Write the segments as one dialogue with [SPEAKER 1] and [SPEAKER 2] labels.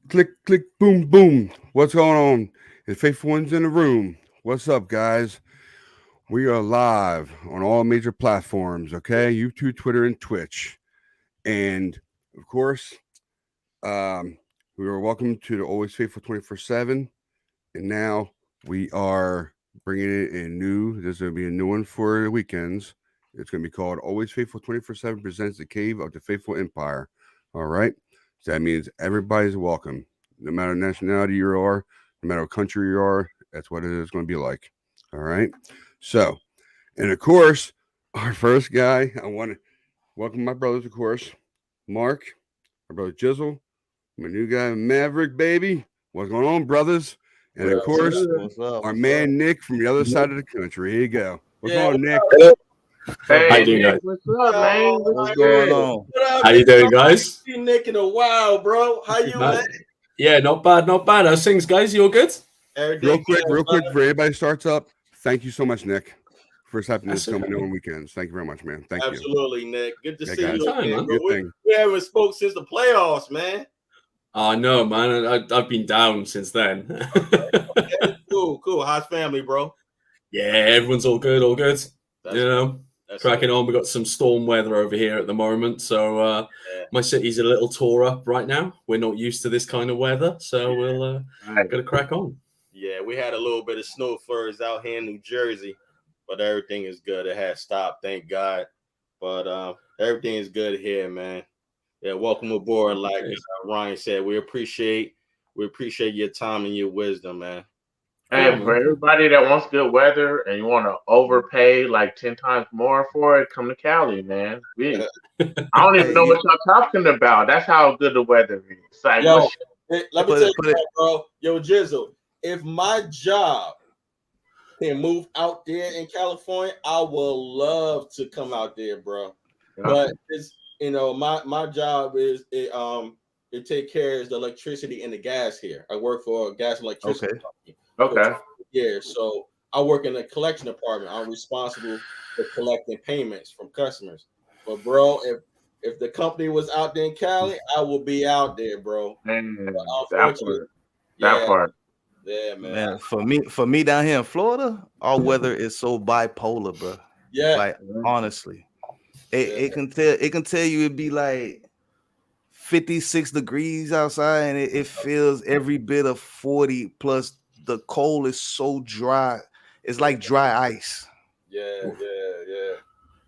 [SPEAKER 1] Click, click, boom, boom. What's going on? The faithful ones in the room. What's up, guys? We are live on all major platforms, okay? YouTube, Twitter, and Twitch. And, of course, we are welcome to the Always Faithful 24/7. And now we are bringing it in new. There's going to be a new one for the weekends. It's going to be called Always Faithful 24/7 presents the Cave of the Faithful Empire. All right? So that means everybody's welcome. No matter nationality you are, no matter what country you are, that's what it is going to be like. All right? So, and of course, our first guy, I want to welcome my brothers, of course. Mark, my brother Jizzle, my new guy, Maverick, baby. What's going on, brothers? And of course, our man Nick from the other side of the country. Here you go. What's going on, Nick?
[SPEAKER 2] Hey,
[SPEAKER 3] how you doing, guys?
[SPEAKER 2] what's up, man? What's going on?
[SPEAKER 3] What up, how you doing, guys?
[SPEAKER 4] See Nick in a while, bro. How you, man?
[SPEAKER 3] Yeah, not bad, not bad. How's things, guys? You all good?
[SPEAKER 1] Real quick, for everybody starts up. Thank you so much, Nick, for stopping this coming on weekends. Thank you very much, man. Thank you.
[SPEAKER 4] Absolutely, Nick. Good to see
[SPEAKER 1] guys.
[SPEAKER 4] you again, bro. We haven't spoke since the playoffs, man.
[SPEAKER 3] I know, man. I've been down since then.
[SPEAKER 4] Okay. Cool. How's family, bro?
[SPEAKER 3] Yeah, everyone's all good, all good.
[SPEAKER 4] That's
[SPEAKER 3] cracking on. We've got some storm weather over here at the moment, so my city's a little tore up right now. We're not used to this kind of weather, so we'll got to crack on.
[SPEAKER 4] Yeah, we had a little bit of snow flurries out here in New Jersey, but everything is good. It has stopped, thank God. But everything is good here, man. Yeah, welcome aboard. Like Ryan said, we appreciate your time and your wisdom, man.
[SPEAKER 2] Hey, for everybody that wants good weather and you want to overpay like 10 times more for it, come to Cali, man. I don't even know what y'all talking about. That's how good the weather is. Like,
[SPEAKER 4] let me tell you that, bro. Yo, Jizzle, if my job can move out there in California, I will love to come out there, bro. But it's my job is it take care of the electricity and the gas here. I work for a gas and electricity company.
[SPEAKER 2] Okay.
[SPEAKER 4] Yeah, so I work in the collection department. I'm responsible for collecting payments from customers. But bro, if the company was out there in Cali, I will be out there, bro.
[SPEAKER 2] That part.
[SPEAKER 4] Yeah, man.
[SPEAKER 5] For me down here in Florida, our weather is so bipolar, bro.
[SPEAKER 4] Yeah.
[SPEAKER 5] Like honestly. It can tell you it'd be like 56 degrees outside and it feels every bit of 40 plus. The cold is so dry. It's like dry ice.
[SPEAKER 4] Yeah.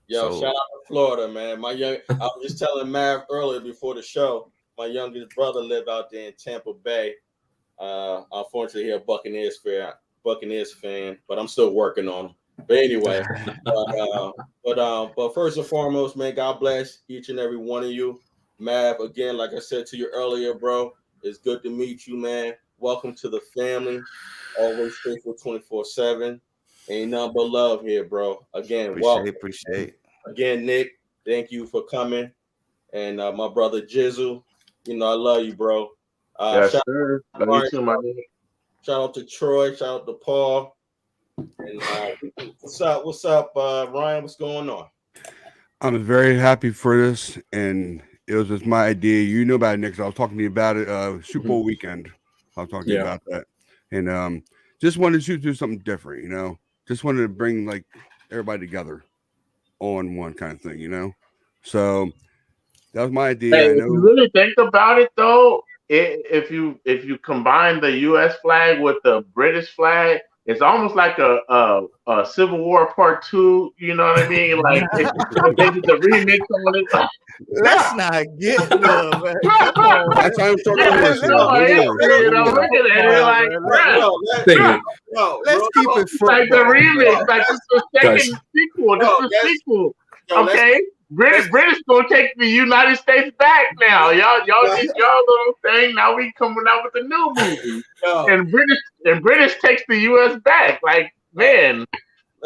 [SPEAKER 4] Yo, shout out to Florida, man. I was just telling Mav earlier before the show, my youngest brother lived out there in Tampa Bay. Unfortunately, he's a Buccaneers fan, but I'm still working on him. But anyway, but first and foremost, man, God bless each and every one of you. Mav, again, like I said to you earlier, bro, it's good to meet you, man. Welcome to the family. Always faithful 24/7. Ain't nothing but love here, bro. Again,
[SPEAKER 5] appreciate.
[SPEAKER 4] Again, Nick, thank you for coming. And my brother Jizzle, I love you, bro.
[SPEAKER 2] Yes, sir. Love you too, my nigga.
[SPEAKER 4] Shout out to Troy. Shout out to Paul. And what's up, Ryan? What's going on?
[SPEAKER 1] I'm very happy for this, and it was just my idea. You know about it, Nick. I was talking to you about it. Super Bowl weekend. I was talking to you about that, and just wanted to do something different. Just wanted to bring like everybody together on one kind of thing. So that was my idea.
[SPEAKER 2] Hey, if you really think about it, though, if you combine the U.S. flag with the British flag, it's almost like a Civil War Part 2. You know what I mean? Like they did the remix on it.
[SPEAKER 5] Let's not get man.
[SPEAKER 1] That's how I'm talking about.
[SPEAKER 5] Let's keep it
[SPEAKER 2] like the remix, like it's the second sequel. This is the sequel. Okay. British gonna take the United States back now. Y'all did y'all little thing. Now we coming out with a new movie, and British takes the U.S. back. Like, man,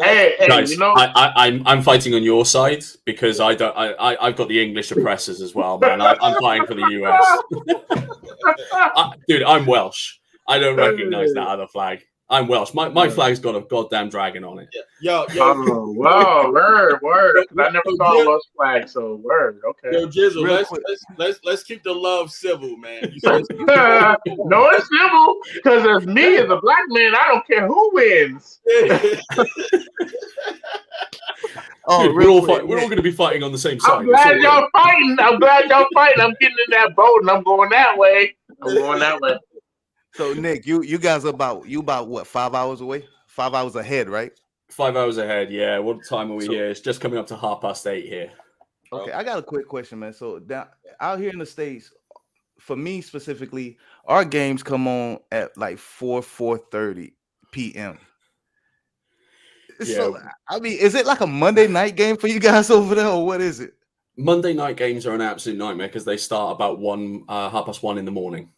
[SPEAKER 2] hey,
[SPEAKER 3] guys,
[SPEAKER 2] you know,
[SPEAKER 3] I'm fighting on your side because I've got the English oppressors as well, man. I'm fighting for the US. Dude, I'm Welsh. I don't recognize that other flag. I'm Welsh. My flag's got a goddamn dragon on it.
[SPEAKER 4] Yo.
[SPEAKER 2] Oh, wow, word. Because I never saw a Welsh flag, so word. Okay.
[SPEAKER 4] Yo, Jizzle, let's keep the love civil, man.
[SPEAKER 2] No, it's civil because as me as a black man, I don't care who wins.
[SPEAKER 3] Dude, we're all going to be fighting on the same side.
[SPEAKER 2] I'm glad y'all fighting. I'm getting in that boat and I'm going that way.
[SPEAKER 5] So Nick, you guys are about what, 5 hours away? 5 hours ahead, right?
[SPEAKER 3] 5 hours ahead, yeah. What time are we here? It's just coming up to 8:30 here.
[SPEAKER 5] Okay, I got a quick question, man. So out here in the States, for me specifically, our games come on at like 4:30 p.m.
[SPEAKER 3] Yeah.
[SPEAKER 5] So I mean, is it like a Monday night game for you guys over there, or what is it?
[SPEAKER 3] Monday night games are an absolute nightmare because they start about 1:30 in the morning.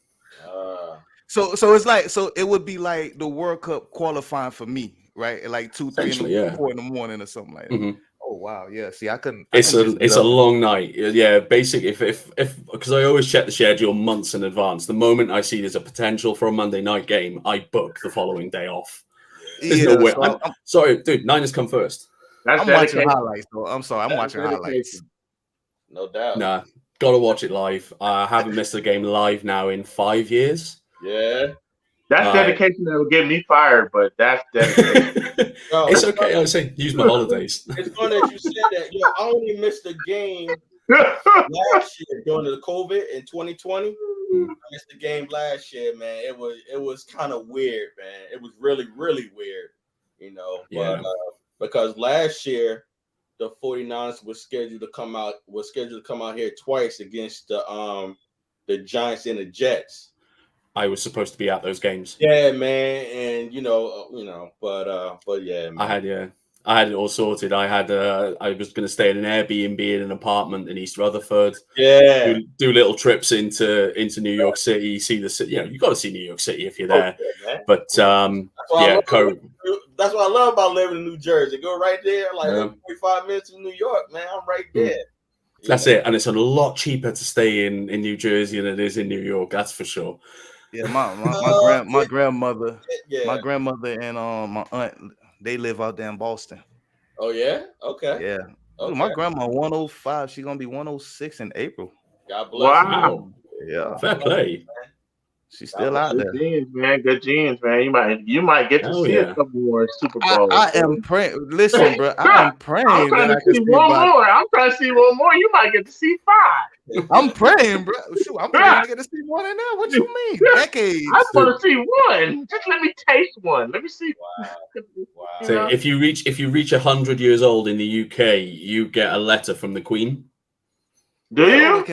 [SPEAKER 5] So it's like, so it would be like the World Cup qualifying for me, right? At like 2, 3, 4 in the morning or something like that. Mm-hmm. Oh wow, yeah. See, it's
[SPEAKER 3] a long night. Yeah, basically, if because I always check the schedule months in advance. The moment I see there's a potential for a Monday night game, I book the following day off. There's no way. So I'm sorry, dude. Niners come first.
[SPEAKER 5] I'm watching highlights, though. I'm sorry, I'm watching highlights.
[SPEAKER 4] No doubt.
[SPEAKER 3] Nah, gotta watch it live. I haven't missed a game live now in 5 years.
[SPEAKER 4] Yeah.
[SPEAKER 2] That's dedication that will get me fired, but that's dedication.
[SPEAKER 3] It's okay. I was saying, use my holidays.
[SPEAKER 4] It's funny that you said that. Yo, I only missed a game last year during the COVID in 2020. I missed the game last year, man. It was kind of weird, man. It was really, really weird, you know.
[SPEAKER 3] Yeah.
[SPEAKER 4] But because last year the 49ers was scheduled to come out here twice against the Giants and the Jets.
[SPEAKER 3] I was supposed to be at those games.
[SPEAKER 4] Yeah, man, and but yeah, man.
[SPEAKER 3] I had it all sorted. I was going to stay in an Airbnb in an apartment in East Rutherford.
[SPEAKER 4] Yeah,
[SPEAKER 3] do little trips into New York City, see the city. You know, you got to see New York City if you're there.
[SPEAKER 4] Okay,
[SPEAKER 3] but
[SPEAKER 4] that's what I love about living in New Jersey. Go right there, like 45 minutes from New York, man. I'm right there.
[SPEAKER 3] That's it, and it's a lot cheaper to stay in New Jersey than it is in New York. That's for sure.
[SPEAKER 5] Yeah, my grandmother and my aunt, they live out there in Boston.
[SPEAKER 4] Oh yeah, okay.
[SPEAKER 5] Yeah, okay. My grandma 105. She's gonna be 106 in April.
[SPEAKER 4] God bless.
[SPEAKER 2] Wow.
[SPEAKER 5] Yeah,
[SPEAKER 3] fair play.
[SPEAKER 5] She's still out there.
[SPEAKER 2] Good genes, man. You might get to see a couple more Super Bowls.
[SPEAKER 5] I am praying. Listen, bro, I am praying.
[SPEAKER 2] I'm trying to see one more. I'm trying to see one more. You might get to see 5.
[SPEAKER 5] I'm praying, bro. Shoot, I'm praying to get to see one in there. What you mean? Decades.
[SPEAKER 2] I want to see one. Just let me taste one. Let me see.
[SPEAKER 4] Wow.
[SPEAKER 3] So if you reach 100 years old in the UK, you get a letter from the Queen.
[SPEAKER 2] Do you?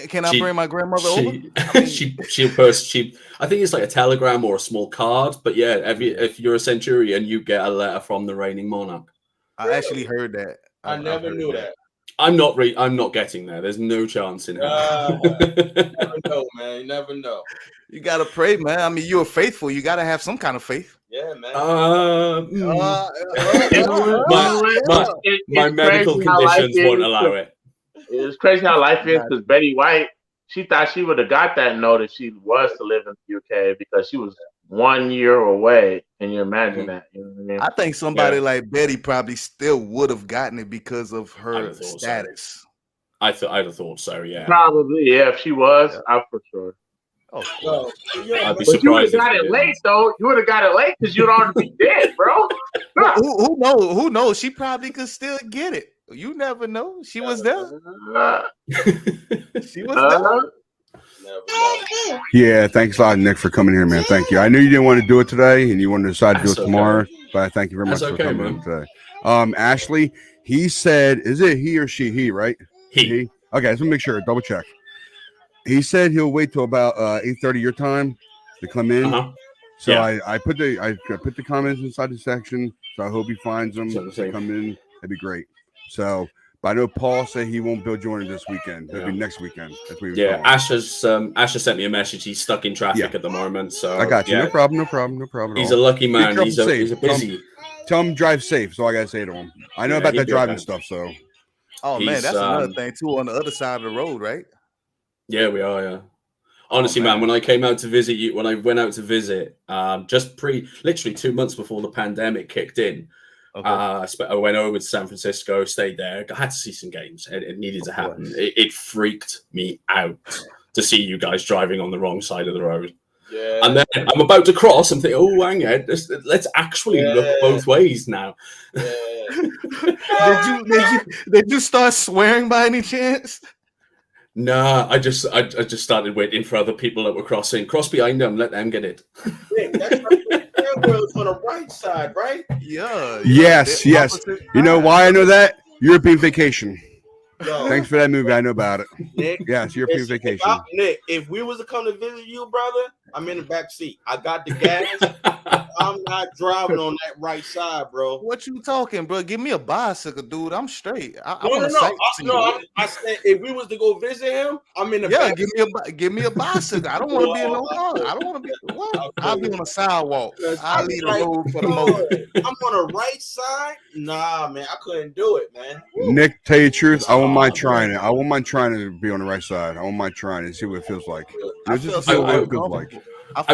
[SPEAKER 5] Can I bring my grandmother over?
[SPEAKER 3] She'll post. I think it's like a telegram or a small card. But yeah, if you're a centurion, you get a letter from the reigning monarch.
[SPEAKER 5] I actually heard that.
[SPEAKER 4] I never knew that.
[SPEAKER 3] I'm not getting there. There's no chance in hell.
[SPEAKER 4] You never know, man. You never know.
[SPEAKER 5] You gotta pray, man. I mean, you're faithful. You gotta have some kind of faith.
[SPEAKER 4] Yeah, man.
[SPEAKER 3] My medical conditions won't allow it.
[SPEAKER 2] It's crazy how life is because Betty White, she thought she would have got that note if she was to live in the UK because she was 1 year away. Can you imagine that? You know what I mean?
[SPEAKER 5] I think somebody like Betty probably still would have gotten it because of her status.
[SPEAKER 3] So. I'd have thought so, yeah.
[SPEAKER 2] Probably, yeah. If she was, I'm for sure.
[SPEAKER 5] Oh,
[SPEAKER 4] well,
[SPEAKER 3] I'd be
[SPEAKER 2] but
[SPEAKER 3] surprised.
[SPEAKER 2] You would have got it late, though. You would have got it late because you'd already be dead, bro.
[SPEAKER 5] Who knows? She probably could still get it. You never know. She was there. She was there.
[SPEAKER 1] Yeah, thanks a lot, Nick, for coming here, man. Thank you. I knew you didn't want to do it today, and you wanted to decide to do it tomorrow, but I thank you very much for coming in today. Ashley, he said, is it he or she? He, right?
[SPEAKER 3] He.
[SPEAKER 1] Okay, let's make sure. Double check. He said he'll wait till about 8:30 your time to come in. So yeah. I put the comments inside the section. So I hope he finds them to come in. That'd be great. So, But I know Paul said he won't be joining this weekend. It'll be next weekend. That's what he was
[SPEAKER 3] Yeah,
[SPEAKER 1] telling.
[SPEAKER 3] Ash has sent me a message. He's stuck in traffic at the moment, so
[SPEAKER 1] I got you.
[SPEAKER 3] Yeah.
[SPEAKER 1] No problem. At
[SPEAKER 3] He's
[SPEAKER 1] all.
[SPEAKER 3] a lucky man.
[SPEAKER 1] Be
[SPEAKER 3] He's
[SPEAKER 1] safe.
[SPEAKER 3] a busy.
[SPEAKER 1] Tell him drive safe. That's all I gotta say to him. I know about
[SPEAKER 3] he'll
[SPEAKER 1] that
[SPEAKER 3] be
[SPEAKER 1] driving
[SPEAKER 3] okay.
[SPEAKER 1] stuff. So.
[SPEAKER 5] Oh man, that's another thing too. On the other side of the road, right?
[SPEAKER 3] Yeah, we are. Yeah. Honestly, man, when I came out to visit you, when I went out to visit, literally 2 months before the pandemic kicked in, I went over to San Francisco, stayed there. I had to see some games. It needed to happen. It freaked me out to see you guys driving on the wrong side of the road.
[SPEAKER 4] Yeah.
[SPEAKER 3] And then I'm about to cross and think, oh, hang on, let's actually look both ways now.
[SPEAKER 5] Yeah. did you start swearing by any chance?
[SPEAKER 3] Nah, I just started waiting for other people that were crossing. Cross behind them, let them get it.
[SPEAKER 4] That's wheels on the right side, right?
[SPEAKER 5] Yeah.
[SPEAKER 1] Yes. You know why I know that? European Vacation.
[SPEAKER 4] Yo,
[SPEAKER 1] thanks for that movie. I know about it.
[SPEAKER 4] Nick,
[SPEAKER 1] yes, European Vacation.
[SPEAKER 4] Nick, if we was to come to visit you, brother, I'm in the back seat. I got the gas. I'm not driving on that right side, bro.
[SPEAKER 5] What you talking, bro? Give me a bicycle, dude. I'm straight. I
[SPEAKER 4] I said if we was to go visit him, I'm in the back.
[SPEAKER 5] Give me a bicycle. I don't want to be in no car. I don't want to be. What? I'll be on a sidewalk. I'll leave the road for the moment.
[SPEAKER 4] I'm on the right side. Nah, man, I couldn't do it, man.
[SPEAKER 1] Nick, tell you the truth, I won't mind trying it. I won't mind trying to be on the right side. I won't mind trying it and see what it feels like.
[SPEAKER 3] I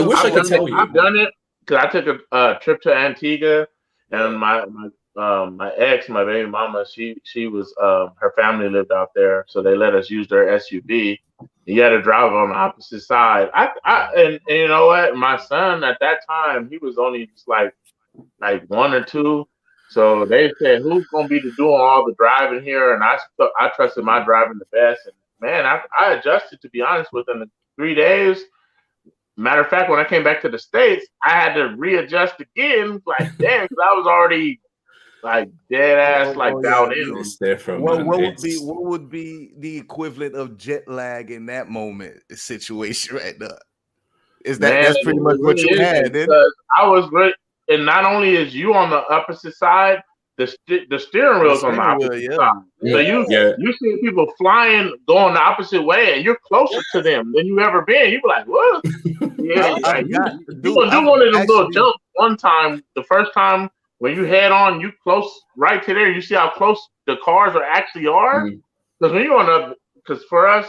[SPEAKER 3] wish I could tell you.
[SPEAKER 2] I've done it because I took a trip to Antigua, and my ex, my baby mama, she was her family lived out there, so they let us use their SUV. You had to drive on the opposite side. And you know what? My son at that time, he was only just like 1 or 2. So they said, "Who's gonna be doing all the driving here?" And I trusted my driving the best. And man, I adjusted, to be honest. Within 3 days. Matter of fact, when I came back to the States, I had to readjust again. Like, damn, because I was already like dead ass down in.
[SPEAKER 3] It's different.
[SPEAKER 5] What would be the equivalent of jet lag in that moment situation right now? That's pretty much what you had?
[SPEAKER 2] I was great, and not only is you on the opposite side, the steering wheel's on the opposite side. So you see people flying going the opposite way, and you're closer to them than you ever been. You be like, what? Yeah, you gonna do one of them little jumps one time. The first time when you head on, you close right to there. You see how close the cars actually are. Because when you're on because for us,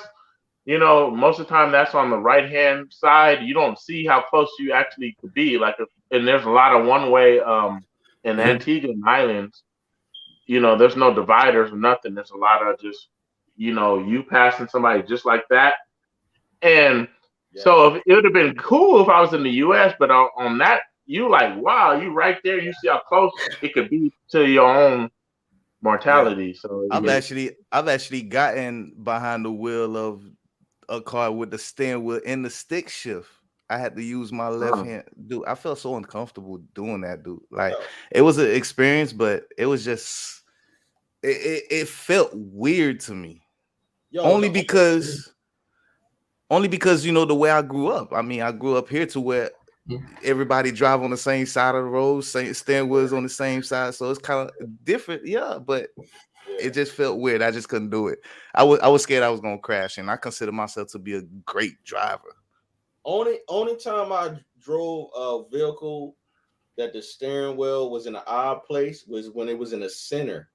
[SPEAKER 2] you know, most of the time that's on the right hand side. You don't see how close you actually could be. And there's a lot of one way in Antigua Islands. You know, there's no dividers or nothing. There's a lot of just, you know, you passing somebody just like that. And so it would have been cool if I was in the U.S., but on that, you like, wow, you right there. You see how close it could be to your own mortality. So
[SPEAKER 5] I've actually gotten behind the wheel of a car with the steering wheel and the stick shift. I had to use my left hand. Dude, I felt so uncomfortable doing that, dude. Like, it was an experience, but it was just it felt weird to me. Only because you know the way I grew up. I mean, I grew up here to where everybody drive on the same side of the road, steering wheels on the same side, so it's kind of different, but it just felt weird. I just couldn't do it. I was scared I was gonna crash, and I consider myself to be a great driver.
[SPEAKER 4] Only time I drove a vehicle that the steering wheel was in an odd place was when it was in the center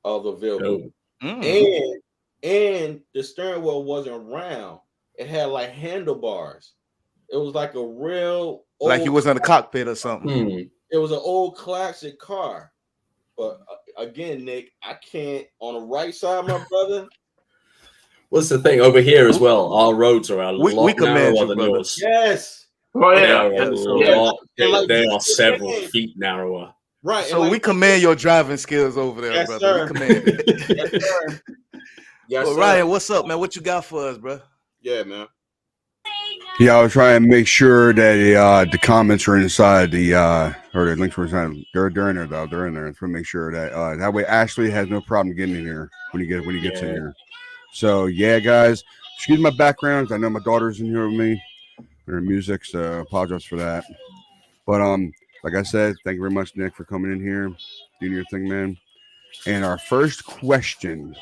[SPEAKER 4] of the vehicle, and the steering wheel wasn't round. It had like handlebars. It was like a real old,
[SPEAKER 5] like you was in a cockpit or something.
[SPEAKER 4] It was an old classic car. But again, Nick, I can't on the right side, my brother.
[SPEAKER 3] What's the thing over here as well? Our roads are a lot narrower than yours.
[SPEAKER 4] Yes.
[SPEAKER 2] Oh yeah.
[SPEAKER 3] They are several feet narrower.
[SPEAKER 4] Right.
[SPEAKER 5] So we commend your driving skills over there, brother.
[SPEAKER 4] Sir.
[SPEAKER 5] We commend it.
[SPEAKER 4] Yes, sir. Yes,
[SPEAKER 5] well,
[SPEAKER 4] sir.
[SPEAKER 5] Ryan, what's up, man? What you got for us, bro?
[SPEAKER 4] Yeah, man.
[SPEAKER 1] Yeah, I was trying to make sure that the comments are inside or the links were inside. They're in there though. They're in there. To make sure that that way Ashley has no problem getting in here when he gets in here. So yeah, guys, excuse my background. I know my daughter's in here with me. Her music, so apologize for that. But like I said, thank you very much, Nick, for coming in here, doing your thing, man. And our first question.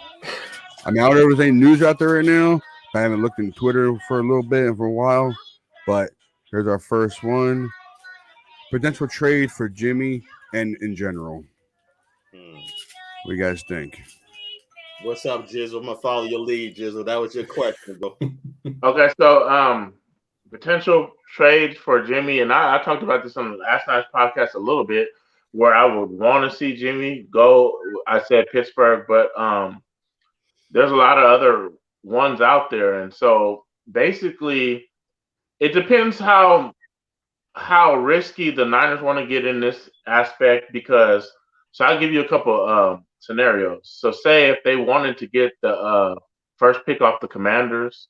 [SPEAKER 1] I mean, I don't know if there's any news out there right now. I haven't looked in Twitter for a little bit and for a while, but here's our first one. Potential trade for Jimmy and in general. What do you guys think?
[SPEAKER 4] What's up, Jizzle? I'm gonna follow your lead, Jizzle. That was your question, bro.
[SPEAKER 2] Okay, so potential trade for Jimmy, and I talked about this on the last night's podcast a little bit, where I would want to see Jimmy go. I said Pittsburgh, but there's a lot of other ones out there, and so basically, it depends how risky the Niners want to get in this aspect. Because so I'll give you a couple scenarios. So say if they wanted to get the first pick off the Commanders,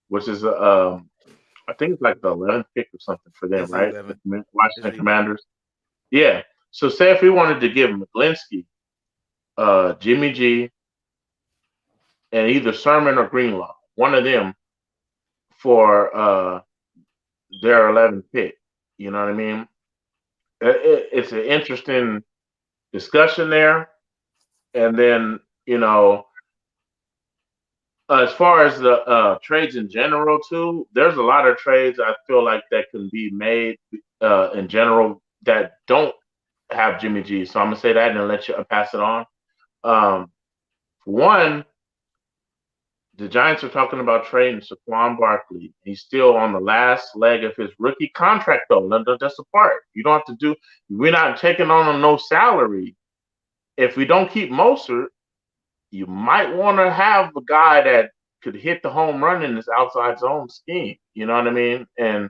[SPEAKER 2] which is I think it's like the 11th pick or something for them,
[SPEAKER 5] It's
[SPEAKER 2] right?
[SPEAKER 5] 11.
[SPEAKER 2] The Washington Commanders. Yeah. So say if we wanted to give McGlinskey, Jimmy G, and either Sermon or Greenlaw, one of them for their 11th pick. You know what I mean? It's an interesting discussion there. And then, as far as the trades in general, too, there's a lot of trades I feel like that can be made in general that don't have Jimmy G. So I'm gonna say that and let you pass it on. One, the Giants are talking about trading Saquon Barkley. He's still on the last leg of his rookie contract, though. That's the part. You don't have to do. We're not taking on no salary. If we don't keep Mostert, you might want to have a guy that could hit the home run in this outside zone scheme. You know what I mean? And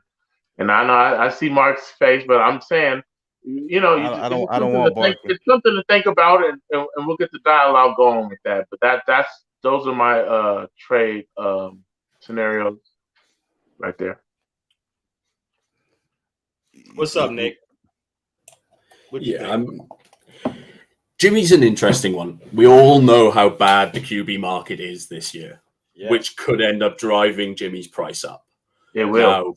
[SPEAKER 2] I know I see Mark's face, but I'm saying,
[SPEAKER 5] I don't want Barkley.
[SPEAKER 2] It's something to think about, and we'll get the dialogue going with that. But those are my trade scenarios right there.
[SPEAKER 4] What's up, Nick? What you think?
[SPEAKER 3] Jimmy's an interesting one. We all know how bad the QB market is this year, which could end up driving Jimmy's price up.
[SPEAKER 2] It will.
[SPEAKER 3] Now,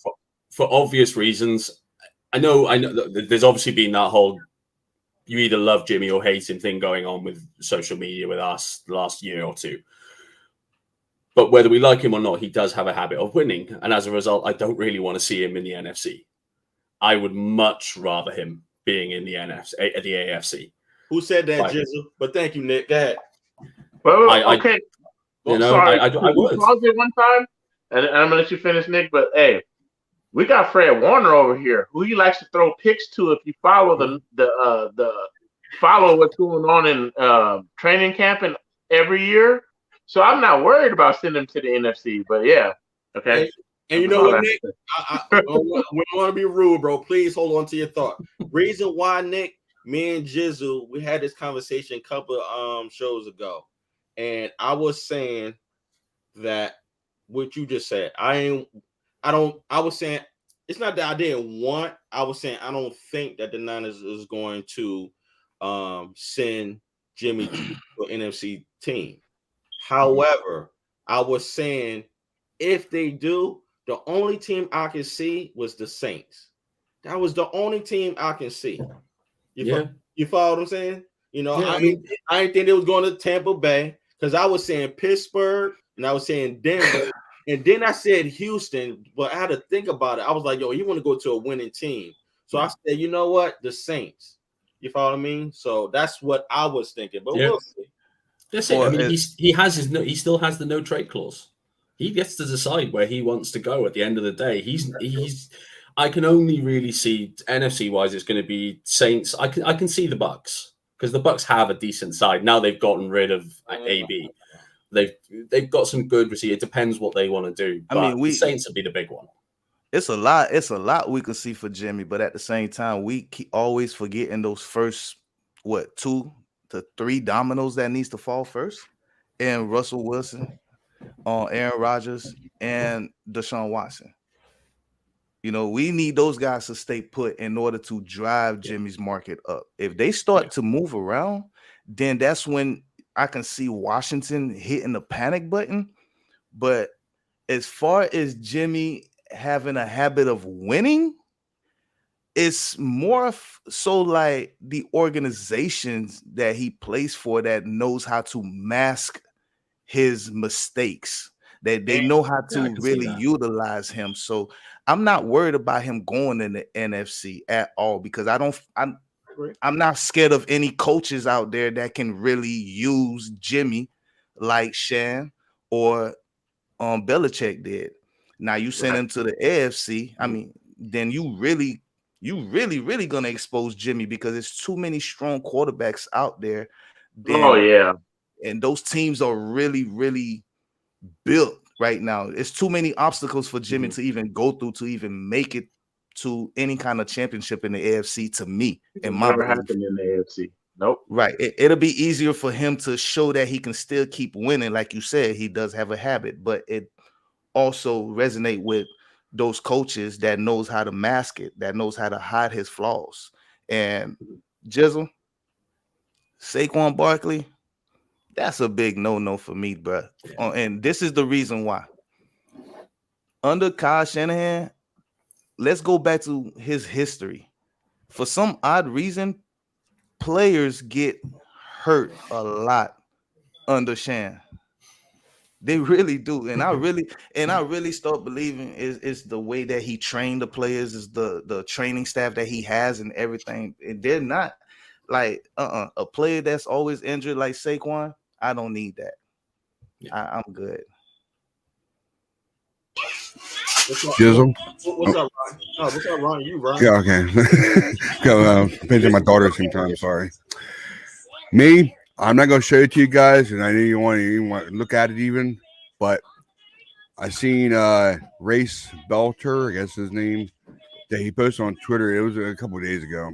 [SPEAKER 3] for obvious reasons. I know there's obviously been that whole you either love Jimmy or hate him thing going on with social media with us the last year or two. But whether we like him or not, he does have a habit of winning. And as a result, I don't really want to see him in the NFC. I would much rather him being in the AFC.
[SPEAKER 4] Who said that, Jizzle? But thank you, Nick. Go ahead.
[SPEAKER 2] Well, okay. Sorry.
[SPEAKER 3] I would.
[SPEAKER 2] Pause it one time, and I'm gonna let you finish, Nick. But hey, we got Fred Warner over here, who he likes to throw picks to. If you follow the follow what's going on in training camp and every year, so I'm not worried about sending him to the NFC. But yeah, okay.
[SPEAKER 4] And you know what, Nick? We don't want to be rude, bro. Please hold on to your thought. Reason why, Nick, me and Jizzle, we had this conversation a couple of shows ago, and I was saying that what you just said. I was saying it's not that I didn't want. I was saying I don't think that the Niners is going to send Jimmy to an NFC team. However, I was saying if they do, the only team I can see was the Saints. That was the only team I can see. You follow what I'm saying? I didn't think it was going to Tampa Bay because I was saying Pittsburgh and I was saying Denver. And then I said Houston, but I had to think about it. I was like, yo, you want to go to a winning team. So I said, you know what? The Saints. You follow what I mean? So that's what I was thinking. But we'll see.
[SPEAKER 3] That's it. I mean, he still has the no trade clause. He gets to decide where he wants to go at the end of the day. I can only really see NFC wise, it's going to be Saints. I can see the Bucks because the Bucks have a decent side. Now they've gotten rid of AB. They've got some good receivers. It depends what they want to do. But the Saints would be the big one.
[SPEAKER 5] It's a lot we can see for Jimmy, but at the same time, we always forgetting those first 2 to 3 dominoes that needs to fall first. And Russell Wilson, Aaron Rodgers, and Deshaun Watson. We need those guys to stay put in order to drive Jimmy's market up. If they start to move around, then that's when I can see Washington hitting the panic button. But as far as Jimmy having a habit of winning, it's more so like the organizations that he plays for that knows how to mask his mistakes, that they know how
[SPEAKER 3] Yeah, I
[SPEAKER 5] to
[SPEAKER 3] can see
[SPEAKER 5] really
[SPEAKER 3] that.
[SPEAKER 5] utilize him. So I'm not worried about him going in the NFC at all, because I'm not scared of any coaches out there that can really use Jimmy like Shan or Belichick did. Now you send
[SPEAKER 2] Right.
[SPEAKER 5] him to the AFC. I mean, then you really gonna expose Jimmy, because there's too many strong quarterbacks out there.
[SPEAKER 2] Oh
[SPEAKER 5] Then
[SPEAKER 2] yeah.
[SPEAKER 5] and those teams are really built right now. It's too many obstacles for Jimmy to even go through to even make it to any kind of championship in the AFC. To me,
[SPEAKER 2] It
[SPEAKER 5] in my
[SPEAKER 2] never
[SPEAKER 5] belief,
[SPEAKER 2] happened in the AFC. Nope.
[SPEAKER 5] right? It'll be easier for him to show that he can still keep winning, like you said. He does have a habit, but it also resonate with those coaches that knows how to mask it, that knows how to hide his flaws. And Jizzle, Saquon Barkley, that's a big no-no for me, bro. And this is the reason why. Under Kyle Shanahan, let's go back to his history. For some odd reason, players get hurt a lot under Shan. They really do. And I really start believing is the way that he trained the players, is the training staff that he has and everything. And they're not like a player that's always injured like Saquon. I don't need that. I'm good.
[SPEAKER 1] Jizzle.
[SPEAKER 4] What's up, Ron? No, what's up, Ron? You, Ron?
[SPEAKER 1] Yeah, okay. Go painting my daughter at the same time. Sorry. Me, I'm not gonna show it to you guys, and I know you want to look at it even, but I seen Race Belter, I guess his name, that he posted on Twitter. It was a couple of days ago.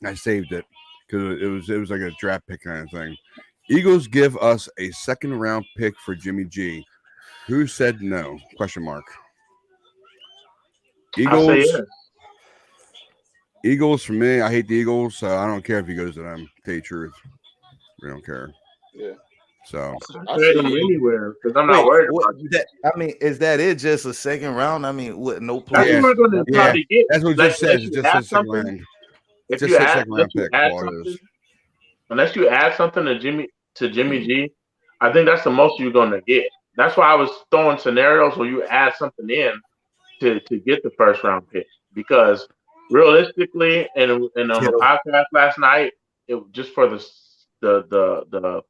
[SPEAKER 1] And I saved it because it was like a draft pick kind of thing. Eagles give us a second round pick for Jimmy G. Who said no? Question mark.
[SPEAKER 2] I say
[SPEAKER 1] Eagles.
[SPEAKER 2] yes.
[SPEAKER 1] Eagles for me. I hate the Eagles, so I don't care if he goes to them. To tell you the truth, we don't care.
[SPEAKER 4] Yeah.
[SPEAKER 1] So
[SPEAKER 4] I
[SPEAKER 2] Trade
[SPEAKER 4] see
[SPEAKER 2] him
[SPEAKER 4] you.
[SPEAKER 2] anywhere because I'm not
[SPEAKER 5] Wait,
[SPEAKER 2] worried
[SPEAKER 5] what
[SPEAKER 2] about you.
[SPEAKER 5] that I mean, is that it just a second round? I mean, what no
[SPEAKER 2] That's what
[SPEAKER 1] yeah,
[SPEAKER 5] players?
[SPEAKER 2] we're going to
[SPEAKER 1] yeah,
[SPEAKER 2] probably get.
[SPEAKER 1] that's what it
[SPEAKER 2] Like,
[SPEAKER 1] just says. It just says second round.
[SPEAKER 2] if
[SPEAKER 1] Just
[SPEAKER 2] you
[SPEAKER 1] says
[SPEAKER 2] add,
[SPEAKER 1] second
[SPEAKER 2] unless
[SPEAKER 1] round
[SPEAKER 2] you
[SPEAKER 1] pick.
[SPEAKER 2] add
[SPEAKER 1] All it
[SPEAKER 2] something,
[SPEAKER 1] is.
[SPEAKER 2] unless you add something to Jimmy G, I think that's the most you're going to get. That's why I was throwing scenarios where you add something in to get the first round pick, because realistically, and on the
[SPEAKER 5] Kittle,
[SPEAKER 2] podcast last night, it just for the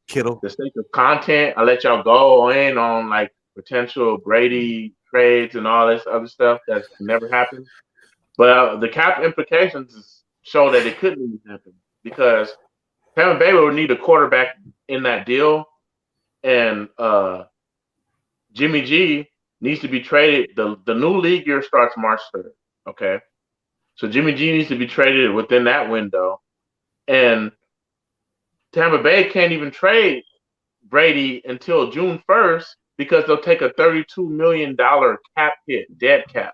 [SPEAKER 5] Kittle.
[SPEAKER 2] the sake of content, I let y'all go in on like potential Brady trades and all this other stuff that's never happened. But the cap implications show that it couldn't even happen because Tampa Bay would need a quarterback in that deal, and Jimmy G needs to be traded. The new league year starts March 3rd. Okay, so Jimmy G needs to be traded within that window, and Tampa Bay can't even trade Brady until June 1st because they'll take a $32 million cap hit, dead cap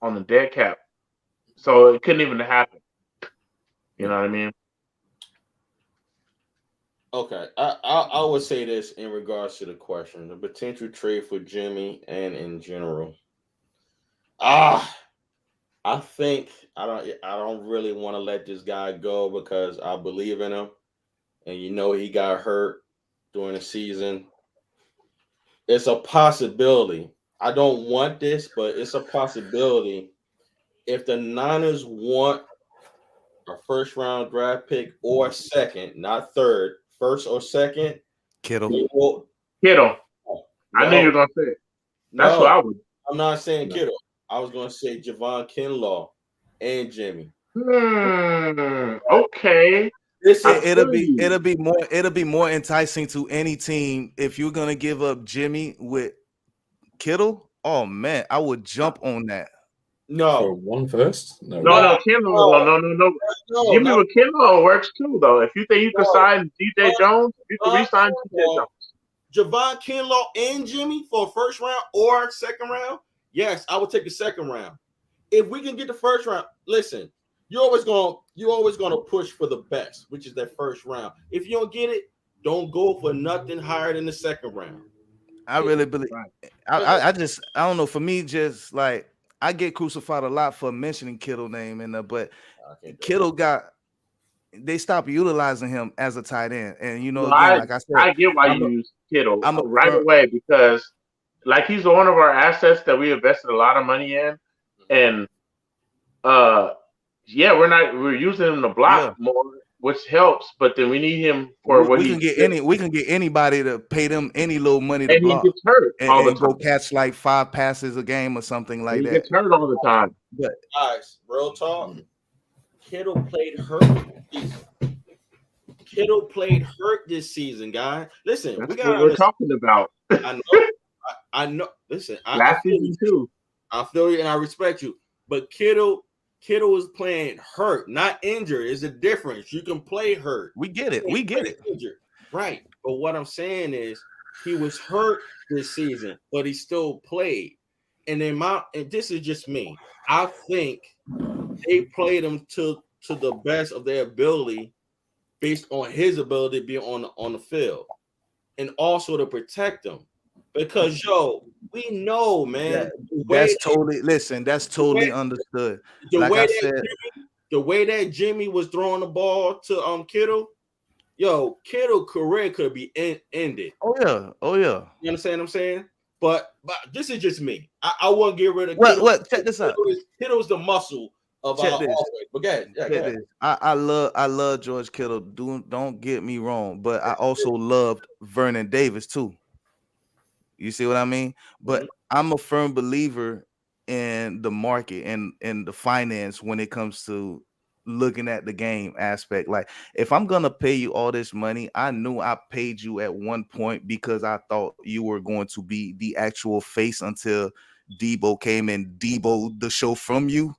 [SPEAKER 2] on the dead cap. So it couldn't even happen. You know what I mean?
[SPEAKER 4] Okay, I would say this in regards to the question: the potential trade for Jimmy and in general. Ah, I think I don't really want to let this guy go because I believe in him, and he got hurt during the season. It's a possibility. I don't want this, but it's a possibility. If the Niners want a first round draft pick or second, not third, first or second,
[SPEAKER 5] Kittle.
[SPEAKER 4] they will.
[SPEAKER 2] Kittle. I knew you were
[SPEAKER 4] No,
[SPEAKER 2] gonna say it. That's what
[SPEAKER 4] no,
[SPEAKER 2] I would.
[SPEAKER 4] I'm not saying
[SPEAKER 2] No.
[SPEAKER 4] Kittle. I was going to say Javon Kinlaw and Jimmy.
[SPEAKER 2] Okay. I
[SPEAKER 4] Listen,
[SPEAKER 5] It'll
[SPEAKER 2] feel
[SPEAKER 5] be
[SPEAKER 2] you.
[SPEAKER 5] it'll be more enticing to any team if you're gonna give up Jimmy with Kittle. Oh man, I would jump on that.
[SPEAKER 3] For
[SPEAKER 4] no,
[SPEAKER 3] one first? No
[SPEAKER 2] No,
[SPEAKER 3] way.
[SPEAKER 4] no,
[SPEAKER 2] no, Kindle. No,
[SPEAKER 4] no,
[SPEAKER 2] no, no, no.
[SPEAKER 4] no,
[SPEAKER 2] Jimmy
[SPEAKER 4] not
[SPEAKER 2] with Kindle works too, though. If you think you could
[SPEAKER 4] no.
[SPEAKER 2] sign DJ Jones, you could
[SPEAKER 4] Javon
[SPEAKER 2] re-sign DJ
[SPEAKER 4] Kinlaw,
[SPEAKER 2] Jones.
[SPEAKER 4] Javon Kinlaw and Jimmy for first round or second round. Yes, I would take the second round. If we can get the first round, listen, you're always gonna push for the best, which is that first round. If you don't get it, don't go for nothing higher than the second round.
[SPEAKER 5] I
[SPEAKER 4] It-
[SPEAKER 5] really believe.
[SPEAKER 2] Right.
[SPEAKER 5] I don't know. For me, just like I get crucified a lot for mentioning Kittle name in there, but
[SPEAKER 4] Kittle
[SPEAKER 5] they stopped utilizing him as a tight end. And
[SPEAKER 2] No,
[SPEAKER 5] again, like I said,
[SPEAKER 2] I get why
[SPEAKER 5] I'm
[SPEAKER 2] you
[SPEAKER 5] a,
[SPEAKER 2] use Kittle
[SPEAKER 5] I'm a
[SPEAKER 2] right
[SPEAKER 5] firm,
[SPEAKER 2] away because like he's one of our assets that we invested a lot of money in, and uh, yeah, we're using him to block
[SPEAKER 5] yeah.
[SPEAKER 2] more, which helps, but then we need him for what
[SPEAKER 5] We can get anybody to pay them any little money to
[SPEAKER 2] and he
[SPEAKER 5] block
[SPEAKER 2] gets hurt all the
[SPEAKER 5] and go
[SPEAKER 2] time.
[SPEAKER 5] catch like 5 passes a game or something like
[SPEAKER 2] He
[SPEAKER 5] that.
[SPEAKER 2] gets hurt all the time.
[SPEAKER 5] But
[SPEAKER 4] guys, real talk. Kittle played hurt. Kittle played hurt this season, guys. Listen,
[SPEAKER 2] That's
[SPEAKER 4] we
[SPEAKER 2] what
[SPEAKER 4] gotta
[SPEAKER 2] we're
[SPEAKER 4] understand.
[SPEAKER 2] talking about.
[SPEAKER 4] I know. I know. Listen, I
[SPEAKER 2] Last
[SPEAKER 4] feel
[SPEAKER 2] season
[SPEAKER 4] you.
[SPEAKER 2] too.
[SPEAKER 4] I feel you, and I respect you. But Kittle is playing hurt, not injured. Is a difference. You can play hurt.
[SPEAKER 5] we get it. We get it.
[SPEAKER 4] Injured. Right. But what I'm saying is he was hurt this season, but he still played. And this is just me. I think they played him to the best of their ability based on his ability to be on the field and also to protect him. Because we know, man,
[SPEAKER 5] That's totally understood. Like I said,
[SPEAKER 4] the way that Jimmy was throwing the ball to Kittle, Kittle career could be ended.
[SPEAKER 5] oh yeah.
[SPEAKER 4] You understand what I'm saying? But this is just me. I won't get rid of
[SPEAKER 5] What
[SPEAKER 4] Kittle.
[SPEAKER 5] what check this out.
[SPEAKER 4] Kittle's the muscle of
[SPEAKER 5] Check
[SPEAKER 4] our
[SPEAKER 5] this.
[SPEAKER 4] offense. But go ahead. Yeah, go ahead.
[SPEAKER 5] I love George Kittle. Don't get me wrong, but I also loved Vernon Davis too. You see what I mean? But I'm a firm believer in the market and the finance when it comes to looking at the game aspect. Like if I'm gonna pay you all this money, I knew I paid you at one point because I thought you were going to be the actual face until Debo came and Debo the show from you.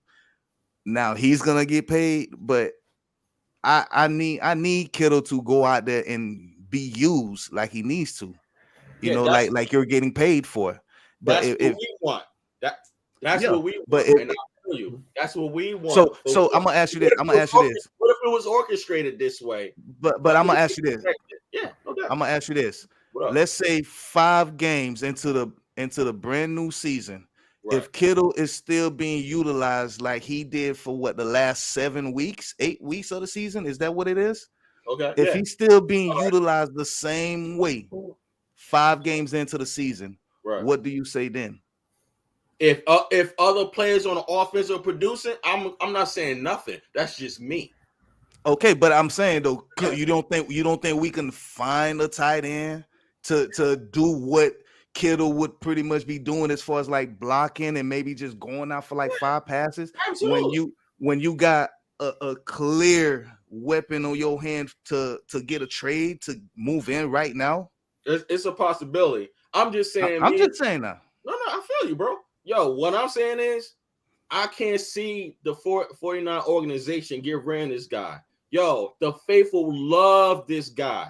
[SPEAKER 5] Now he's gonna get paid, but I need Kittle to go out there and be used like he needs to. Like you're getting paid for. But
[SPEAKER 4] that's what we want. That's what we want.
[SPEAKER 5] But
[SPEAKER 4] and I'll tell you, that's what we want.
[SPEAKER 5] So I'm gonna ask you this. What
[SPEAKER 4] if it was orchestrated this way?
[SPEAKER 5] But I'm gonna ask you this.
[SPEAKER 4] Yeah, okay.
[SPEAKER 5] I'm gonna ask you this. Let's say 5 games into the brand new season. Right. If Kittle is still being utilized like he did for the last 7 weeks, 8 weeks of the season, is that what it is?
[SPEAKER 4] Okay.
[SPEAKER 5] If he's still being utilized the same way, 5 games into the season, what do you say then?
[SPEAKER 4] If other players on the offense are producing, I'm not saying nothing. That's just me.
[SPEAKER 5] Okay, but I'm saying though, you don't think we can find a tight end to do what Kittle would pretty much be doing as far as like blocking and maybe just going out for like 5 passes?
[SPEAKER 4] Absolutely.
[SPEAKER 5] When you got a clear weapon on your hand to get a trade to move in right now?
[SPEAKER 4] It's a possibility. I'm just saying.
[SPEAKER 5] I'm just saying that.
[SPEAKER 4] No, I feel you, bro. What I'm saying is I can't see the 49 organization get rid of this guy. The faithful love this guy.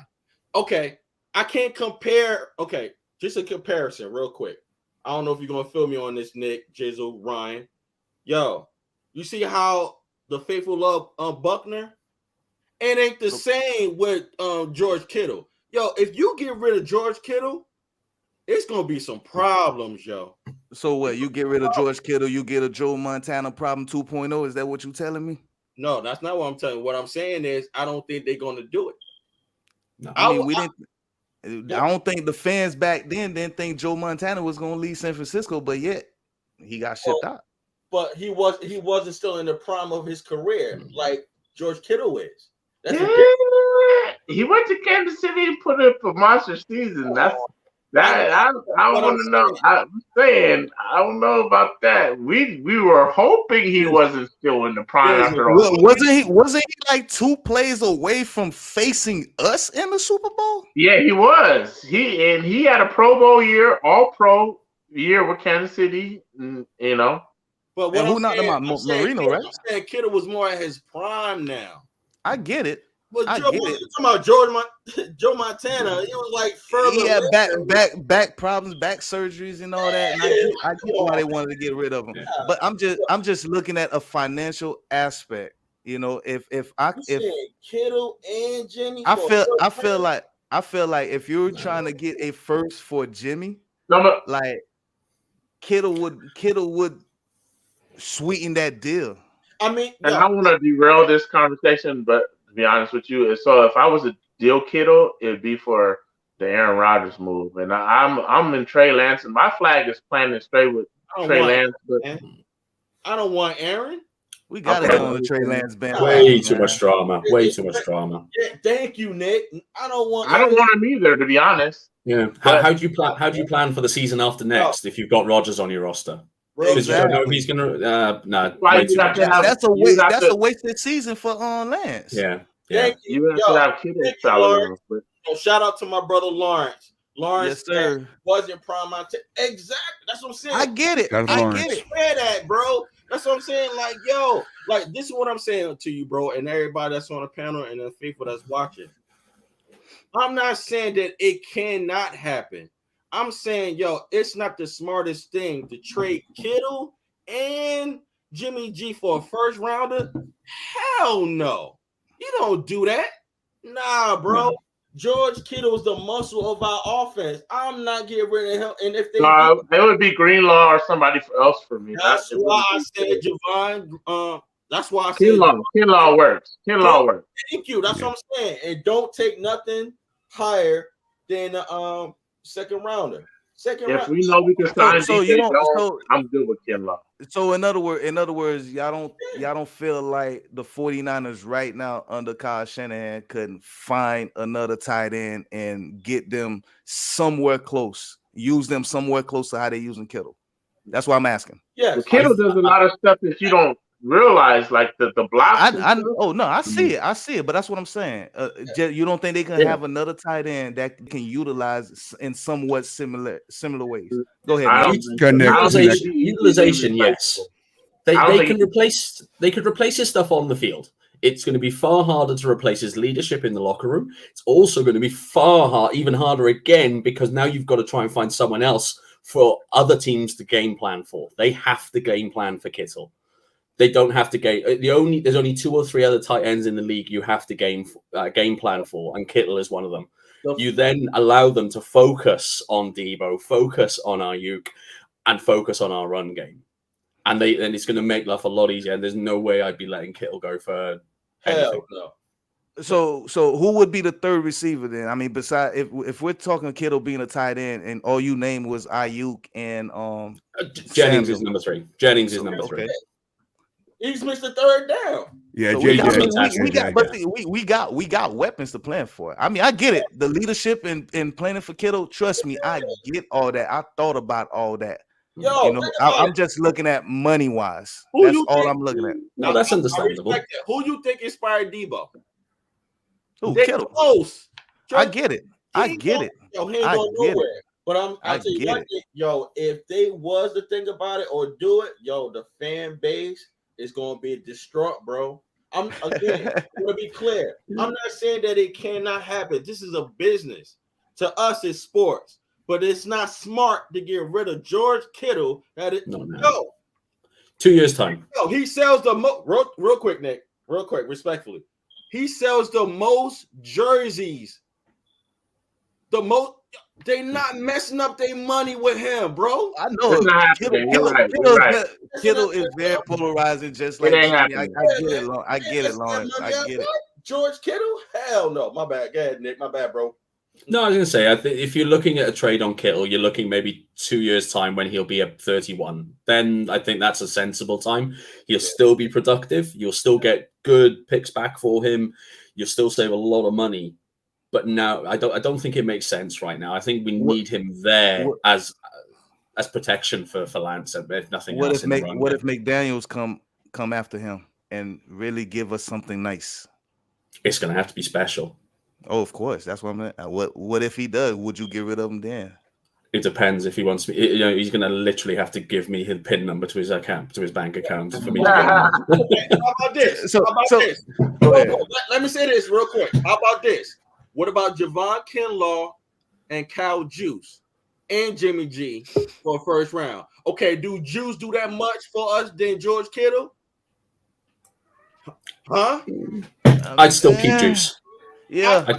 [SPEAKER 4] Okay, I can't compare. Okay, just a comparison real quick. I don't know if you're going to feel me on this, Nick, Jizzle, Ryan. You see how the faithful love Buckner? It ain't the same with George Kittle. If you get rid of George Kittle, it's going to be some problems,
[SPEAKER 5] So what? You get rid of George Kittle, you get a Joe Montana problem 2.0. Is that what you're telling me?
[SPEAKER 4] No, that's not what I'm telling you. What I'm saying is I don't think they're going to do it.
[SPEAKER 5] No. I don't think the fans back then didn't think Joe Montana was going to leave San Francisco, but yet he got shipped out.
[SPEAKER 4] But he wasn't still in the prime of his career like George Kittle is.
[SPEAKER 2] He went to Kansas City and put up a monster season. I want to know. I'm saying I don't know about that. We were hoping he wasn't still in the prime after all.
[SPEAKER 5] Wasn't he like 2 plays away from facing us in the Super Bowl?
[SPEAKER 2] Yeah, he was. He had a Pro Bowl year, All Pro year with Kansas City. You know.
[SPEAKER 4] But what
[SPEAKER 5] who knocked him out? Marino, right?
[SPEAKER 4] I'm saying Kittle was more at his prime now.
[SPEAKER 5] I get it.
[SPEAKER 4] But talking about Joe Montana, he was like further.
[SPEAKER 5] He had back problems, back surgeries, and all that. And I get why they wanted to get rid of him. Yeah. But I'm just looking at a financial aspect. If
[SPEAKER 4] Kittle and Jimmy,
[SPEAKER 5] I feel like if you're trying to get a first for Jimmy, like Kittle would sweeten that deal.
[SPEAKER 4] I mean,
[SPEAKER 2] And I want to derail this conversation, but to be honest with you, so if I was a deal Kittle, it'd be for the Aaron Rodgers move. And I'm in Trey Lance, and my flag is planted straight with Trey Lance. But
[SPEAKER 4] I don't want Aaron.
[SPEAKER 5] We got to go on the Trey Lance band.
[SPEAKER 3] Way too much drama. Way too much drama.
[SPEAKER 4] Yeah, thank you, Nick. I don't want
[SPEAKER 2] him either, to be honest.
[SPEAKER 3] Yeah. How do you plan? How do you plan for the season after next if you've got Rodgers on your roster? Because you don't know if he's gonna. No.
[SPEAKER 5] That's a wasted season for Lance.
[SPEAKER 3] Yeah.
[SPEAKER 2] You have to have Kittle salary.
[SPEAKER 4] Shout out to my brother Lawrence.
[SPEAKER 5] Yes, sir.
[SPEAKER 4] Wasn't prime. Exactly. That's what I'm saying.
[SPEAKER 5] I get it. I get it.
[SPEAKER 4] Swear that, bro. That's what I'm saying. Like, yo, like this is what I'm saying to you, bro, and everybody that's on the panel and the people that's watching. I'm not saying that it cannot happen. I'm saying, yo, it's not the smartest thing to trade Kittle and Jimmy G for a first rounder. Hell no. You don't do that. Nah, bro. No. George Kittle is the muscle of our offense. I'm not getting rid of him. And if they
[SPEAKER 2] it would be Greenlaw or somebody else for me.
[SPEAKER 4] That's why I said Javon. That's why I said
[SPEAKER 2] Kinlaw works. Kinlaw works.
[SPEAKER 4] Thank you. That's what I'm saying. And don't take nothing higher than a second rounder.
[SPEAKER 2] If we know we can sign I'm good with Kinlaw.
[SPEAKER 5] So in other words, y'all don't feel like the 49ers right now under Kyle Shanahan couldn't find another tight end and get them somewhere close, use them somewhere close to how they're using Kittle. That's why I'm asking.
[SPEAKER 2] Yeah, Kittle does a lot of stuff that you don't realize, like the blocks.
[SPEAKER 5] I see it, but that's what I'm saying. You don't think they can have another tight end that can utilize in somewhat similar ways? Go ahead.
[SPEAKER 3] Utilization, yes. They could replace his stuff on the field. It's going to be far harder to replace his leadership in the locker room. It's also going to be even harder again, because now you've got to try and find someone else for other teams to game plan for. They have to game plan for Kittle. They don't have to game. There's only 2 or 3 other tight ends in the league you have to game plan for, and Kittle is one of them. You then allow them to focus on Debo, focus on Ayuk, and focus on our run game, and it's going to make life a lot easier. And there's no way I'd be letting Kittle go for anything.
[SPEAKER 4] Hell no.
[SPEAKER 5] So who would be the third receiver then? I mean, besides if we're talking Kittle being a tight end, and all you named was Ayuk and
[SPEAKER 3] Jennings is number 3. Jennings is number 3.
[SPEAKER 4] He's missed the third down.
[SPEAKER 1] Yeah,
[SPEAKER 5] so we got weapons to plan for. I mean, I get it. The leadership and planning for Kittle. Trust me, I get all that. I thought about all that. I'm just looking at money wise. That's all I'm looking at.
[SPEAKER 3] No, that's understandable.
[SPEAKER 4] Who you think inspired Debo?
[SPEAKER 5] Who? Kittle.
[SPEAKER 4] Close.
[SPEAKER 5] I get it. I get it.
[SPEAKER 4] Yo, he ain't going nowhere. But I'll tell you one thing, yo, if they was to think about it or do it, yo, the fan base is going to be distraught, bro. I'm going to be clear. I'm not saying that it cannot happen. This is a business. To us, it's sports. But it's not smart to get rid of George Kittle. No.
[SPEAKER 3] 2 years' time.
[SPEAKER 4] Yo, he sells the most. Real quick, Nick. Real quick, respectfully. He sells the most jerseys. The most. They not messing up their money with him, bro.
[SPEAKER 5] I know. Kittle is very polarizing, just like Jimmy. I get it, Lawrence. I get it.
[SPEAKER 4] George Kittle? Hell no. My bad. Go ahead, Nick. My bad, bro.
[SPEAKER 3] No, I was going to say, I think if you're looking at a trade on Kittle, you're looking maybe 2 years' time when he'll be at 31. Then I think that's a sensible time. He'll still be productive. You'll still get good picks back for him. You'll still save a lot of money. But now I don't think it makes sense right now. I think we need him there as protection for Lance, if nothing else.
[SPEAKER 5] What if McDaniels come after him and really give us something nice?
[SPEAKER 3] It's going to have to be special.
[SPEAKER 5] Oh, of course. That's what I'm at. What if he does? Would you get rid of him then?
[SPEAKER 3] It depends if he wants me. He's going to literally have to give me his PIN number to his account, to his bank account for me to get him.
[SPEAKER 4] How about this? Let me say this real quick. How about this? What about Javon Kinlaw and Kyle Juice and Jimmy G for a first round? Okay, do Juice do that much for us than George Kittle? Huh?
[SPEAKER 3] I'd still keep Juice.
[SPEAKER 5] Yeah, I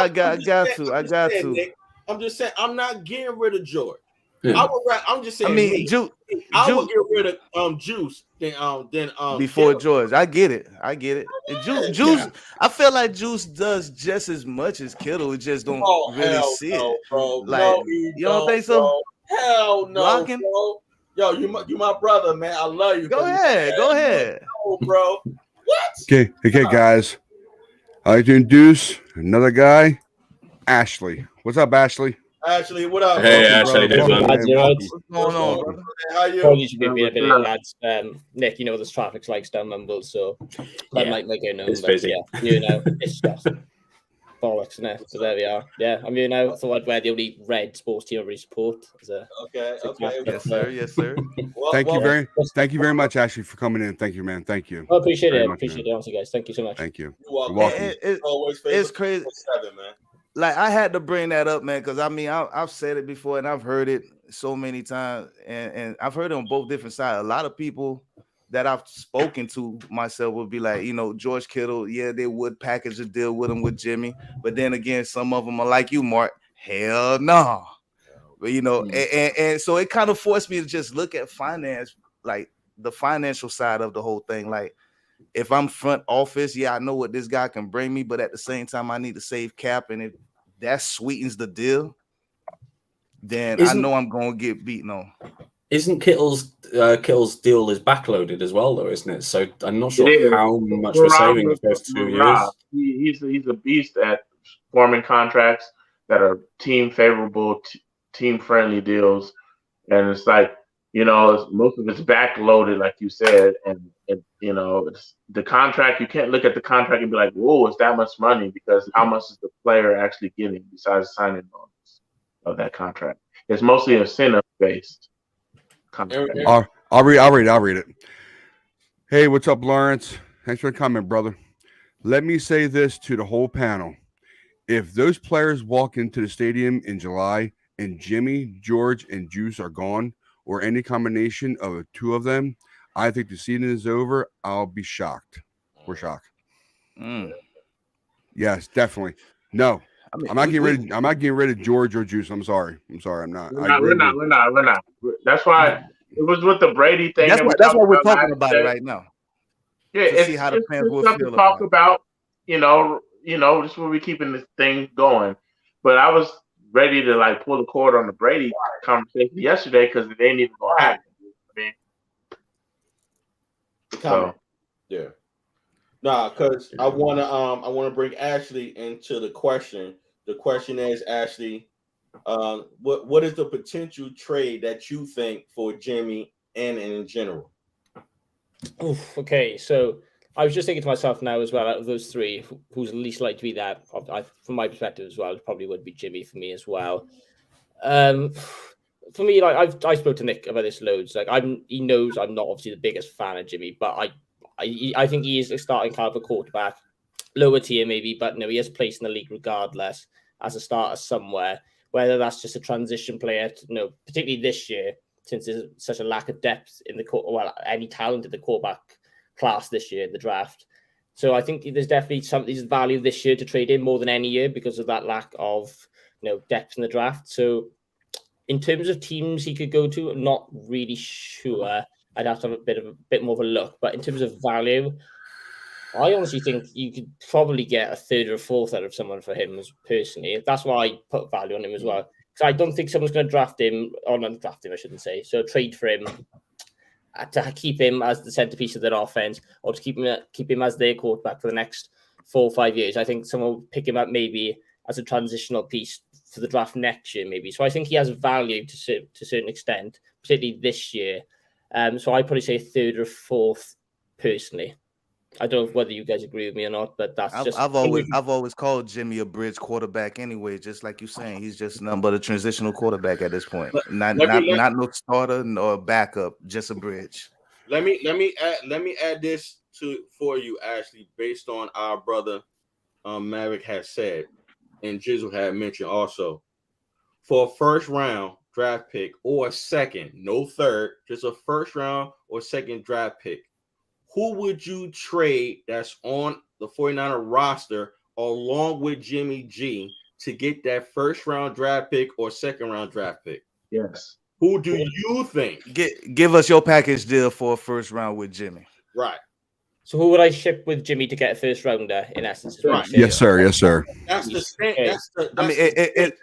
[SPEAKER 5] got to.
[SPEAKER 4] Nick, I'm just saying, I'm not getting rid of George.
[SPEAKER 3] Yeah.
[SPEAKER 4] I'm just saying.
[SPEAKER 5] I mean,
[SPEAKER 4] I would get rid of Juice than
[SPEAKER 5] before
[SPEAKER 4] Kittle.
[SPEAKER 5] George. I get it. And Juice.
[SPEAKER 3] Yeah.
[SPEAKER 5] I feel like Juice does just as much as Kittle. It just don't
[SPEAKER 4] Oh
[SPEAKER 5] really
[SPEAKER 4] hell
[SPEAKER 5] see
[SPEAKER 4] no,
[SPEAKER 5] it.
[SPEAKER 4] bro!
[SPEAKER 5] Like,
[SPEAKER 4] No, you
[SPEAKER 5] don't think so?
[SPEAKER 4] bro. Hell no,
[SPEAKER 5] Blocking?
[SPEAKER 4] bro. Yo, you my brother, man. I love you.
[SPEAKER 5] Go
[SPEAKER 4] but
[SPEAKER 5] ahead. Go ahead.
[SPEAKER 4] no, bro. What?
[SPEAKER 1] Okay, guys. I'd like to introduce another guy, Ashley. What's up, Ashley?
[SPEAKER 4] Actually, what up,
[SPEAKER 3] Hey,
[SPEAKER 4] bro?
[SPEAKER 3] Ash, how you doing,
[SPEAKER 6] Welcome,
[SPEAKER 3] man?
[SPEAKER 6] lads. You right?
[SPEAKER 5] What's going on, brother?
[SPEAKER 4] How you?
[SPEAKER 6] Apologies for being a bit
[SPEAKER 2] Yeah,
[SPEAKER 6] late, lads. Nick, you know this traffic's like down Mumble, so that
[SPEAKER 3] Yeah,
[SPEAKER 6] might make it known.
[SPEAKER 3] it's
[SPEAKER 6] But
[SPEAKER 3] busy.
[SPEAKER 6] yeah, you know, it's just bollocks, isn't it? So there we are. Yeah, I'm here now. I thought I'd wear the only red sports team I really support.
[SPEAKER 4] Okay.
[SPEAKER 5] Yes, sir. Yes, sir.
[SPEAKER 4] Well,
[SPEAKER 1] Thank you
[SPEAKER 6] well,
[SPEAKER 1] very much, Ashley, for coming in. Thank you, man. Thank you.
[SPEAKER 6] I appreciate
[SPEAKER 1] Very
[SPEAKER 6] it.
[SPEAKER 1] much,
[SPEAKER 6] Appreciate
[SPEAKER 1] man.
[SPEAKER 6] it, honestly, guys. Thank you so much.
[SPEAKER 1] Thank you.
[SPEAKER 4] You're welcome.
[SPEAKER 1] You're welcome.
[SPEAKER 5] It's crazy.
[SPEAKER 4] 7, man.
[SPEAKER 5] Like, I had to bring that up, man, because I mean, I've said it before and I've heard it so many times, and I've heard it on both different sides. A lot of people that I've spoken to myself would be like, you know, George Kittle, yeah, they would package a deal with him with Jimmy, but then again, some of them are like you, Mark. Hell no. But you know, and so it kind of forced me to just look at finance, like the financial side of the whole thing. Like, if I'm front office, yeah, I know what this guy can bring me, but at the same time, I need to save cap, and if that sweetens the deal, then I know I'm gonna get beaten on.
[SPEAKER 3] Isn't Kittle's deal is backloaded as well, though, isn't it? So I'm not
[SPEAKER 2] It
[SPEAKER 3] sure
[SPEAKER 2] is.
[SPEAKER 3] how much we're saving the first 2 years.
[SPEAKER 2] He's a beast at forming contracts that are team favorable, team friendly deals, and it's like, you know, most of it's backloaded, like you said, and you know, it's the contract. You can't look at the contract and be like, "Whoa, it's that much money," because how much is the player actually getting besides signing bonus of that contract? It's mostly incentive based contract.
[SPEAKER 1] I'll read it. Hey, what's up, Lawrence? Thanks for the comment, brother. Let me say this to the whole panel. If those players walk into the stadium in July and Jimmy, George, and Juice are gone, or any combination of the two of them, I think the season is over. I'll be shocked. We're shocked. Yes, definitely. No,
[SPEAKER 5] I mean,
[SPEAKER 1] I'm not getting rid of George or Juice. I'm sorry. I'm not.
[SPEAKER 2] We're not. That's why it was with the Brady thing.
[SPEAKER 5] That's why we're talking about it right now.
[SPEAKER 2] Yeah,
[SPEAKER 5] to see how the fans will
[SPEAKER 2] stuff to
[SPEAKER 5] feel
[SPEAKER 2] talk
[SPEAKER 5] about it.
[SPEAKER 2] about. Just where we keeping this thing going. But I was ready to like pull the cord on the Brady conversation yesterday because it ain't even gonna happen. I mean, so
[SPEAKER 4] yeah. Nah, because I wanna bring Ashley into the question. The question is, Ashley, what is the potential trade that you think for Jimmy and in general?
[SPEAKER 6] Oof, okay, so I was just thinking to myself now as well, out of those three, who's least likely to be that, from my perspective as well, it probably would be Jimmy for me as well. For me, like I spoke to Nick about this loads. Like he knows I'm not obviously the biggest fan of Jimmy, but I think he is a starting caliber quarterback, lower tier maybe, but no, he has a place in the league regardless as a starter somewhere. Whether that's just a transition player, particularly this year, since there's such a lack of depth in any talent in the quarterback class this year in the draft. So I think there's definitely there's value this year to trade in more than any year because of that lack of depth in the draft. So in terms of teams he could go to, I'm not really sure. I'd have to have a bit more of a look. But in terms of value, I honestly think you could probably get a third or a fourth out of someone for him personally. That's why I put value on him as well. Because I don't think someone's going to draft him, or not draft him, I shouldn't say. So trade for him to keep him as the centerpiece of their offense, or to keep him as their quarterback for the next 4 or 5 years. I think someone will pick him up maybe as a transitional piece for the draft next year, maybe. So I think he has value to a certain extent, particularly this year. So I'd probably say a third or fourth personally. I don't know whether you guys agree with me or not, but that's
[SPEAKER 5] I've always called Jimmy a bridge quarterback anyway, just like you're saying. He's just nothing but a transitional quarterback at this point. Not no starter nor backup, just a bridge.
[SPEAKER 4] Let me add this for you, Ashley, based on our brother Maverick has said, and Jizzle had mentioned also. For a first round draft pick or a second, no third, just a first round or second draft pick, who would you trade that's on the 49er roster along with Jimmy G to get that first round draft pick or second round draft pick?
[SPEAKER 2] yes.
[SPEAKER 4] Who do you think?
[SPEAKER 5] Give us your package deal for a first round with Jimmy.
[SPEAKER 4] Right.
[SPEAKER 6] So who would I ship with Jimmy to get a first rounder? In essence, is what
[SPEAKER 4] Right.
[SPEAKER 6] you're saying.
[SPEAKER 1] Yes, sir. Yes, sir.
[SPEAKER 4] That's the stand.
[SPEAKER 6] Okay.
[SPEAKER 4] That's the.
[SPEAKER 5] I mean, it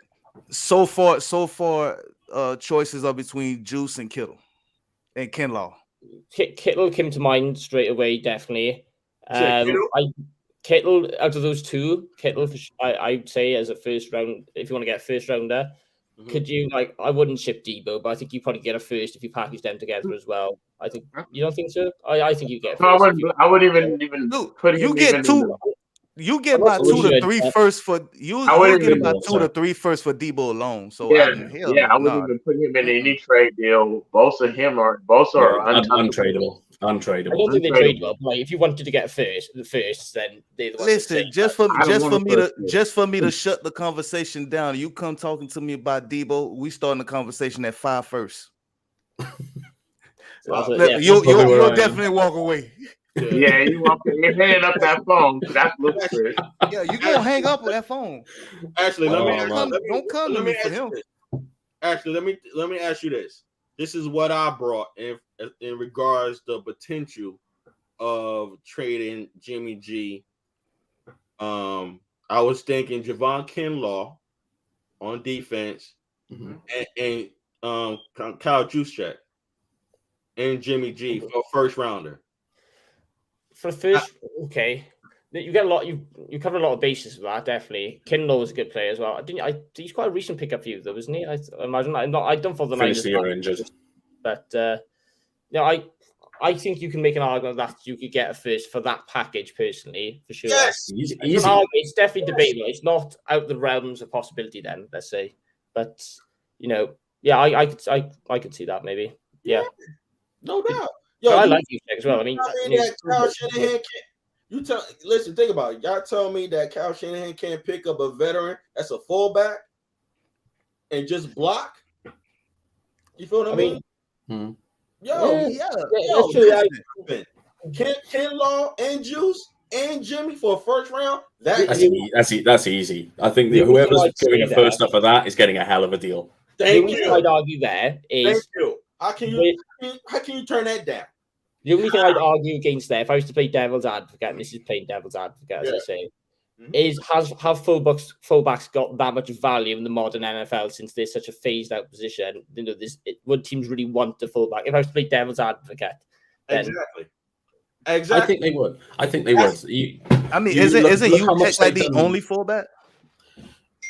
[SPEAKER 5] so far, choices are between Juice and Kittle and Kinlaw.
[SPEAKER 6] Kittle came to mind straight away, definitely.
[SPEAKER 4] Kittle?
[SPEAKER 6] Kittle, out of those two, Kittle, I'd say as a first round, if you want to get a first rounder, could you I wouldn't ship Debo, but I think you probably get a first if you package them together as well. I think you don't think so? I think you get.
[SPEAKER 2] No, I wouldn't even put him.
[SPEAKER 5] You get two. You get about 2 to 3 first for you. You get about 2 to 3 first for Debo alone. So
[SPEAKER 2] I wouldn't even put him in any trade deal. Both of him are
[SPEAKER 3] untradeable.
[SPEAKER 6] I don't think they're tradable. Like, if you wanted to get the first, then they're the ones.
[SPEAKER 5] Listen, just for me to shut the conversation down. You come talking to me about Debo. We starting the conversation at 5 first. You'll definitely walk away.
[SPEAKER 2] Yeah, you're hanging up that phone. That's ludicrous.
[SPEAKER 5] Yeah, you gonna hang up with that phone.
[SPEAKER 4] Actually,
[SPEAKER 5] don't come to me for him.
[SPEAKER 4] Actually, let me ask you this. This is what I brought in regards to the potential of trading Jimmy G. I was thinking Javon Kinlaw on defense and Kyle Juszczyk and Jimmy G for a first rounder.
[SPEAKER 6] For the first, okay, you get a lot. You cover a lot of bases with that. Definitely, Kinlaw was a good player as well. He's quite a recent pickup for you, though, isn't he? I imagine. I don't follow the
[SPEAKER 3] Finished the year injured,
[SPEAKER 6] but I think you can make an argument that you could get a first for that package personally, for sure.
[SPEAKER 4] Yes,
[SPEAKER 3] easy.
[SPEAKER 6] It's definitely debatable. It's not out the realms of possibility. Then let's say, but I could see that maybe. Yeah,
[SPEAKER 4] no doubt.
[SPEAKER 6] Yo, I like you as well. I mean,
[SPEAKER 4] that Kyle Shanahan can't. Listen, think about it. Y'all tell me that Kyle Shanahan can't pick up a veteran that's a fullback and just block. You feel what I mean?
[SPEAKER 6] That's true.
[SPEAKER 4] Kinlaw and Juice and Jimmy for a first round.
[SPEAKER 3] That's easy. I think whoever's doing a first up for that is getting a hell of a deal.
[SPEAKER 6] Thank you. I'd argue there is.
[SPEAKER 4] Thank you. How can you turn that down?
[SPEAKER 6] The only thing I'd argue against there, if I was to play devil's advocate, and this is playing devil's advocate, as I say, is have fullbacks got that much value in the modern NFL since there's such a phased out position? You know, would teams really want the fullback? If I was to play devil's advocate, then
[SPEAKER 4] exactly.
[SPEAKER 3] I think they would.
[SPEAKER 5] Isn't U-Tech like the only fullback?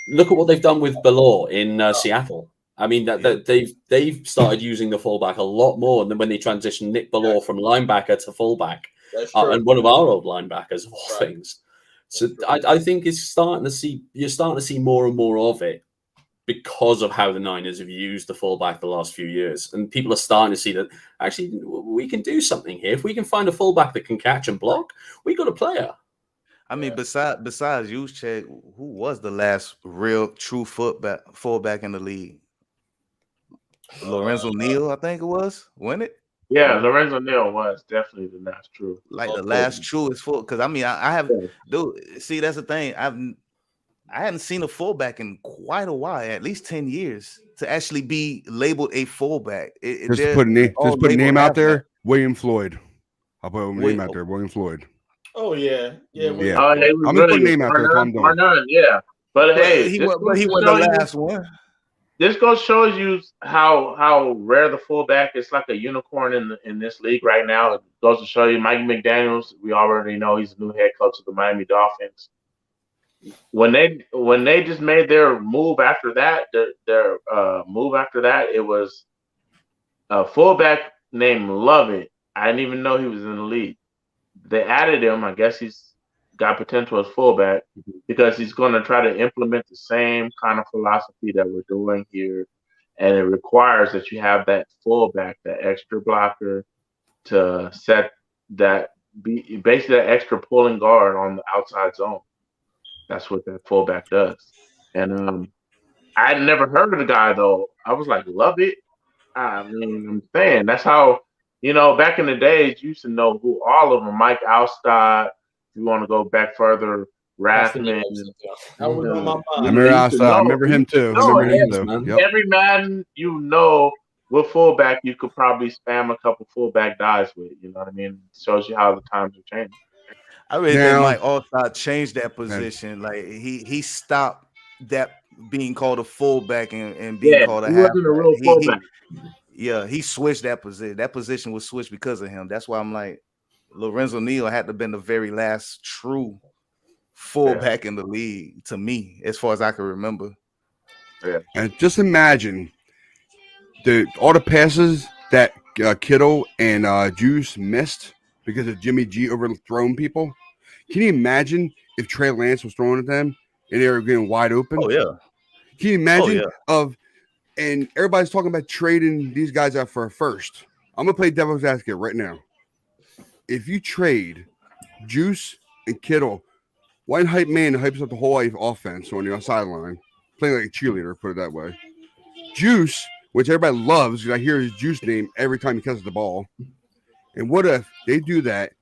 [SPEAKER 3] Look at what they've done with Ballore in Seattle. I mean, they've started using the fullback a lot more than when they transitioned Nick Ballore from linebacker to fullback, and one of our old linebackers of all things. So I think you're starting to see more and more of it because of how the Niners have used the fullback the last few years, and people are starting to see that actually we can do something here. If we can find a fullback that can catch and block, we got a player.
[SPEAKER 5] I mean, besides Juszczyk, who was the last real true fullback in the league? Lorenzo Neal, I think it was. Wasn't it?
[SPEAKER 2] Yeah, Lorenzo Neal was definitely the last true.
[SPEAKER 5] Like the last truest full. Because I mean, I have see, that's the thing. I hadn't seen a fullback in quite a while, at least 10 years, to actually be labeled a fullback.
[SPEAKER 1] Just put a name out there. William Floyd. I'll put a name out there. William Floyd.
[SPEAKER 4] Oh yeah.
[SPEAKER 1] I'm gonna put a name out there.
[SPEAKER 2] But hey,
[SPEAKER 5] he was the last one.
[SPEAKER 2] This shows you how rare the fullback is. Like a unicorn in this league right now. It goes to show you Mike McDaniels. We already know he's the new head coach of the Miami Dolphins. When they just made their move after that, it was a fullback named Lovett. I didn't even know he was in the league. They added him. I guess he's got potential as fullback because he's going to try to implement the same kind of philosophy that we're doing here, and it requires that you have that fullback, that extra blocker, to set basically that extra pulling guard on the outside zone. That's what that fullback does. And I had never heard of the guy though. I was like, love it. I mean, I'm saying that's how, back in the days you used to know who all of them. Mike Alstott. If you want to go back further, Rathman.
[SPEAKER 1] I remember Alstott. I remember him too.
[SPEAKER 2] Every man what fullback you could probably spam a couple fullback dives with. You know what I mean? Shows you how the times are changing.
[SPEAKER 5] I really think
[SPEAKER 1] Now,
[SPEAKER 5] Mike Allstott changed that position. Like he stopped that being called a fullback and being
[SPEAKER 2] Yeah,
[SPEAKER 5] called a
[SPEAKER 2] he wasn't a
[SPEAKER 5] halfback.
[SPEAKER 2] real fullback.
[SPEAKER 5] He switched that position. That position was switched because of him. That's why I'm like, Lorenzo Neal had to have been the very last true fullback in the league to me, as far as I can remember.
[SPEAKER 2] Yeah.
[SPEAKER 1] and just imagine all the passes that Kittle and Juice missed because of Jimmy G overthrowing people. Can you imagine if Trey Lance was throwing at them and they were getting wide open?
[SPEAKER 5] Oh yeah.
[SPEAKER 1] Can you imagine
[SPEAKER 5] Oh, yeah.
[SPEAKER 1] and everybody's talking about trading these guys out for a first. I'm gonna play devil's advocate right now. If you trade Juice and Kittle, one hype man hypes up the whole offense on your sideline, playing like a cheerleader, put it that way. Juice, which everybody loves, because I hear his Juice name every time he catches the ball. And what if they do that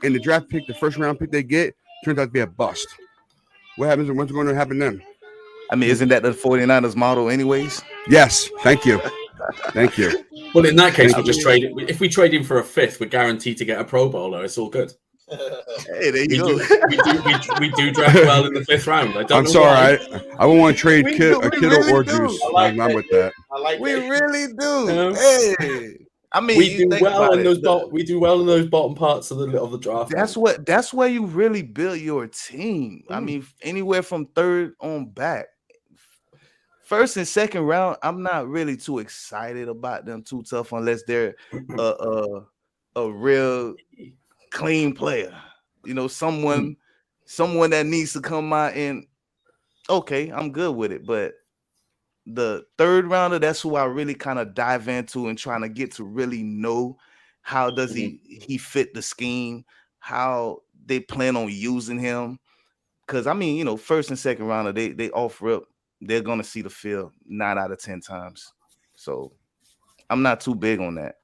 [SPEAKER 1] and the draft pick, the first round pick they get, turns out to be a bust? What happens and what's going to happen then?
[SPEAKER 5] I mean, isn't that the 49ers model anyways?
[SPEAKER 1] Yes, thank you. Thank you.
[SPEAKER 3] Well, in that case, we'll just trade it. If we trade him for a fifth, we're guaranteed to get a Pro Bowler. It's all good.
[SPEAKER 5] Hey, there you go.
[SPEAKER 3] We do draft well in the fifth round.
[SPEAKER 1] I'm sorry, I won't want to trade Kittle
[SPEAKER 5] really
[SPEAKER 1] or
[SPEAKER 5] do.
[SPEAKER 1] Juice.
[SPEAKER 4] like
[SPEAKER 1] I'm with that.
[SPEAKER 4] I like
[SPEAKER 5] We
[SPEAKER 4] that.
[SPEAKER 5] really do.
[SPEAKER 3] Yeah.
[SPEAKER 5] Hey, I mean,
[SPEAKER 3] We
[SPEAKER 5] you
[SPEAKER 3] do
[SPEAKER 5] think
[SPEAKER 3] well
[SPEAKER 5] about
[SPEAKER 3] in
[SPEAKER 5] it.
[SPEAKER 3] those. We do well in those bottom parts of the draft.
[SPEAKER 5] That's where you really build your team. I mean, anywhere from third on back. First and second round, I'm not really too excited about them too tough unless they're a real clean player. You know, someone that needs to come out and okay, I'm good with it. But the third rounder, that's who I really kind of dive into and trying to get to really know how does he fit the scheme, how they plan on using him. Because I mean, you know, first and second rounder, they offer up, they're gonna see the field 9 out of 10 times. So I'm not too big on that.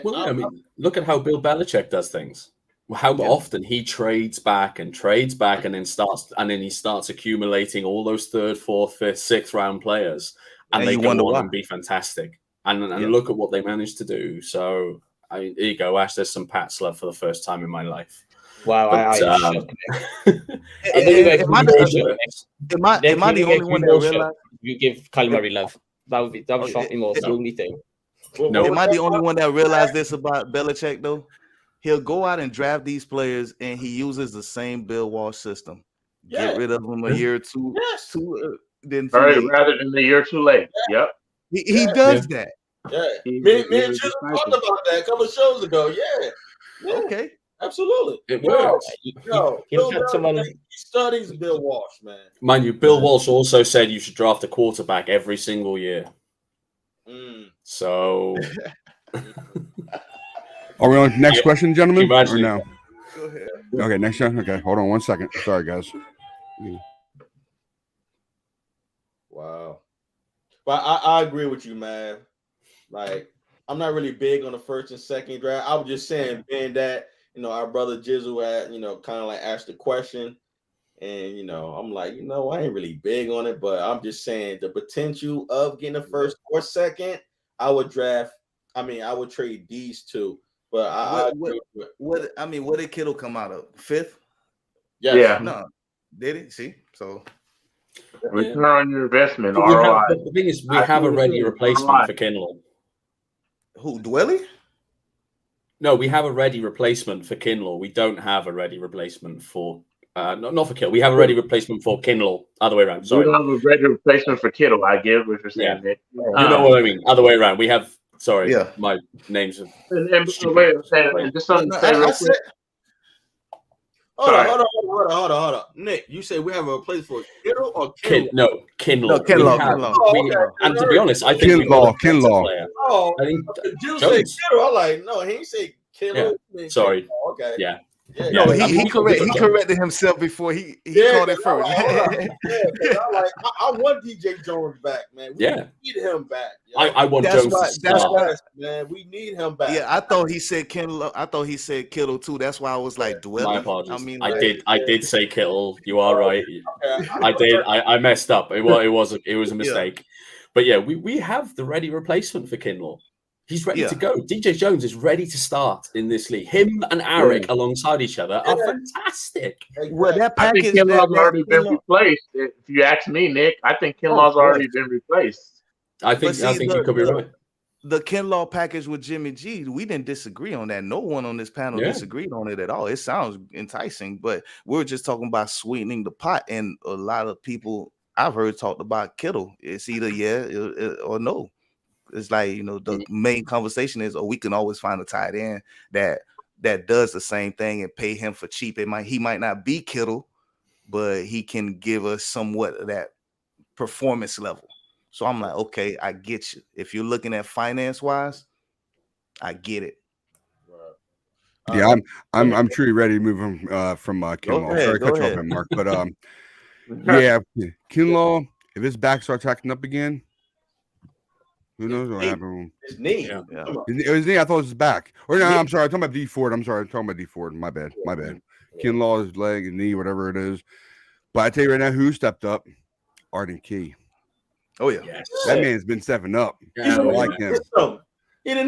[SPEAKER 3] Well, yeah, I mean, look at how Bill Belichick does things. How often he trades back, and then he starts accumulating all those third, fourth, fifth, sixth round players, and they go on and be fantastic. And look at what they managed to do. So here you go, Ash. There's some Pat's love for the first time in my life.
[SPEAKER 6] Wow,
[SPEAKER 5] Am I the only one that realized
[SPEAKER 6] you give Kyler Murray love? That would shock me more. It's the only thing.
[SPEAKER 5] No. Am I the only one that realized this about Belichick though? He'll go out and draft these players, and he uses the same Bill Walsh system. Get rid of them a year or two.
[SPEAKER 2] Rather than a year too late. Yep.
[SPEAKER 5] He does that.
[SPEAKER 4] Yeah. Me and just talked about that a couple of shows ago. Yeah.
[SPEAKER 5] Okay.
[SPEAKER 4] Absolutely.
[SPEAKER 3] It works.
[SPEAKER 4] He studies Bill Walsh, man.
[SPEAKER 3] Mind you, Bill Walsh also said you should draft a quarterback every single year. So
[SPEAKER 1] are we on the next question, gentlemen? Or no?
[SPEAKER 5] Go ahead.
[SPEAKER 1] Okay, next one. Okay, hold on 1 second. Sorry, guys.
[SPEAKER 4] Wow. But I agree with you, man. Like, I'm not really big on the first and second draft. I was just saying, being that, you know, our brother Jizzle had, you know, kind of like asked the question. And, you know, I'm like, you know, I ain't really big on it, but I'm just saying the potential of getting a first or second, I would trade these two. But
[SPEAKER 5] what did Kittle come out of? Fifth?
[SPEAKER 4] Yes.
[SPEAKER 2] Yeah.
[SPEAKER 5] No. Did he? See? So
[SPEAKER 2] return on your investment.
[SPEAKER 3] The thing is, we have a ready replacement for Kinlaw.
[SPEAKER 5] Who, Dwelly?
[SPEAKER 3] No, we have a ready replacement for Kinlaw. We don't have a ready replacement for not for Kittle. We have a ready replacement for Kinlaw. Other way around. Sorry.
[SPEAKER 2] We don't have a ready replacement for Kittle. I get what you're saying.
[SPEAKER 3] Yeah. You know what I mean. Other way around. We have. Sorry.
[SPEAKER 5] Yeah.
[SPEAKER 3] My names are.
[SPEAKER 2] And just something to say real quick.
[SPEAKER 4] Hold on. Nick, you say we have a place for Kittle or Kinlaw?
[SPEAKER 5] Kinlaw.
[SPEAKER 3] And to be honest, I think
[SPEAKER 1] Kinlaw.
[SPEAKER 4] Oh,
[SPEAKER 3] I think
[SPEAKER 4] you say Kittle. I'm like, no, he ain't say Kittle.
[SPEAKER 3] Yeah. Sorry.
[SPEAKER 4] Okay.
[SPEAKER 3] Yeah.
[SPEAKER 5] No, he corrected himself before he called it first.
[SPEAKER 4] I want DJ Jones back, man. We need him back.
[SPEAKER 3] I want Jones to start.
[SPEAKER 4] Man, we need him back.
[SPEAKER 5] Yeah, I thought he said Kittle. I thought he said Kittle too. That's why I was like, Dwelly.
[SPEAKER 3] My apologies.
[SPEAKER 5] I mean,
[SPEAKER 3] I did say Kittle. You are right. I did. I messed up. It was a mistake. But yeah, we have the ready replacement for Kinlaw. He's ready to go. DJ Jones is ready to start in this league. Him and Arik alongside each other are fantastic.
[SPEAKER 5] Well, that
[SPEAKER 2] I think
[SPEAKER 5] package
[SPEAKER 2] Kinlaw's
[SPEAKER 5] that
[SPEAKER 2] already been
[SPEAKER 5] Kinlaw,
[SPEAKER 2] replaced. If you ask me, Nick, I think Kinlaw's already been replaced.
[SPEAKER 3] I think you could be right.
[SPEAKER 5] The Kinlaw package with Jimmy G, we didn't disagree on that. No one on this panel disagreed on it at all. It sounds enticing, but we're just talking about sweetening the pot. And a lot of people I've heard talked about Kittle. It's either or no. It's like, the main conversation is, we can always find a tight end that does the same thing and pay him for cheap. He might not be Kittle, but he can give us somewhat of that performance level. So I'm like, okay, I get you. If you're looking at finance wise, I get it.
[SPEAKER 1] Yeah, I'm truly ready to move him from Kinlaw. Sorry to cut you off, Mark, but yeah, Kinlaw. If his back starts acting up again, who knows what happened?
[SPEAKER 4] His knee.
[SPEAKER 1] His knee. I thought it was his back. Or no, I'm sorry. I'm talking about D Ford. I'm talking about D Ford. My bad. Kinlaw's leg and knee, whatever it is. But I tell you right now, who stepped up? Arden Key.
[SPEAKER 5] Oh yeah,
[SPEAKER 1] that man's been stepping up. I like him.
[SPEAKER 4] In a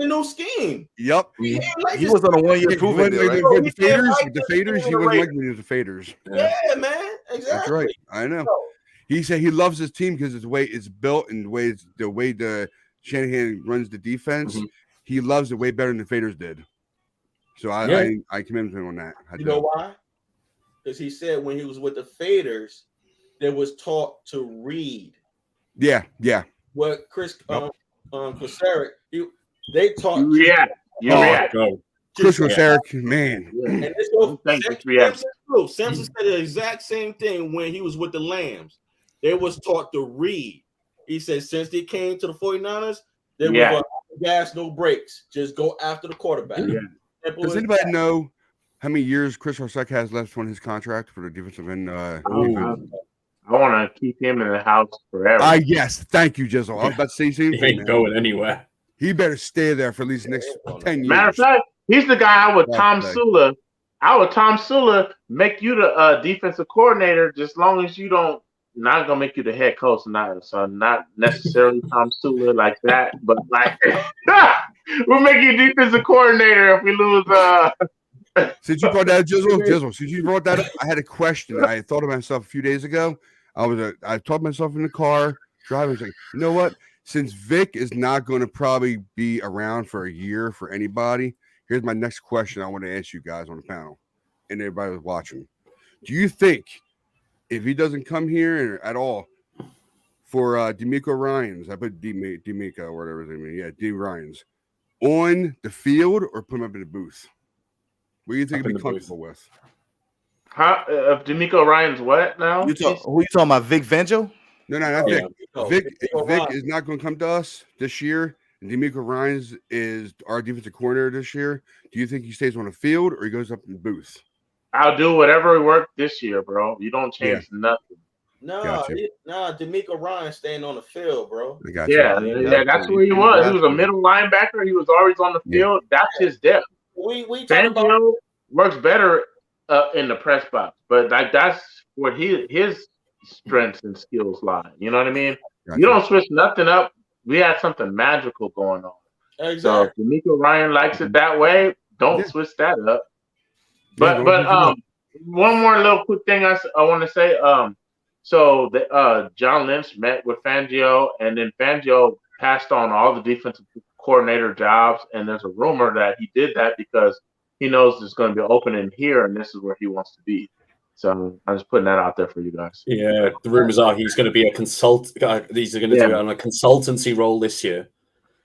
[SPEAKER 4] new scheme.
[SPEAKER 1] Yep.
[SPEAKER 5] He was on a 1-year prove-it deal, right?
[SPEAKER 1] With the faders, he wasn't like when he was the faders.
[SPEAKER 4] Yeah, man. Exactly.
[SPEAKER 1] That's right. I know. He said he loves his team because the way it's built and the way the Shanahan runs the defense. He loves it way better than the faders did. So I commend him on that.
[SPEAKER 4] You know why? Because he said when he was with the faders, there was talk to read.
[SPEAKER 1] Yeah.
[SPEAKER 4] What Chris Kosaric, they talked.
[SPEAKER 2] You react.
[SPEAKER 1] Chris Kosaric, man.
[SPEAKER 4] And Samson said the exact same thing when he was with the Lambs. They was taught to read. He said since they came to the 49ers, there was gas, no brakes. Just go after the quarterback.
[SPEAKER 1] Yeah. Does anybody know how many years Chris Kosaric has left on his contract for the defensive end?
[SPEAKER 2] I want to keep him in the house forever.
[SPEAKER 1] Yes. Thank you, Jizzle. I was about to say same
[SPEAKER 3] thing. He ain't going anywhere.
[SPEAKER 1] He better stay there for at least the next 10 years.
[SPEAKER 2] Matter of fact, he's the guy with Tom Sula. Tom Sula make you the defensive coordinator just as long as you don't. Not gonna make you the head coach, not necessarily Tom Sula like that, but like we'll make you defensive coordinator if we lose.
[SPEAKER 1] Since you brought that Jizzle, since you brought that up, I had a question. I thought of myself a few days ago. I told myself in the car driving, I was like, you know what? Since Vic is not going to probably be around for a year for anybody, here's my next question I want to ask you guys on the panel and everybody was watching. Do you think if he doesn't come here at all for D'Amico Ryans, I put D'Amico or whatever his name is, D Ryans, on the field or put him up in the booth? What do you think he'd be comfortable with?
[SPEAKER 2] If D'Amico Ryans what now?
[SPEAKER 5] Who you talking about? Vic Fangio?
[SPEAKER 1] No, not Vic. Vic is not going to come to us this year. And D'Amico Ryans is our defensive coordinator this year. Do you think he stays on the field or he goes up in the booth?
[SPEAKER 2] I'll do whatever worked this year, bro. You don't change nothing.
[SPEAKER 4] No, D'Amico Ryan staying on the field, bro.
[SPEAKER 2] Yeah, that's where he was. He was a middle linebacker. He was always on the field. That's his depth.
[SPEAKER 4] We
[SPEAKER 2] Fangio works better in the press box, but that's what his strengths and skills lie. You know what I mean? You don't switch nothing up. We had something magical going on.
[SPEAKER 4] Exactly.
[SPEAKER 2] So if D'Amico Ryan likes it that way, don't switch that up. But one more little quick thing I want to say. So John Lynch met with Fangio, and then Fangio passed on all the defensive coordinator jobs. And there's a rumor that he did that because he knows there's going to be an opening here, and this is where he wants to be. So I'm just putting that out there for you guys.
[SPEAKER 3] Yeah, the rumors are he's going to be a consultant. These are going to do it on a consultancy role this year.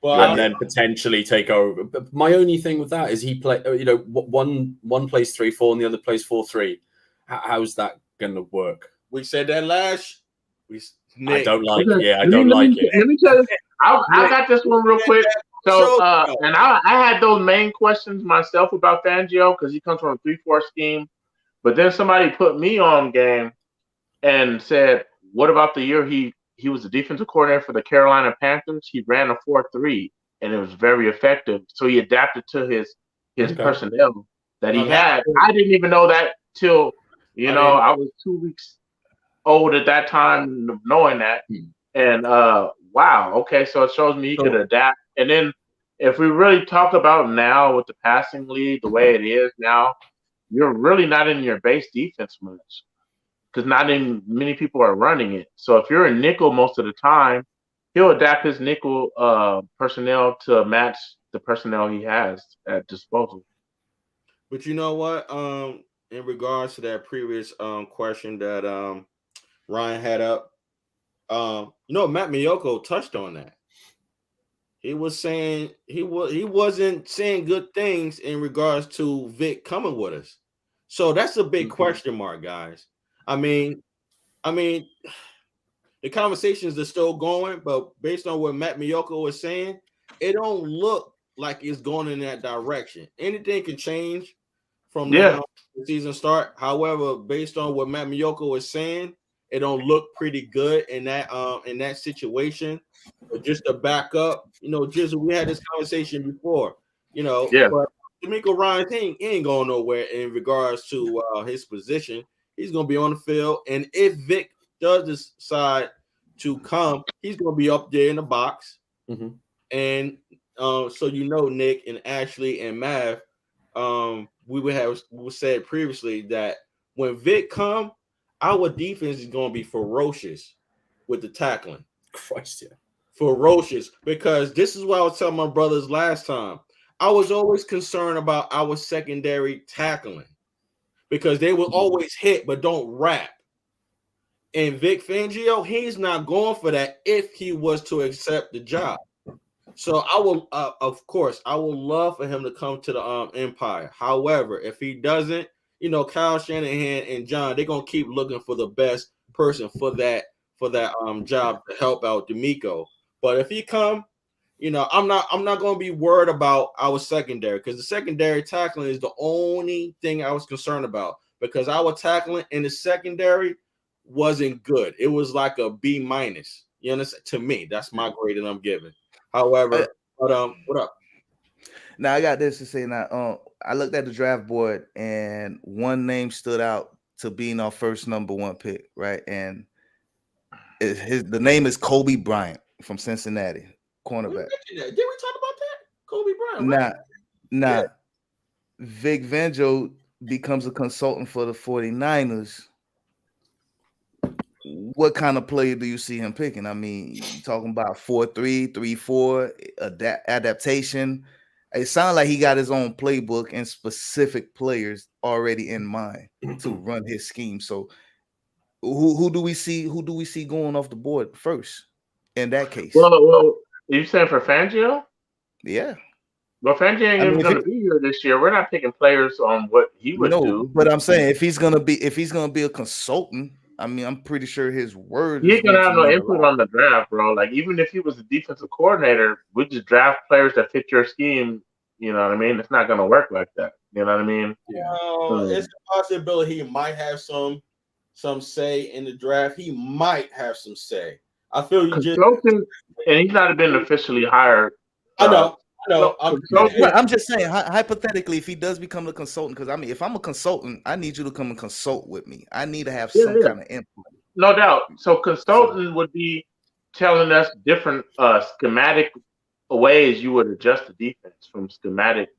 [SPEAKER 3] And then potentially take over. But my only thing with that is he play. One plays 3-4 and the other plays 4-3. How's that going to work?
[SPEAKER 4] We said that last.
[SPEAKER 3] I don't like it. Yeah, I don't like it.
[SPEAKER 2] Let me tell you. I got this one real quick. So, and I had those main questions myself about Fangio because he comes from a 3-4 scheme. But then somebody put me on game and said, "What about the year he was the defensive coordinator for the Carolina Panthers? He ran a 4-3, and it was very effective. So he adapted to his personnel that he had. I didn't even know that till I was 2 weeks old at that time, knowing that. And wow, okay, so it shows me he could adapt. And then if we really talk about now with the passing league, the way it is now, you're really not in your base defense much because not many people are running it. So if you're a nickel most of the time, he'll adapt his nickel personnel to match the personnel he has at disposal.
[SPEAKER 4] But you know what? In regards to that previous question that Ryan had up, Matt Miyoko touched on that. He was saying he wasn't saying good things in regards to Vic coming with us. So that's a big question mark, guys. I mean, the conversations are still going, but based on what Matt Miyoko was saying, it don't look like it's going in that direction. Anything can change from now the season start. However, based on what Matt Miyoko was saying, it don't look pretty good in that situation. But just to back up, Jizzle, we had this conversation before, but D'Amico Ryan he ain't going nowhere in regards to his position. He's going to be on the field, and if Vic does decide to come, he's going to be up there in the box.
[SPEAKER 3] Mm-hmm.
[SPEAKER 4] And so Nick and Ashley and Mav, we said previously that when Vic come, our defense is going to be ferocious with the tackling.
[SPEAKER 3] Christ, yeah.
[SPEAKER 4] Ferocious, because this is what I was telling my brothers last time. I was always concerned about our secondary tackling because they will always hit but don't wrap. And Vic Fangio, he's not going for that if he was to accept the job. So I will, of course, I will love for him to come to the Empire. However, if he doesn't, Kyle Shanahan and John, they're gonna keep looking for the best person for that job to help out D'Amico. But if he come, I'm not gonna be worried about our secondary because the secondary tackling is the only thing I was concerned about because our tackling in the secondary wasn't good. It was like a B-. You understand? To me, that's my grade that I'm giving. However, what up?
[SPEAKER 5] Now I got this to say. Now, I looked at the draft board and one name stood out to being our first number 1 pick, right? And the name is Kobe Bryant from Cincinnati, cornerback.
[SPEAKER 4] Did we talk about that? Kobe Bryant. Right?
[SPEAKER 5] Nah. Vic Fangio becomes a consultant for the 49ers. What kind of player do you see him picking? I mean, you talking about 4-3, 3-4, adaptation. It sounds like he got his own playbook and specific players already in mind to run his scheme. So who do we see? Who do we see going off the board first in that case?
[SPEAKER 2] Well, you saying for Fangio?
[SPEAKER 5] Yeah.
[SPEAKER 2] Well, Fangio ain't even going to be here this year. We're not picking players on what he would do.
[SPEAKER 5] But I'm saying if he's gonna be a consultant, I mean, I'm pretty sure his word.
[SPEAKER 2] He ain't gonna have no input on the draft, bro. Like even if he was the defensive coordinator, we just draft players that fit your scheme. You know what I mean? It's not gonna work like that. You know what I mean?
[SPEAKER 4] Yeah. It's a possibility he might have some say in the draft. He might have some say. I feel you just
[SPEAKER 2] and he's not been officially hired.
[SPEAKER 4] I know.
[SPEAKER 5] I'm just saying, hypothetically, if he does become a consultant, because I mean, if I'm a consultant, I need you to come and consult with me. I need to have some kind of input.
[SPEAKER 2] No doubt. So consultant would be telling us different schematic ways you would adjust the defense from schematic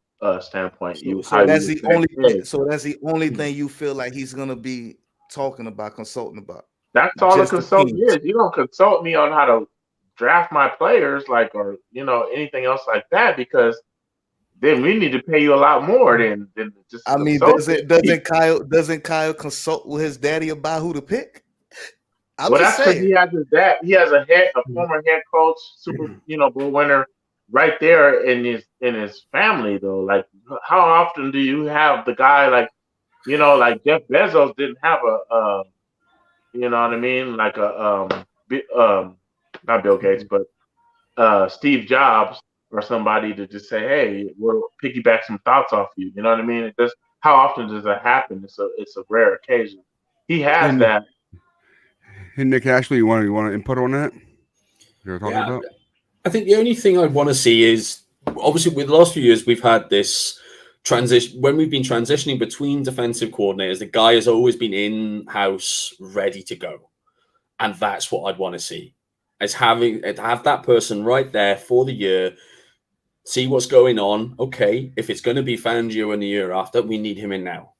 [SPEAKER 2] standpoint.
[SPEAKER 5] So that's the only thing you feel like he's gonna be talking about, consulting about.
[SPEAKER 2] That's all a consultant is. You don't consult me on how to draft my players, or anything else like that, because then we need to pay you a lot more than just.
[SPEAKER 5] I mean, doesn't Kyle consult with his daddy about who to pick?
[SPEAKER 2] That's because he has his dad. He has a former head coach, Super Bowl winner, right there in his family though. Like, how often do you have the guy like Jeff Bezos didn't have a you know what I mean, like not Bill Gates, but Steve Jobs or somebody to just say, hey, we'll piggyback some thoughts off you. You know what I mean? How often does that happen? It's a rare occasion. He has that.
[SPEAKER 1] Hey, Nick, Ashley, you want to input on that? You're talking about?
[SPEAKER 3] I think the only thing I'd want to see is, obviously, with the last few years, we've had this transition. When we've been transitioning between defensive coordinators, the guy has always been in-house, ready to go. And that's what I'd want to see. as have that person right there for the year. See what's going on. Okay, if it's going to be Fangio in the year after, we need him in now.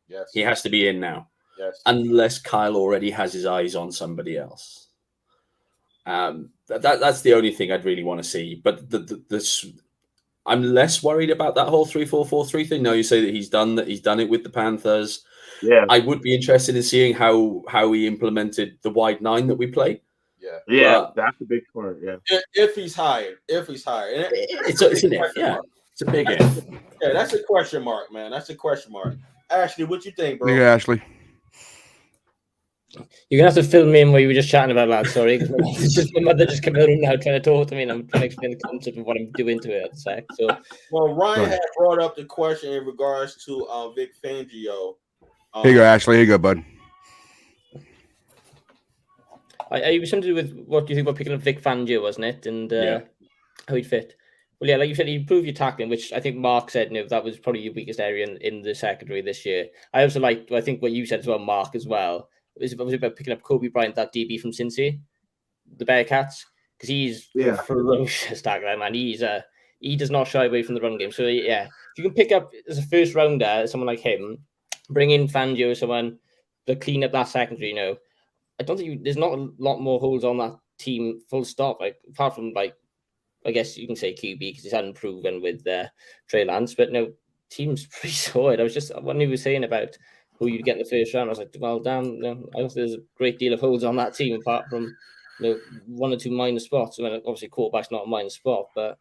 [SPEAKER 4] Yes.
[SPEAKER 3] He has to be in now.
[SPEAKER 4] Yes.
[SPEAKER 3] Unless Kyle already has his eyes on somebody else. That's the only thing I'd really want to see. But I'm less worried about that whole 3-4-4-3 thing. Now you say that he's done it with the Panthers.
[SPEAKER 2] Yeah.
[SPEAKER 3] I would be interested in seeing how he implemented the wide nine that we play.
[SPEAKER 2] Yeah, that's a big part. Yeah.
[SPEAKER 4] If he's hired.
[SPEAKER 3] It's an if. Yeah, it's a big if.
[SPEAKER 4] Yeah, that's a question mark, man. That's a question mark. Ashley, what you think, bro?
[SPEAKER 1] Yeah, Ashley.
[SPEAKER 6] You're gonna have to fill me in what you were just chatting about, lad. Sorry, because my mother just came out now trying to talk to me, and I'm trying to explain the concept of what I'm doing to it at the sec. So,
[SPEAKER 4] well, Ryan had brought up the question in regards to Vic Fangio.
[SPEAKER 1] Here you go, Ashley. Here you go, bud.
[SPEAKER 6] It was something to do with what do you think about picking up Vic Fangio, wasn't it? And how he'd fit. Well, yeah, like you said, you improve your tackling, which I think Mark said, that was probably your weakest area in the secondary this year. I also I think what you said as well, Mark, as well. It was about picking up Kobe Bryant, that DB from Cincy, the Bearcats, because he's a ferocious tackler, man. He does not shy away from the run game. So, yeah, if you can pick up as a first rounder, someone like him, bring in Fangio, someone to clean up that secondary, I don't think there's not a lot more holes on that team, full stop. Apart from I guess you can say QB because he's hadn't proven with Trey Lance, but no, team's pretty solid. I was just when he was saying about who you'd get in the first round, I was like, well, damn, I don't think there's a great deal of holes on that team apart from one or two minor spots. I mean, obviously, quarterback's not a minor spot, but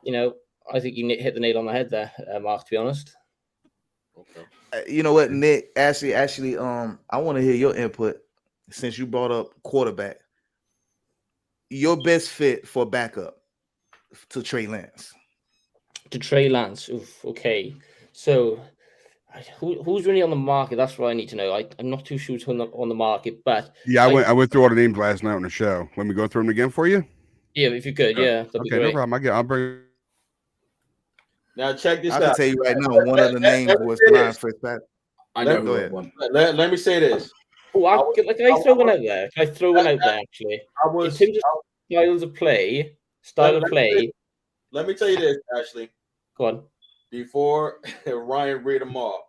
[SPEAKER 6] I think you hit the nail on the head there, Mark. To be honest.
[SPEAKER 4] Okay.
[SPEAKER 5] You know what, Nick? Actually, I want to hear your input since you brought up quarterback. Your best fit for backup to Trey Lance.
[SPEAKER 6] To Trey Lance. Oof, okay. So who's really on the market? That's what I need to know. I'm not too sure who's on the market, but
[SPEAKER 1] yeah, I went through all the names last night on the show. Let me go through them again for you.
[SPEAKER 6] Yeah, if you could, that'd be great.
[SPEAKER 1] No problem. I'll bring.
[SPEAKER 4] Now check this
[SPEAKER 5] I
[SPEAKER 4] out.
[SPEAKER 5] can tell you right now, one of the names was Ryan Fitzpatrick.
[SPEAKER 3] I know who it was.
[SPEAKER 4] Let me say this.
[SPEAKER 6] Can I throw one out there? Can I throw one out there? Actually, in terms of style of play.
[SPEAKER 4] Let me tell you this, Ashley.
[SPEAKER 6] Go on.
[SPEAKER 4] Before Ryan read them off,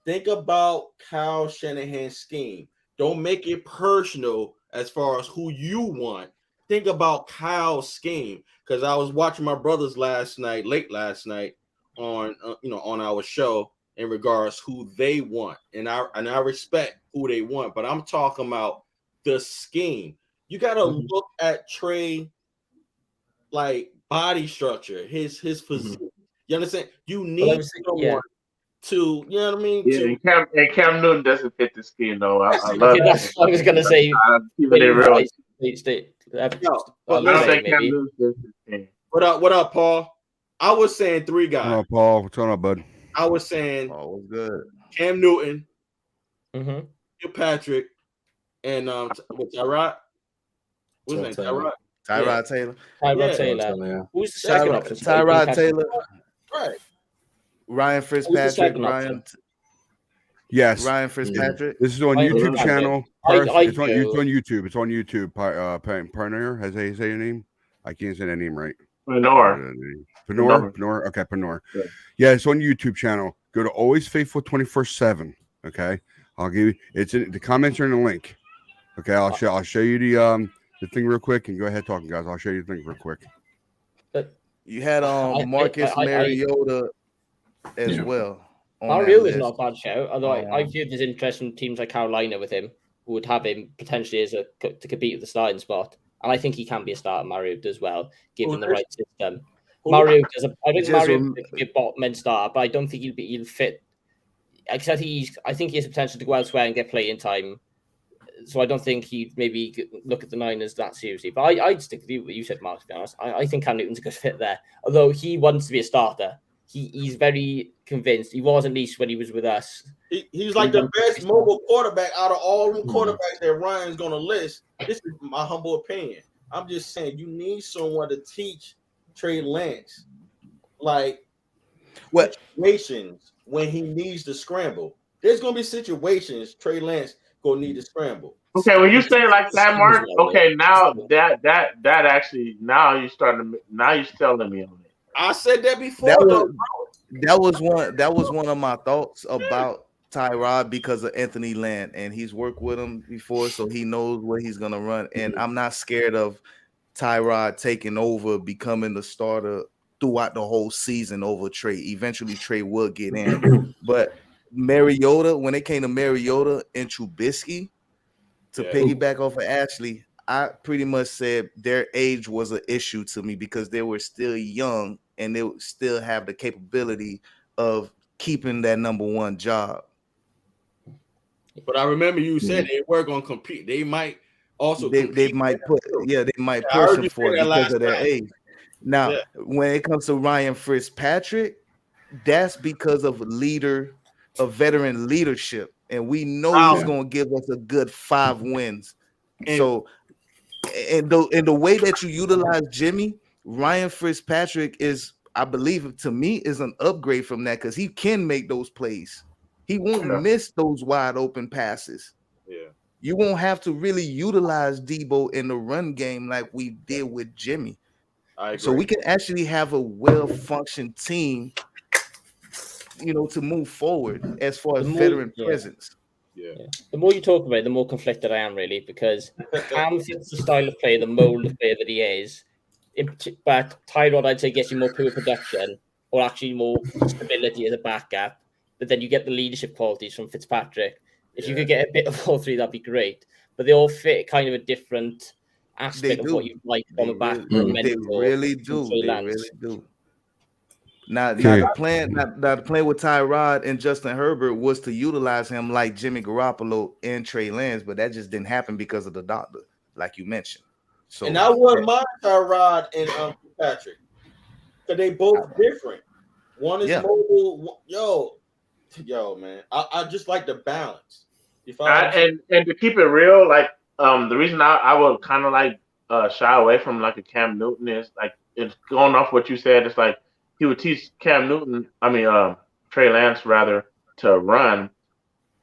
[SPEAKER 4] think about Kyle Shanahan's scheme. Don't make it personal as far as who you want. Think about Kyle's scheme, because I was watching my brothers late last night on on our show in regards who they want, and I respect who they want, but I'm talking about the scheme. You got to look at Trey body structure, his physique. You understand? You need someone to, you know what I mean?
[SPEAKER 2] Yeah, and Cam Newton doesn't fit the scheme though. I love it.
[SPEAKER 6] That's what I was gonna say.
[SPEAKER 2] I'm keeping it real.
[SPEAKER 6] I
[SPEAKER 2] don't think Cam Newton fits the scheme.
[SPEAKER 4] What up, Paul? I was saying three guys.
[SPEAKER 1] Oh, Paul, what's going on, bud?
[SPEAKER 4] I was saying
[SPEAKER 5] what's good?
[SPEAKER 4] Cam Newton, Patrick, and Tyrod. What's his name? Tyrod.
[SPEAKER 5] Tyrod Taylor.
[SPEAKER 6] Tyrod Taylor. Yeah. Who's the second option?
[SPEAKER 5] Tyrod Taylor.
[SPEAKER 4] Right.
[SPEAKER 5] Ryan Fitzpatrick.
[SPEAKER 1] Yes.
[SPEAKER 5] Ryan Fitzpatrick.
[SPEAKER 1] This is on YouTube channel. It's on YouTube. It's on YouTube. Pioneer. Has they say your name? I can't say that name right.
[SPEAKER 2] Penor.
[SPEAKER 1] Okay, Penor. Yeah, it's on YouTube channel. Go to Always Faithful 24/7. Okay, I'll give you. It's in the comments are in the link. Okay, I'll show you the thing real quick, and go ahead talking, guys. I'll show you the thing real quick.
[SPEAKER 5] You had Marcus Mariota as well.
[SPEAKER 6] Mariota is not a bad shout, although I view there's interest from teams like Carolina with him, who would have him potentially to compete with the starting spot. And I think he can be a starter, Mariota as well, given the right system. I think Mariota could be a bottom-end starter, but I don't think he'll fit. I think he has the potential to go elsewhere and get playing time. So I don't think he'd maybe look at the Niners that seriously. But I'd stick with what you said, Mark, to be honest. I think Cam Newton's a good fit there. Although he wants to be a starter. He's very convinced. He was, at least when he was with us.
[SPEAKER 4] He's like the best mobile quarterback out of all the quarterbacks that Ryan's going to list. This is my humble opinion. I'm just saying you need someone to teach Trey Lance situations when he needs to scramble. There's going to be situations Trey Lance going to need to scramble.
[SPEAKER 2] Okay, when you say it like that, Mark.
[SPEAKER 6] Well,
[SPEAKER 2] Okay, now that actually now you're selling me on it.
[SPEAKER 4] I said that
[SPEAKER 5] That
[SPEAKER 4] before,
[SPEAKER 5] was
[SPEAKER 4] though.
[SPEAKER 5] that was one of my thoughts about Tyrod because of Anthony Land, and he's worked with him before, so he knows what he's gonna run. And I'm not scared of Tyrod taking over, becoming the starter throughout the whole season over Trey. Eventually, Trey will get in, but Mariota, when it came to Mariota and Trubisky, to piggyback off of Ashley, I pretty much said their age was an issue to me because they were still young and they would still have the capability of keeping that number one job.
[SPEAKER 4] But I remember you said they were going to compete. They might also
[SPEAKER 5] They
[SPEAKER 4] compete.
[SPEAKER 5] might they might
[SPEAKER 4] I
[SPEAKER 5] push
[SPEAKER 4] heard
[SPEAKER 5] them
[SPEAKER 4] you
[SPEAKER 5] for
[SPEAKER 4] say
[SPEAKER 5] it
[SPEAKER 4] that
[SPEAKER 5] because
[SPEAKER 4] last
[SPEAKER 5] of their
[SPEAKER 4] night.
[SPEAKER 5] age. Now, when it comes to Ryan Fitzpatrick, that's because of veteran leadership, and we know he's going to give us a good 5 wins. So, and the way that you utilize Jimmy, Ryan Fitzpatrick is, I believe, to me, is an upgrade from that because he can make those plays. He won't miss those wide open passes.
[SPEAKER 4] Yeah.
[SPEAKER 5] You won't have to really utilize Debo in the run game like we did with Jimmy.
[SPEAKER 4] I agree.
[SPEAKER 5] So we can actually have a well-functioned team, to move forward as far as veteran presence.
[SPEAKER 4] Yeah.
[SPEAKER 6] The more you talk about it, the more conflicted I am, really, because Cam fits the style of play, the mold of player that he is. But Tyrod, I'd say, gets you more pure production or actually more stability as a backup. But then you get the leadership qualities from Fitzpatrick. If you could get a bit of all three, that'd be great. But they all fit kind of a different aspect of what you like from a back or a mentor.
[SPEAKER 5] They really do. They really do. Now the plan with Tyrod and Justin Herbert was to utilize him like Jimmy Garoppolo and Trey Lance, but that just didn't happen because of the doctor, like you mentioned. So,
[SPEAKER 4] and I wouldn't mind Tyrod and Patrick, because they both different. One is mobile. Yo, man, I just like the balance.
[SPEAKER 2] And to keep it real, like the reason I would kind of like shy away from like a Cam Newton is like, it's going off what you said. It's like he would teach Trey Lance rather, to run.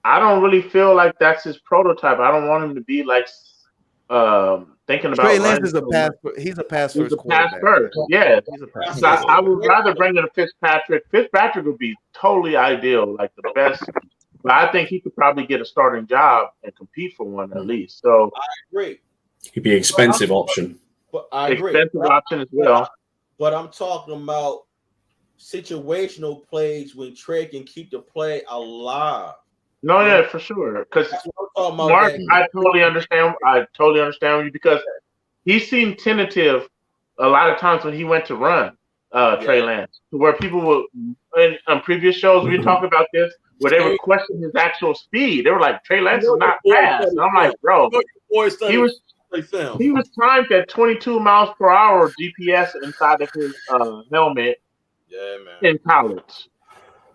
[SPEAKER 2] I don't really feel like that's his prototype. I don't want him to be like thinking about
[SPEAKER 5] Trey Lance
[SPEAKER 2] running.
[SPEAKER 5] is a pass. He's a pass first quarterback.
[SPEAKER 2] Yeah.
[SPEAKER 5] He's a pass
[SPEAKER 2] So I would rather bring in a Fitzpatrick. Fitzpatrick would be totally ideal, like the best. But I think he could probably get a starting job and compete for one at least. So
[SPEAKER 4] I agree.
[SPEAKER 3] He'd be an expensive option.
[SPEAKER 4] But I agree.
[SPEAKER 2] Expensive option as well.
[SPEAKER 4] But I'm talking about situational plays when Trey can keep the play alive.
[SPEAKER 2] No, yeah, for sure. Because Mark, I totally understand. I totally understand you, because he seemed tentative a lot of times when he went to run Trey Lance, to where people will on previous shows we talk about this, where they would question his actual speed. They were like, Trey Lance is not fast, and I'm like, bro, he was timed at 22 miles per hour GPS inside of his helmet.
[SPEAKER 4] Yeah, man.
[SPEAKER 2] In college,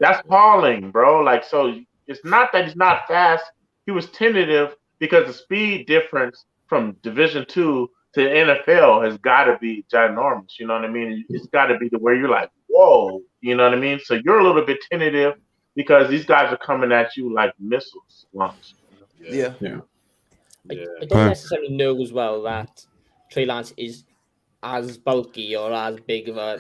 [SPEAKER 2] that's hauling, bro. Like, so it's not that he's not fast. He was tentative because the speed difference from Division II to the NFL has got to be ginormous. You know what I mean? It's got to be to where you're like, whoa. You know what I mean? So you're a little bit tentative because these guys are coming at you like missiles launched.
[SPEAKER 5] Yeah.
[SPEAKER 6] I don't necessarily know as well that Trey Lance is as bulky or as big of a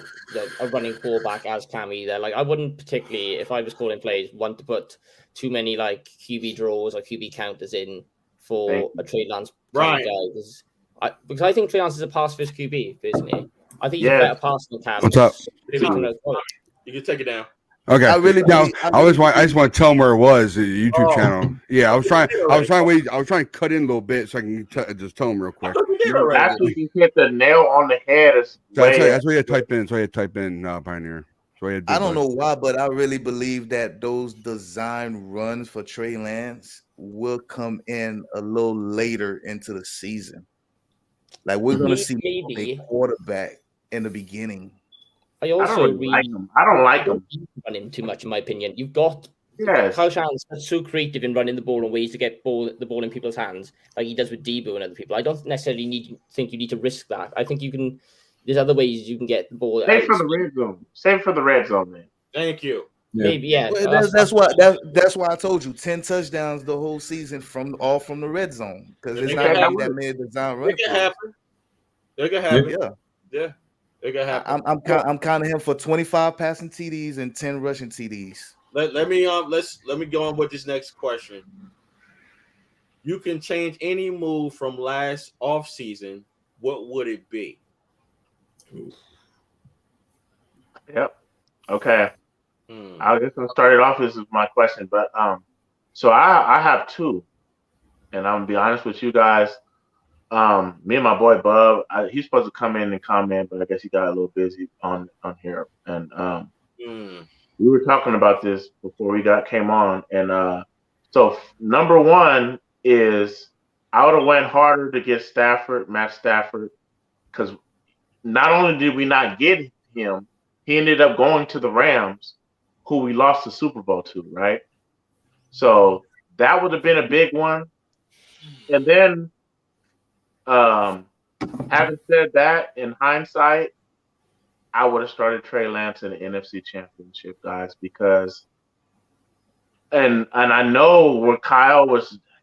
[SPEAKER 6] running quarterback as Cam either. Like, I wouldn't particularly, if I was calling plays, want to put too many like QB draws or QB counters in for a Trey Lance kind of guy. Because I think Trey Lance is a pass first QB, isn't he? I think he's a better passer than Cam.
[SPEAKER 1] What's up?
[SPEAKER 4] You can take it down.
[SPEAKER 1] Okay.
[SPEAKER 5] I really
[SPEAKER 1] now I just want to tell him where it was, the YouTube channel. Yeah, I was trying to cut in a little bit so I can just tell him real quick.
[SPEAKER 2] Actually, you hit the nail on the head.
[SPEAKER 1] That's what you had to type in. So I had to type in Pioneer. So
[SPEAKER 5] I don't know why, but I really believe that those design runs for Trey Lance will come in a little later into the season. Like, we're going to see a quarterback in the beginning.
[SPEAKER 6] I don't
[SPEAKER 2] like him. I don't like him.
[SPEAKER 6] Run him too much, in my opinion. You've got Kyle Shanahan's so creative in running the ball and ways to get the ball in people's hands, like he does with Debo and other people. I don't necessarily think you need to risk that. I think you can. There's other ways you can get the ball.
[SPEAKER 2] Save for the red zone. Save for the red zone, man.
[SPEAKER 4] Thank you.
[SPEAKER 6] Maybe, yeah.
[SPEAKER 5] Well, that's why I told you 10 touchdowns the whole season from the red zone because there's not gonna be that many design running.
[SPEAKER 4] It can happen. It can happen. Yeah. It can happen.
[SPEAKER 5] I'm counting him for 25 passing TDs and 10 rushing TDs.
[SPEAKER 4] Let me go on with this next question. You can change any move from last offseason. What would it be?
[SPEAKER 2] Yep. Okay. I guess I'll start it off. This is my question, but so I have two, and I'm gonna be honest with you guys. Me and my boy Bub, he's supposed to come in and comment, but I guess he got a little busy on here, and we were talking about this before we came on, and so number one is I would have went harder to get Matt Stafford, because not only did we not get him, he ended up going to the Rams, who we lost the Super Bowl to, right? So that would have been a big one. And then, having said that, in hindsight, I would have started Trey Lance in the NFC Championship, guys, because and I know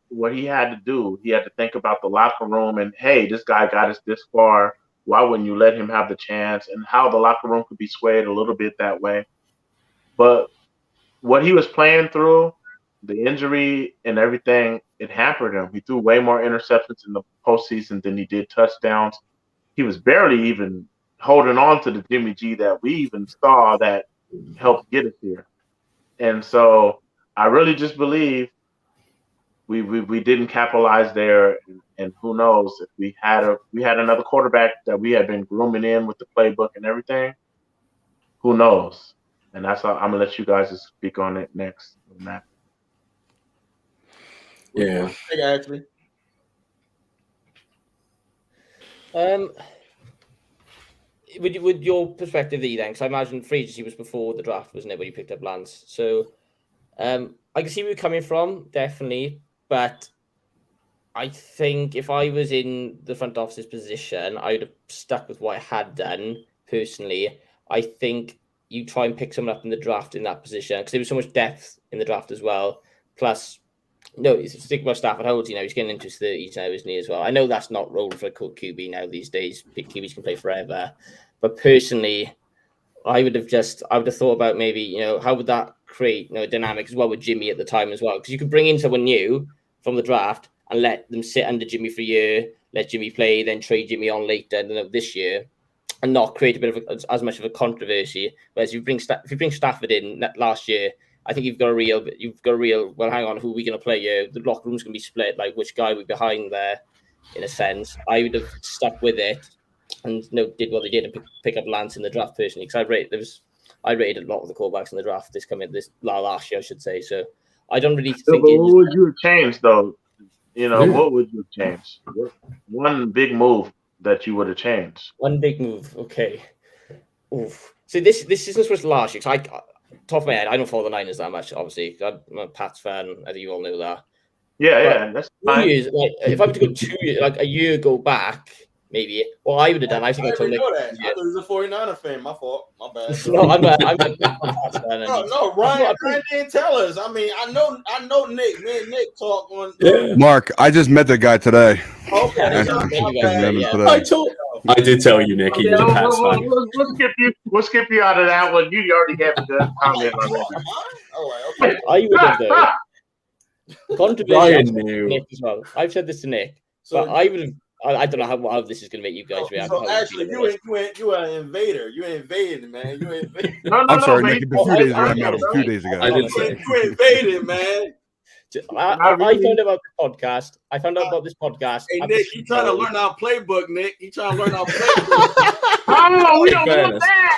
[SPEAKER 2] what he had to do. He had to think about the locker room and, hey, this guy got us this far. Why wouldn't you let him have the chance? And how the locker room could be swayed a little bit that way. But what he was playing through, the injury and everything, it hampered him. He threw way more interceptions in the postseason than he did touchdowns. He was barely even holding on to the Jimmy G that we even saw that helped get us here. And so I really just believe we didn't capitalize there, and who knows if we had another quarterback that we had been grooming in with the playbook and everything, who knows? And that's how I'm gonna let you guys just speak on it next, Matt.
[SPEAKER 3] Yeah.
[SPEAKER 4] Actually.
[SPEAKER 6] With your perspective, then, because I imagine free agency was before the draft, wasn't it, when you picked up Lance? So, I can see where you're coming from, definitely, but I think if I was in the front office's position, I would have stuck with what I had done personally. I think you try and pick someone up in the draft in that position because there was so much depth in the draft as well. Plus, think about Stafford. How old is he now? He's getting into his 30s now, isn't he, as well? I know that's not role for a QB now these days. Big QBs can play forever. But personally, I would have thought about maybe, how would that create a dynamic as well with Jimmy at the time as well? Because you could bring in someone new from the draft and let them sit under Jimmy for a year, let Jimmy play, then trade Jimmy on later this year, and not create a bit of as much of a controversy. Whereas if you bring Stafford in last year, I think you've got a real. Well, hang on, who are we going to play here? The locker room's going to be split. Like, which guy we're behind there, in a sense. I would have stuck with it and did what they did and pick up Lance in the draft personally, because I rated a lot of the callbacks in the draft this last year, I should say. So I don't really think.
[SPEAKER 2] What would you change though? What would you change? One big move that you would have changed.
[SPEAKER 6] One big move, okay. Oof. So this isn't supposed to last year. Top of my head, I don't follow the Niners that much. Obviously, I'm a Pats fan. I think you all know that.
[SPEAKER 2] Yeah, that's fine.
[SPEAKER 6] 2 years. If I were to go 2 years, a year go back, maybe. What I would have done, I think I told Nick.
[SPEAKER 4] I thought he was a 49er fan. My fault. My bad.
[SPEAKER 6] No, I'm a Pats fan.
[SPEAKER 4] No, Ryan didn't tell us. I mean, I know Nick. Me and Nick talk on.
[SPEAKER 1] Mark, I just met the guy today.
[SPEAKER 4] Okay.
[SPEAKER 3] I did tell you, Nick. He was a Pats fan.
[SPEAKER 2] We'll skip you out of that one. You already gave a good comment on that.
[SPEAKER 4] All right. Okay.
[SPEAKER 6] I would have controversial Nick as well. I've said this to Nick, but I would have. I don't know how this is going to make you guys react.
[SPEAKER 4] So actually, you are an invader. You invaded, man. You invaded.
[SPEAKER 1] I'm sorry, Nick. It's been 2 days ago. I met him 2 days ago.
[SPEAKER 3] I didn't say
[SPEAKER 4] you invaded, man.
[SPEAKER 6] I found out about this podcast.
[SPEAKER 4] Hey, Nick, you trying to learn our playbook, Nick. You trying to learn our playbook.
[SPEAKER 2] Oh, we don't want that.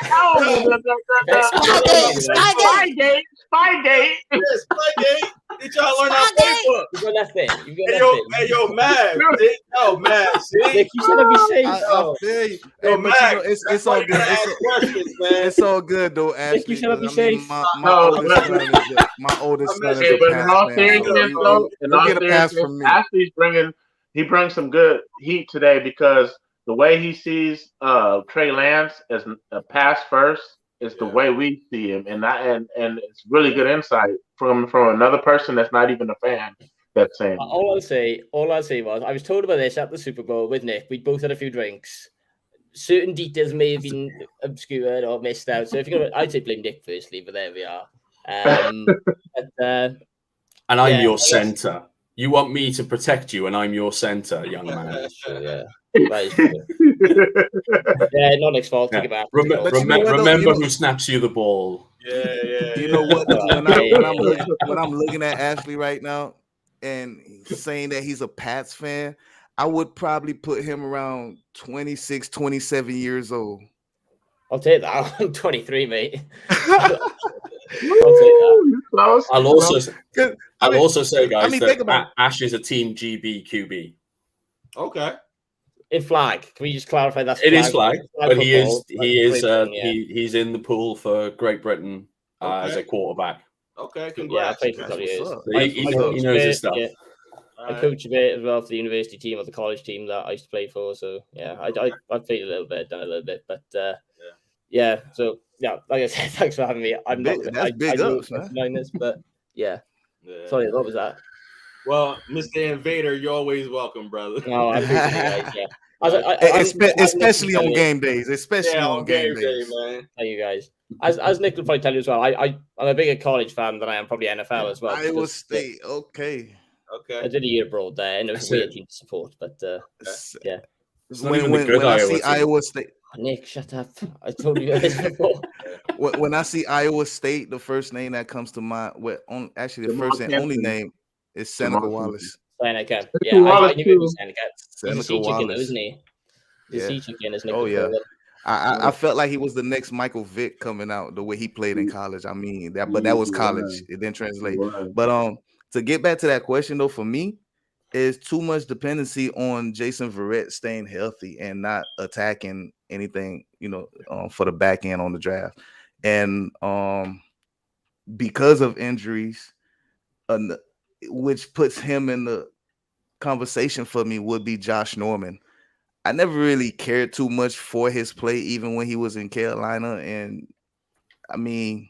[SPEAKER 2] Spygate.
[SPEAKER 4] Yes, Spygate. You trying to learn our playbook.
[SPEAKER 6] You got that thing.
[SPEAKER 4] Hey, yo, Mav. Yo, Mav. See?
[SPEAKER 6] Nick, you said I'd be safe.
[SPEAKER 5] I feel you.
[SPEAKER 4] Yo, Mav.
[SPEAKER 5] It's all good. It's all good, though, Ashley.
[SPEAKER 6] Nick, you said I'd be safe.
[SPEAKER 5] My oldest son is a Pats fan. You'll get a pass from me.
[SPEAKER 2] Ashley's brings some good heat today because the way he sees Trey Lance as a pass first It's the way we see him, and it's really good insight from another person that's not even a fan. That's saying.
[SPEAKER 6] All I'll say was I was told about this at the Super Bowl with Nick. We both had a few drinks. Certain details may have been obscured or missed out. So if you're gonna, I'd say blame Nick firstly, but there we are.
[SPEAKER 3] And I'm your center. You want me to protect you, and I'm your center, young man.
[SPEAKER 6] That's true, yeah. That is true. Yeah, not Nick's fault. Take it back.
[SPEAKER 3] Remember who snaps you the ball.
[SPEAKER 4] Yeah.
[SPEAKER 5] You know what? When I'm looking at Ashley right now and saying that he's a Pats fan, I would probably put him around 26, 27 years old.
[SPEAKER 6] I'll take that. I'm 23, mate. I'll take that.
[SPEAKER 3] I'll also say, guys, that Ash is a Team GB QB.
[SPEAKER 4] Okay.
[SPEAKER 6] In flag, can we just clarify that?
[SPEAKER 3] It is flag, but he's in the pool for Great Britain as a quarterback.
[SPEAKER 4] Okay, congrats.
[SPEAKER 6] Yeah, I played for a couple of years.
[SPEAKER 3] He knows his stuff.
[SPEAKER 6] Yeah. I coach a bit as well for the university team or the college team that I used to play for. So yeah, I played a little bit, done a little bit, but yeah. So yeah, like I said, thanks for having me. I'm not.
[SPEAKER 5] That's big ups, man.
[SPEAKER 6] But yeah. Sorry, what was that?
[SPEAKER 4] Well, Mr. Invader, you're always welcome, brother.
[SPEAKER 6] No, I appreciate it, guys.
[SPEAKER 5] Especially on game days. Especially on game days,
[SPEAKER 4] man.
[SPEAKER 6] Thank you guys. As Nick will probably tell you as well, I'm a bigger college fan than I am probably NFL as well.
[SPEAKER 5] Iowa State, okay.
[SPEAKER 6] I did a year abroad there, and it was a weird team to support, but yeah.
[SPEAKER 5] When I see Iowa State,
[SPEAKER 6] Nick, shut up! I told you guys before.
[SPEAKER 5] When I see Iowa State, the first name that comes to mind, actually the first and only name is Seneca Wallace.
[SPEAKER 6] Seneca, yeah, I knew it was Seneca. He's a sea chicken, though, isn't he?
[SPEAKER 5] Yeah.
[SPEAKER 6] Sea chicken, isn't it?
[SPEAKER 5] Oh yeah. I felt like he was the next Michael Vick coming out the way he played in college. I mean that, but that was college. It didn't translate. But to get back to that question though, for me, is too much dependency on Jason Verrett staying healthy and not attacking anything, for the back end on the draft. And because of injuries, which puts him in the conversation for me would be Josh Norman. I never really cared too much for his play, even when he was in Carolina. And I mean,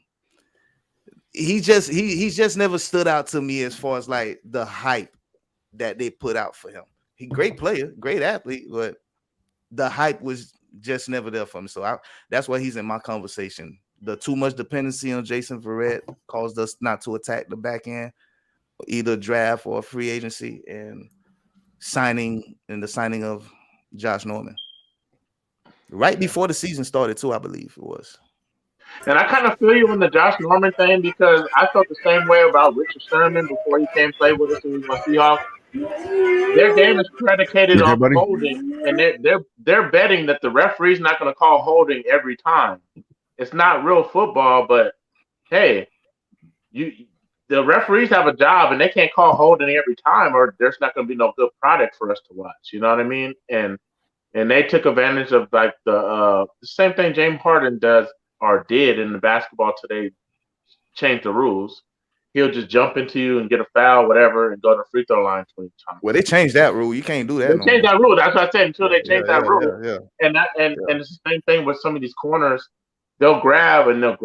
[SPEAKER 5] he's just never stood out to me as far as like the hype that they put out for him. He great player, great athlete, but the hype was just never there for him. So that's why he's in my conversation. The too much dependency on Jason Verrett caused us not to attack the back end, either draft or free agency, and the signing of Josh Norman right before the season started too, I believe it was.
[SPEAKER 2] And I kind of feel you on the Josh Norman thing because I felt the same way about Richard Sherman before he came play with us and we went Seahawks. Their game is predicated on holding, and they're betting that the referee's not going to call holding every time. It's not real football, but hey, the referees have a job and they can't call holding every time, or there's not going to be no good product for us to watch. You know what I mean? And they took advantage of like the same thing James Harden does or did in the basketball today. Change the rules. He'll just jump into you and get a foul, whatever, and go to the free throw line 20 times.
[SPEAKER 5] Well, they changed that rule. You can't do that.
[SPEAKER 2] They changed that rule. That's what I said. Until they change that rule, and it's the same thing with some of these corners. They'll grab and make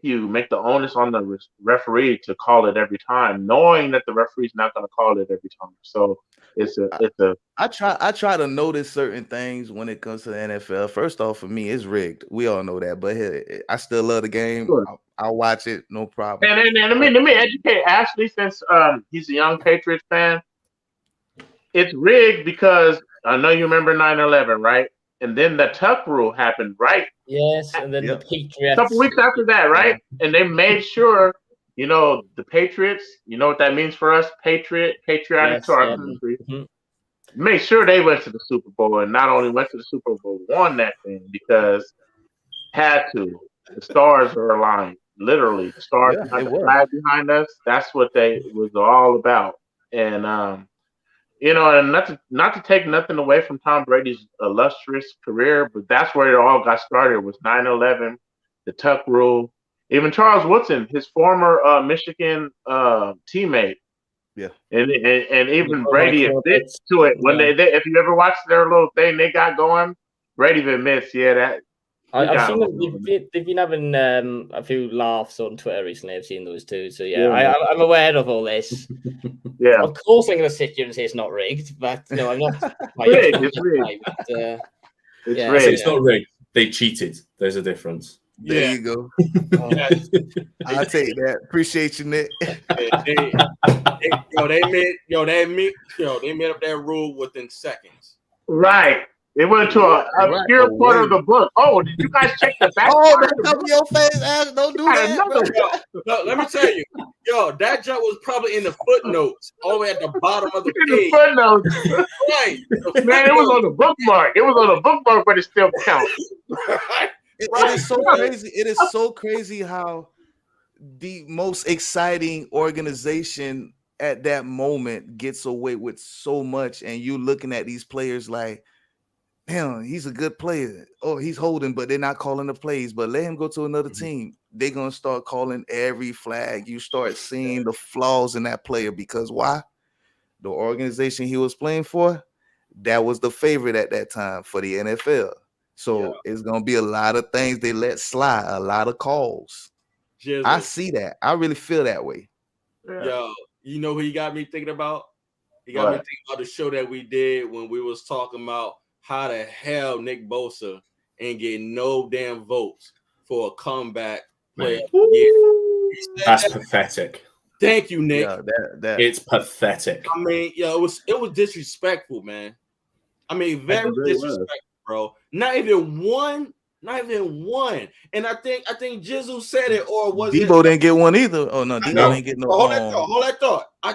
[SPEAKER 2] the onus on the referee to call it every time, knowing that the referee's not going to call it every time. So I
[SPEAKER 5] try to notice certain things when it comes to the NFL. First off, for me, it's rigged. We all know that, but hey, I still love the game. Sure. I'll watch it, no problem.
[SPEAKER 2] And let me educate Ashley, since he's a young Patriots fan. It's rigged because I know you remember 9/11, right? And then the Tuck rule happened, right?
[SPEAKER 6] Yes, and then the Patriots.
[SPEAKER 2] A couple weeks after that, right? Yeah. And they made sure, the Patriots, you know what that means for us? Patriotic to our country. Mm-hmm. Make sure they went to the Super Bowl, and not only went to the Super Bowl, won that thing because had to. The stars are aligned. Literally, the stars behind the flag behind us. That's what they was all about. And and not to take nothing away from Tom Brady's illustrious career, but that's where it all got started. Was 9/11, the Tuck rule. Even Charles Woodson, his former Michigan teammate, and even Brady admits to it when they if you ever watched their little thing they got going, Brady admits, that
[SPEAKER 6] I've seen them. They've been having a few laughs on Twitter recently. I've seen those too. So yeah. I'm aware of all this.
[SPEAKER 2] Yeah.
[SPEAKER 6] Of course, I'm going to sit here and say it's not rigged, but no, I'm not.
[SPEAKER 2] It's rigged.
[SPEAKER 6] It's
[SPEAKER 2] rigged.
[SPEAKER 3] It's not rigged. They cheated. There's a difference.
[SPEAKER 5] There you go. I'll take that. Appreciate you, Nick.
[SPEAKER 4] They made up that rule within seconds.
[SPEAKER 2] Right. They went to a pure part of the book. Oh, did you guys check the back?
[SPEAKER 5] Don't cover your face, ass. Don't do that, bro.
[SPEAKER 4] No, let me tell you, that jump was probably in the footnotes, all the way at the bottom of the page.
[SPEAKER 2] The footnotes.
[SPEAKER 4] Right.
[SPEAKER 2] Man, it was on the bookmark. It was on the bookmark, but it still counts.
[SPEAKER 4] Right.
[SPEAKER 5] It is so crazy. It is so crazy how the most exciting organization at that moment gets away with so much, and you looking at these players like, damn, he's a good player. Oh, he's holding, but they're not calling the plays. But let him go to another team. They're gonna start calling every flag. You start seeing the flaws in that player because why? The organization he was playing for, that was the favorite at that time for the NFL. So it's gonna be a lot of things they let slide, a lot of calls.
[SPEAKER 4] Jizzle.
[SPEAKER 5] I see that. I really feel that way.
[SPEAKER 4] Yo, you know who he got me thinking about? He got me thinking about the show that we did when we was talking about how the hell Nick Bosa ain't getting no damn votes for a comeback player of the year.
[SPEAKER 3] That's pathetic.
[SPEAKER 4] Thank you, Nick.
[SPEAKER 5] Yeah, that
[SPEAKER 3] It's pathetic.
[SPEAKER 4] I mean, it was disrespectful, man. I mean, very disrespectful, bro. Not even one. And I think Jizzle said it, or was
[SPEAKER 5] Debo
[SPEAKER 4] it?
[SPEAKER 5] didn't get one either. Oh no, Debo didn't get no.
[SPEAKER 4] Hold that thought. I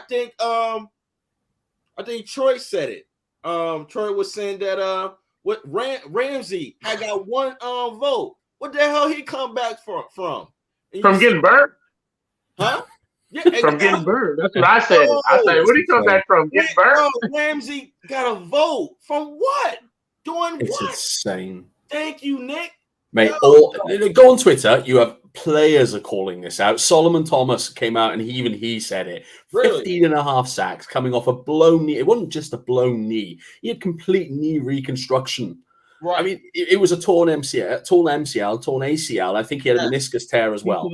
[SPEAKER 4] think Troy said it. Troy was saying that what Ramsey had got one vote. What the hell he come back from? From
[SPEAKER 2] getting burnt?
[SPEAKER 4] Huh? Yeah,
[SPEAKER 2] from getting burned. That's what I said. I said, where did he come back from? Getting burned?
[SPEAKER 4] Ramsey got a vote from what? Doing
[SPEAKER 3] it's
[SPEAKER 4] what?
[SPEAKER 3] Insane.
[SPEAKER 4] Thank you, Nick.
[SPEAKER 3] Mate, go on Twitter. You have players are calling this out. Solomon Thomas came out and he said it.
[SPEAKER 4] Really?
[SPEAKER 3] 15 and a half sacks coming off a blown knee. It wasn't just a blown knee. He had complete knee reconstruction.
[SPEAKER 4] Right.
[SPEAKER 3] I mean, it was a torn MCL, torn ACL. I think he had a meniscus tear as well.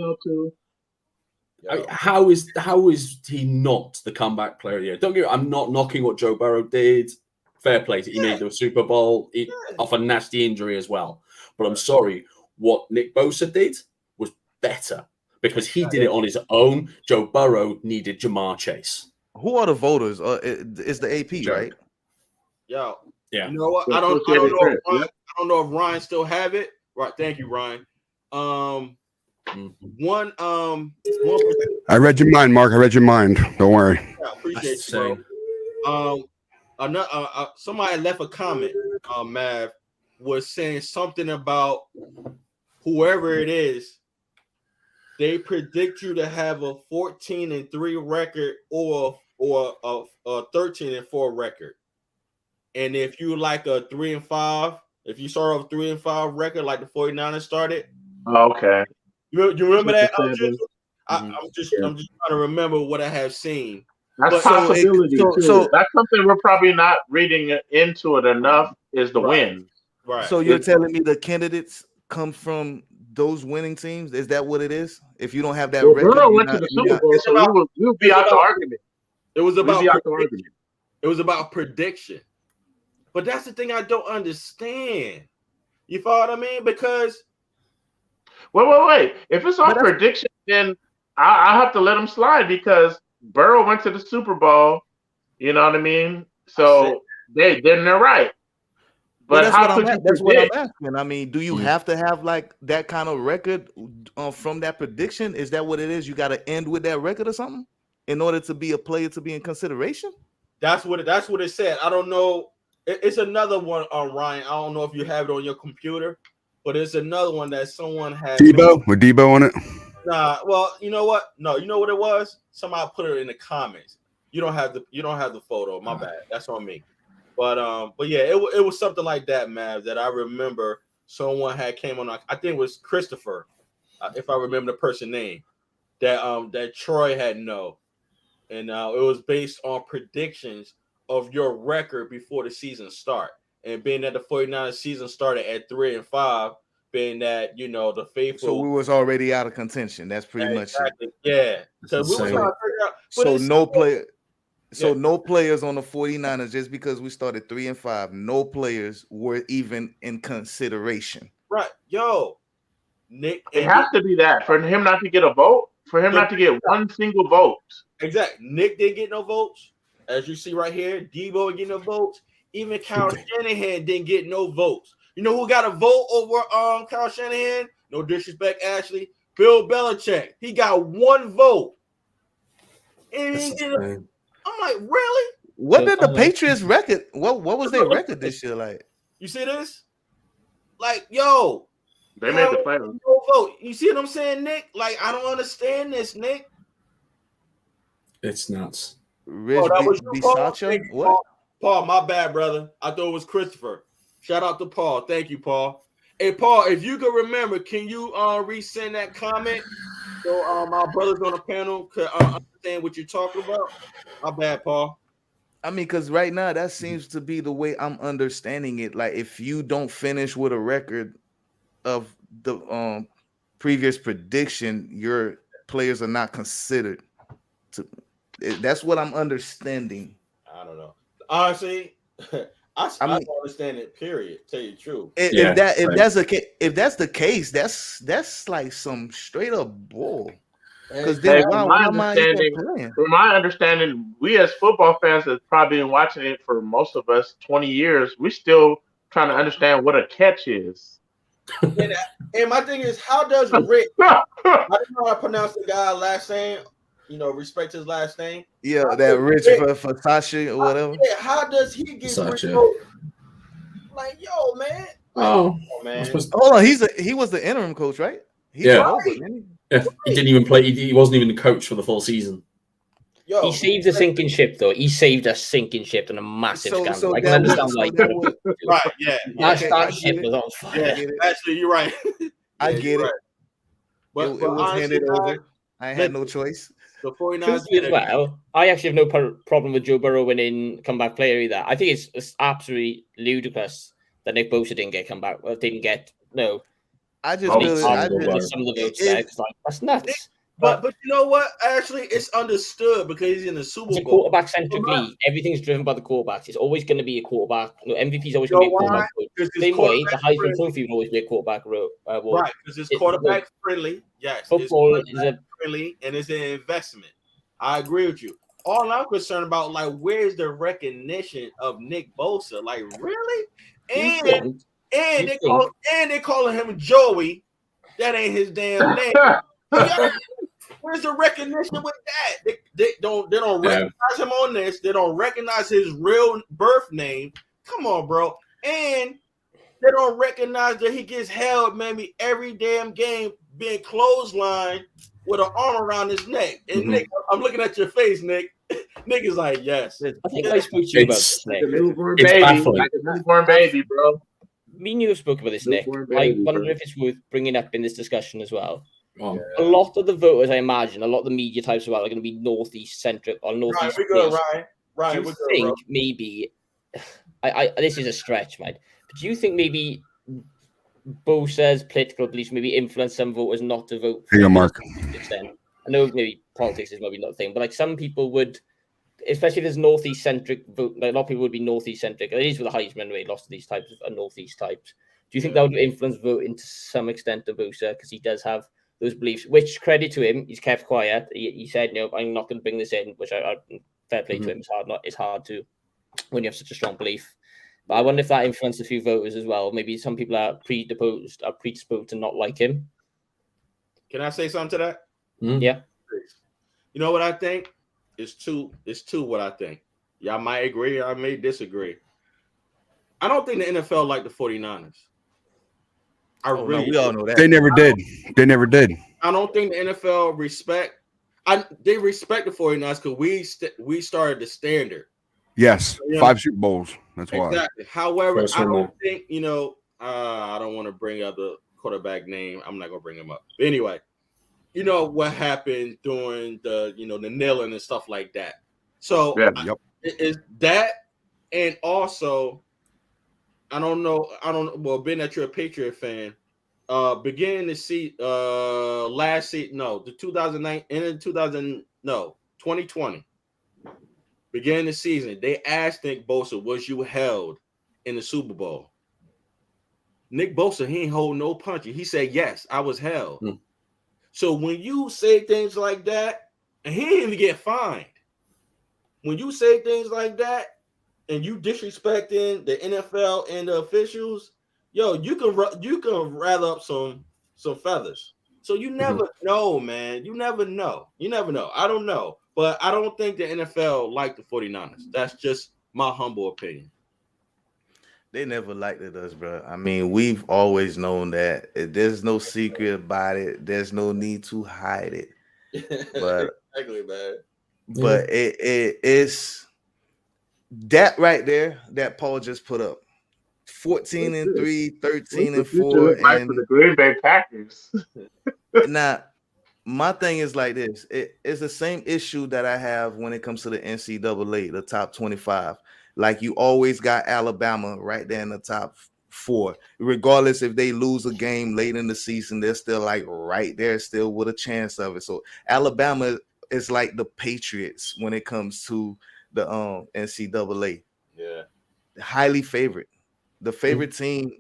[SPEAKER 3] I mean, how is he not the comeback player of the year? Don't get me wrong, I'm not knocking what Joe Burrow did. Fair play. He made the Super Bowl off a nasty injury as well. But I'm sorry, what Nick Bosa did was better because he did it on his own. Joe Burrow needed Jamar Chase.
[SPEAKER 5] Who are the voters? It's the AP, right?
[SPEAKER 4] Yo,
[SPEAKER 3] yeah.
[SPEAKER 4] You know what? I don't know if Ryan still have it. Right. Thank you, Ryan. One.
[SPEAKER 1] I read your mind, Mark. I read your mind. Don't worry.
[SPEAKER 4] Yeah, appreciate you, bro. Another somebody left a comment. Mav was saying something about whoever it is. They predict you to have a 14-3 record or a 13-4 record. And if you like a 3-5, if you start off 3-5 record like the 49ers started.
[SPEAKER 2] Okay.
[SPEAKER 4] You remember that? I'm just trying to remember what I have seen.
[SPEAKER 2] That's possibility too. So that's something we're probably not reading into it enough is the win.
[SPEAKER 4] Right.
[SPEAKER 5] So you're telling me the candidates come from those winning teams? Is that what it is? If you don't have that record,
[SPEAKER 2] Burrow went to the Super Bowl, so we'll be out the argument.
[SPEAKER 4] It was about prediction. But that's the thing I don't understand. You follow what I mean? Because
[SPEAKER 2] wait. If it's on prediction, then I have to let them slide because Burrow went to the Super Bowl. You know what I mean? So they're right. But
[SPEAKER 5] that's what I'm asking. I mean, do you have to have like that kind of record from that prediction? Is that what it is? You got to end with that record or something in order to be a player to be in consideration?
[SPEAKER 4] That's what it said. I don't know. It's another one on Ryan. I don't know if you have it on your computer, but it's another one that someone had.
[SPEAKER 1] Debo with Debo on it.
[SPEAKER 4] Nah. Well, you know what? No, you know what it was. Somebody put it in the comments. You don't have the photo. My bad. That's on me. But yeah, it was something like that, Mav, that I remember someone had came on. I think it was Christopher, if I remember the person name, that Troy had and it was based on predictions of your record before the season start. And being that the 49ers season started at 3-5, been that the faithful.
[SPEAKER 5] So we was already out of contention. That's pretty much it.
[SPEAKER 4] Yeah. Because we were trying to figure out.
[SPEAKER 5] So no player. So no players on the 49ers just because we started 3-5. No players were even in consideration.
[SPEAKER 4] Right, yo, Nick.
[SPEAKER 2] It has to be that for him not to get a vote. For him not to get one single vote.
[SPEAKER 4] Exactly. Nick didn't get no votes. As you see right here, Debo didn't get no votes. Even Kyle Shanahan didn't get no votes. You know who got a vote over Kyle Shanahan? No disrespect, Ashley. Bill Belichick. He got one vote. And he didn't. I'm like, really?
[SPEAKER 5] What did the Patriots record? What was their record this year like?
[SPEAKER 4] You see this? Like, yo,
[SPEAKER 2] they made the playoffs.
[SPEAKER 4] No vote. You see what I'm saying, Nick? Like, I don't understand this, Nick.
[SPEAKER 3] It's nuts.
[SPEAKER 5] Rich Bisaccia? What?
[SPEAKER 4] Paul, my bad, brother. I thought it was Christopher. Shout out to Paul. Thank you, Paul. Hey, Paul, if you can remember, can you resend that comment so our brothers on the panel could understand what you're talking about? My bad, Paul.
[SPEAKER 5] I mean, because right now that seems to be the way I'm understanding it. Like, if you don't finish with a record of the previous prediction, your players are not considered. That's what I'm understanding.
[SPEAKER 4] I don't know. Honestly, I don't understand it. Period. Tell you the truth.
[SPEAKER 5] If that's the case, that's like some straight up bull. Because then
[SPEAKER 2] from my understanding, we as football fans have probably been watching it for most of us 20 years. We still trying to understand what a catch is.
[SPEAKER 4] And my thing is, how does Rick? I don't know how to pronounce the guy's last name. Respect his last name.
[SPEAKER 5] Yeah, that Rich for Sasha or whatever.
[SPEAKER 4] Yeah, how does he get Rich? Like, yo, man.
[SPEAKER 3] Oh
[SPEAKER 4] man.
[SPEAKER 5] Hold on, he was the interim coach, right?
[SPEAKER 3] He didn't even play. He wasn't even the coach for the full season.
[SPEAKER 6] Yo, he saved a sinking ship, though. He saved a sinking ship and a massive scandal. I can understand
[SPEAKER 4] right, yeah.
[SPEAKER 6] That ship was on fire.
[SPEAKER 4] Yeah, actually, you're right.
[SPEAKER 5] I get it.
[SPEAKER 4] Right. But
[SPEAKER 5] it was handed over. I had no choice.
[SPEAKER 4] The 49ers
[SPEAKER 6] as well. I actually have no problem with Joe Burrow winning comeback player either. I think it's absolutely ludicrous that Nick Bosa didn't get comeback. Well, didn't get
[SPEAKER 5] I just
[SPEAKER 6] some of the votes there because that's nuts.
[SPEAKER 4] But you know what? Actually, it's understood because he's in the Super Bowl.
[SPEAKER 6] It's a quarterback-centric league. Everything's driven by the quarterbacks. It's always going to be a quarterback. MVP is always going to be a quarterback. Same way, the Heisman Trophy will always be a quarterback award.
[SPEAKER 4] Right, because it's quarterback friendly. Yes,
[SPEAKER 6] football is
[SPEAKER 4] friendly and it's an investment. I agree with you. All I'm concerned about, like, where's the recognition of Nick Bosa? Like, really? And they calling him Joey. That ain't his damn name. Where's the recognition with that? They don't recognize him on this. They don't recognize his real birth name. Come on, bro. And they don't recognize that he gets held maybe every damn game being clotheslined with an arm around his neck. And Nick, I'm looking at your face, Nick. Nick is like, yes.
[SPEAKER 6] I think I spoke to you about this, Nick.
[SPEAKER 2] Newborn baby, bro.
[SPEAKER 6] Me and you have spoken about this, Nick. I wonder if it's worth bringing up in this discussion as well.
[SPEAKER 3] Oh.
[SPEAKER 6] A lot of the voters, I imagine, a lot of the media types as well are going to be northeast centric or northeast.
[SPEAKER 4] Right, we're good, Ryan.
[SPEAKER 6] Do you think maybe? This is a stretch, mate. But do you think maybe Bosa's political beliefs maybe influence some voters not to vote?
[SPEAKER 1] Here you go, Mark.
[SPEAKER 6] I know maybe politics is maybe not a thing, but like some people would, especially if there's northeast centric vote. Like a lot of people would be northeast centric. It is with the Heisman rate. Lots of these types are northeast types. Do you think that would influence voting to some extent to Bosa because he does have those beliefs? Which, credit to him, he's kept quiet. He said, "No, I'm not going to bring this in." Which I fair play to him. It's hard to when you have such a strong belief. But I wonder if that influenced a few voters as well. Maybe some people are predisposed to not like him.
[SPEAKER 4] Can I say something to that?
[SPEAKER 6] Yeah.
[SPEAKER 4] You know what I think? It's two what I think. Y'all might agree, I may disagree. I don't think the NFL like the 49ers.
[SPEAKER 5] We all know that.
[SPEAKER 1] They never did.
[SPEAKER 4] I don't think the NFL they respect the 49ers because we started the standard.
[SPEAKER 1] Yes, 5 Super Bowls. That's why.
[SPEAKER 4] Exactly. However, I don't think, I don't want to bring up the quarterback name. I'm not going to bring him up. But anyway, you know what happened during the kneeling and stuff like that. So it's that, and also, I don't know. Well, being that you're a Patriot fan, beginning to see last season, no, the 2009 and 2020. Beginning the season, they asked Nick Bosa, was you held in the Super Bowl? Nick Bosa, he ain't hold no punches. He said, yes, I was held.
[SPEAKER 3] Hmm.
[SPEAKER 4] So when you say things like that, and he didn't even get fined. When you say things like that, and you disrespecting the NFL and the officials, yo, you can rattle up some feathers. So you never know, man. You never know. You never know. I don't know. But I don't think the NFL like the 49ers. That's just my humble opinion.
[SPEAKER 5] They never liked it us, bro. I mean, we've always known that. There's no secret about it. There's no need to hide it. But
[SPEAKER 4] exactly, man.
[SPEAKER 5] But it's that right there that Paul just put up. 14-3, 13-4,
[SPEAKER 2] Like for the Green Bay Packers.
[SPEAKER 5] now my thing is like this. It's the same issue that I have when it comes to the NCAA, the top 25. Like you always got Alabama right there in the top 4. Regardless if they lose a game late in the season, they're still like right there, still with a chance of it. So Alabama is like the Patriots when it comes to the NCAA.
[SPEAKER 4] Yeah.
[SPEAKER 5] Highly favored. The favorite team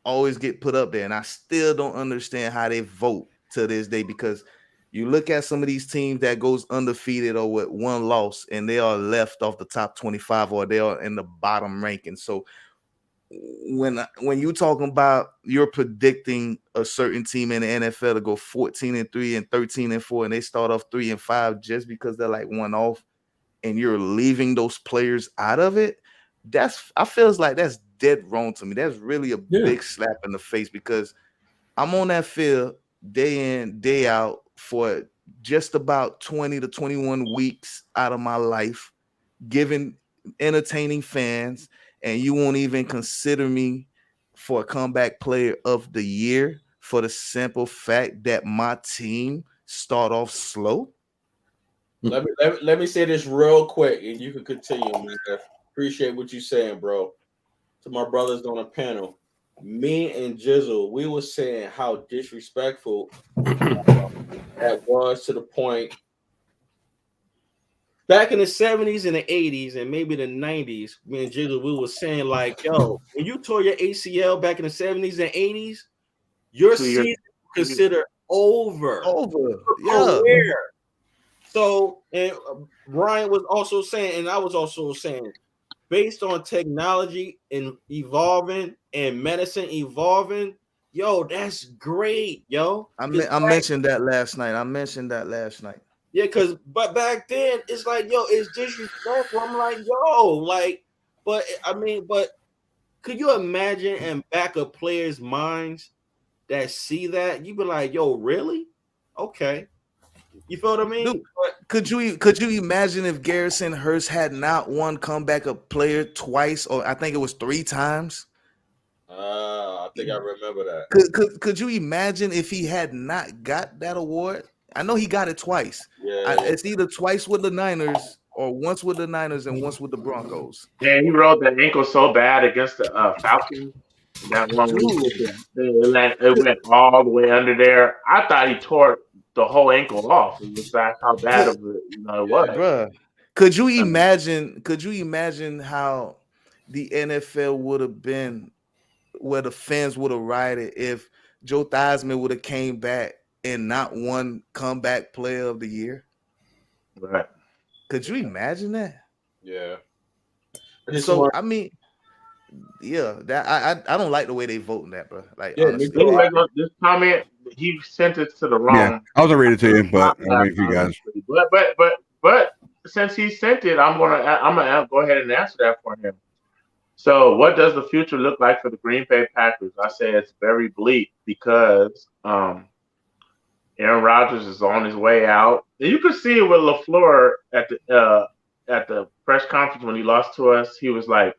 [SPEAKER 5] always get put up there, and I still don't understand how they vote to this day, because you look at some of these teams that goes undefeated or with one loss, and they are left off the top 25 or they are in the bottom ranking. So when you're talking about you're predicting a certain team in the NFL to go 14-3 and 13-4, and they start off 3-5 just because they're like one off, and you're leaving those players out of it, I feels like that's dead wrong to me. That's really a big slap in the face, because I'm on that field day in, day out for just about 20 to 21 weeks out of my life, entertaining fans, and you won't even consider me for a comeback player of the year for the simple fact that my team start off slow.
[SPEAKER 4] Let me say this real quick, and you can continue, man. Appreciate what you're saying, bro. To my brothers on the panel, me and Jizzle, we were saying how disrespectful that was, to the point back in the 70s and the 80s and maybe the 90s, me and Jizzle, we were saying like, yo, when you tore your ACL back in the 70s and 80s, your season considered over.
[SPEAKER 5] Yeah.
[SPEAKER 4] So, and Brian was also saying, and I was also saying, based on technology and evolving and medicine evolving, yo, that's great, yo.
[SPEAKER 5] I mentioned that last night.
[SPEAKER 4] Yeah, but back then it's like, yo, it's disrespectful. I'm like, yo, like, but could you imagine in back of players' minds that see that? You be like, yo, really? Okay. You feel what I mean?
[SPEAKER 5] Dude, could you imagine if Garrison Hurst had not won comeback a player twice, or I think it was 3 times?
[SPEAKER 4] I think I remember that.
[SPEAKER 5] Could you imagine if he had not got that award? I know he got it twice.
[SPEAKER 4] Yeah.
[SPEAKER 5] It's either twice with the Niners or once with the Niners and once with the Broncos.
[SPEAKER 2] Yeah, he rolled that ankle so bad against the Falcons. That one, it went all the way under there. I thought he tore the whole ankle off. That's how bad of it, it was.
[SPEAKER 5] Bruh, could you imagine? Could you imagine how the NFL would have been, where the fans would have rioted if Joe Theismann would have came back and not won comeback player of the year?
[SPEAKER 2] Right.
[SPEAKER 5] Could you imagine that?
[SPEAKER 4] Yeah.
[SPEAKER 5] So I mean, yeah, that I don't like the way they voting that, bro. Like,
[SPEAKER 2] yeah,
[SPEAKER 5] honestly,
[SPEAKER 2] this comment, he sent it to the wrong.
[SPEAKER 1] Yeah, I was gonna read it to you, but I'll wait for you guys.
[SPEAKER 2] But since he sent it, I'm gonna go ahead and answer that for him. So, what does the future look like for the Green Bay Packers? I say it's very bleak, because Aaron Rodgers is on his way out. And you could see it with LaFleur at the press conference when he lost to us. He was like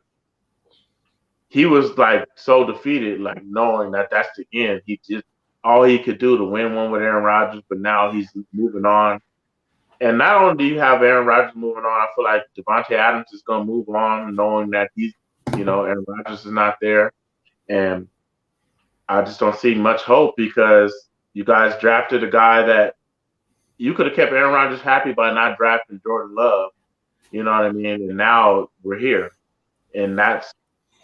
[SPEAKER 2] so defeated, like knowing that that's the end. He just, all he could do to win one with Aaron Rodgers, but now he's moving on. And not only do you have Aaron Rodgers moving on, I feel like Devontae Adams is going to move on, knowing that Aaron Rodgers is not there. And I just don't see much hope because you guys drafted a guy that you could have kept Aaron Rodgers happy by not drafting Jordan Love. You know what I mean? And now we're here, and that's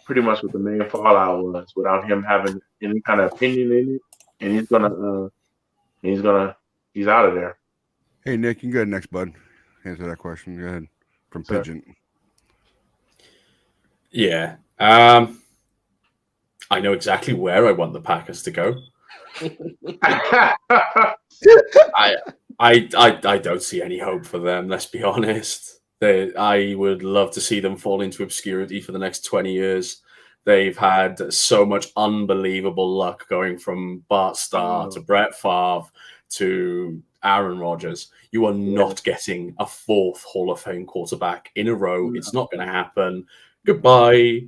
[SPEAKER 2] pretty much what the main fallout was. Without him having any kind of opinion in it, and he's out of there.
[SPEAKER 1] Hey, Nick, you can go next, bud. Answer that question. Go ahead. From
[SPEAKER 2] Sir.
[SPEAKER 1] Pigeon.
[SPEAKER 3] Yeah. I know exactly where I want the Packers to go. I don't see any hope for them, let's be honest. I would love to see them fall into obscurity for the next 20 years. They've had so much unbelievable luck going from Bart Starr to Brett Favre to Aaron Rodgers. You are not getting a fourth Hall of Fame quarterback in a row. It's not going to happen. Goodbye.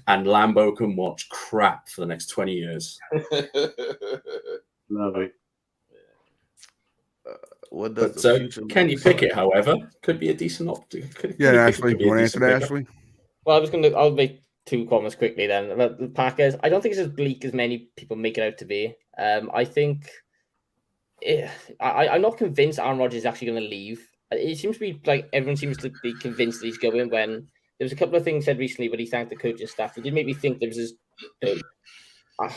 [SPEAKER 3] And Lambeau can watch crap for the next 20 years.
[SPEAKER 2] Love it.
[SPEAKER 5] What does
[SPEAKER 3] But
[SPEAKER 5] the future
[SPEAKER 3] Kenny
[SPEAKER 5] look
[SPEAKER 3] Pickett,
[SPEAKER 5] like?
[SPEAKER 3] however, could be a decent option.
[SPEAKER 1] Yeah, Ashley, you want to answer that, Ashley?
[SPEAKER 6] Well, I'll make 2 comments quickly then about the Packers. I don't think it's as bleak as many people make it out to be. I think I'm not convinced Aaron Rodgers is actually going to leave. It seems to be like everyone seems to be convinced that he's going. When there was a couple of things said recently when he thanked the coaching staff, it did make me think there was this.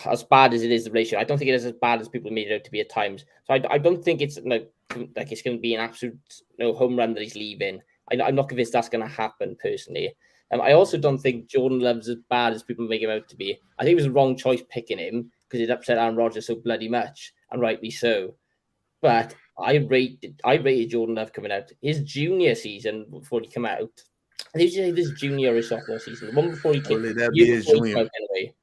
[SPEAKER 6] As bad as it is, the ratio, I don't think it is as bad as people made it out to be at times. So I don't think it's like it's going to be an absolute home run that he's leaving. I'm not convinced that's going to happen personally. I also don't think Jordan Love's as bad as people make him out to be. I think it was the wrong choice picking him because it upset Aaron Rodgers so bloody much, and rightly so. But I rated Jordan Love coming out his junior season before he came out. I think this junior or sophomore season, the one before he came.
[SPEAKER 5] That'd be his junior.
[SPEAKER 6] Anyway.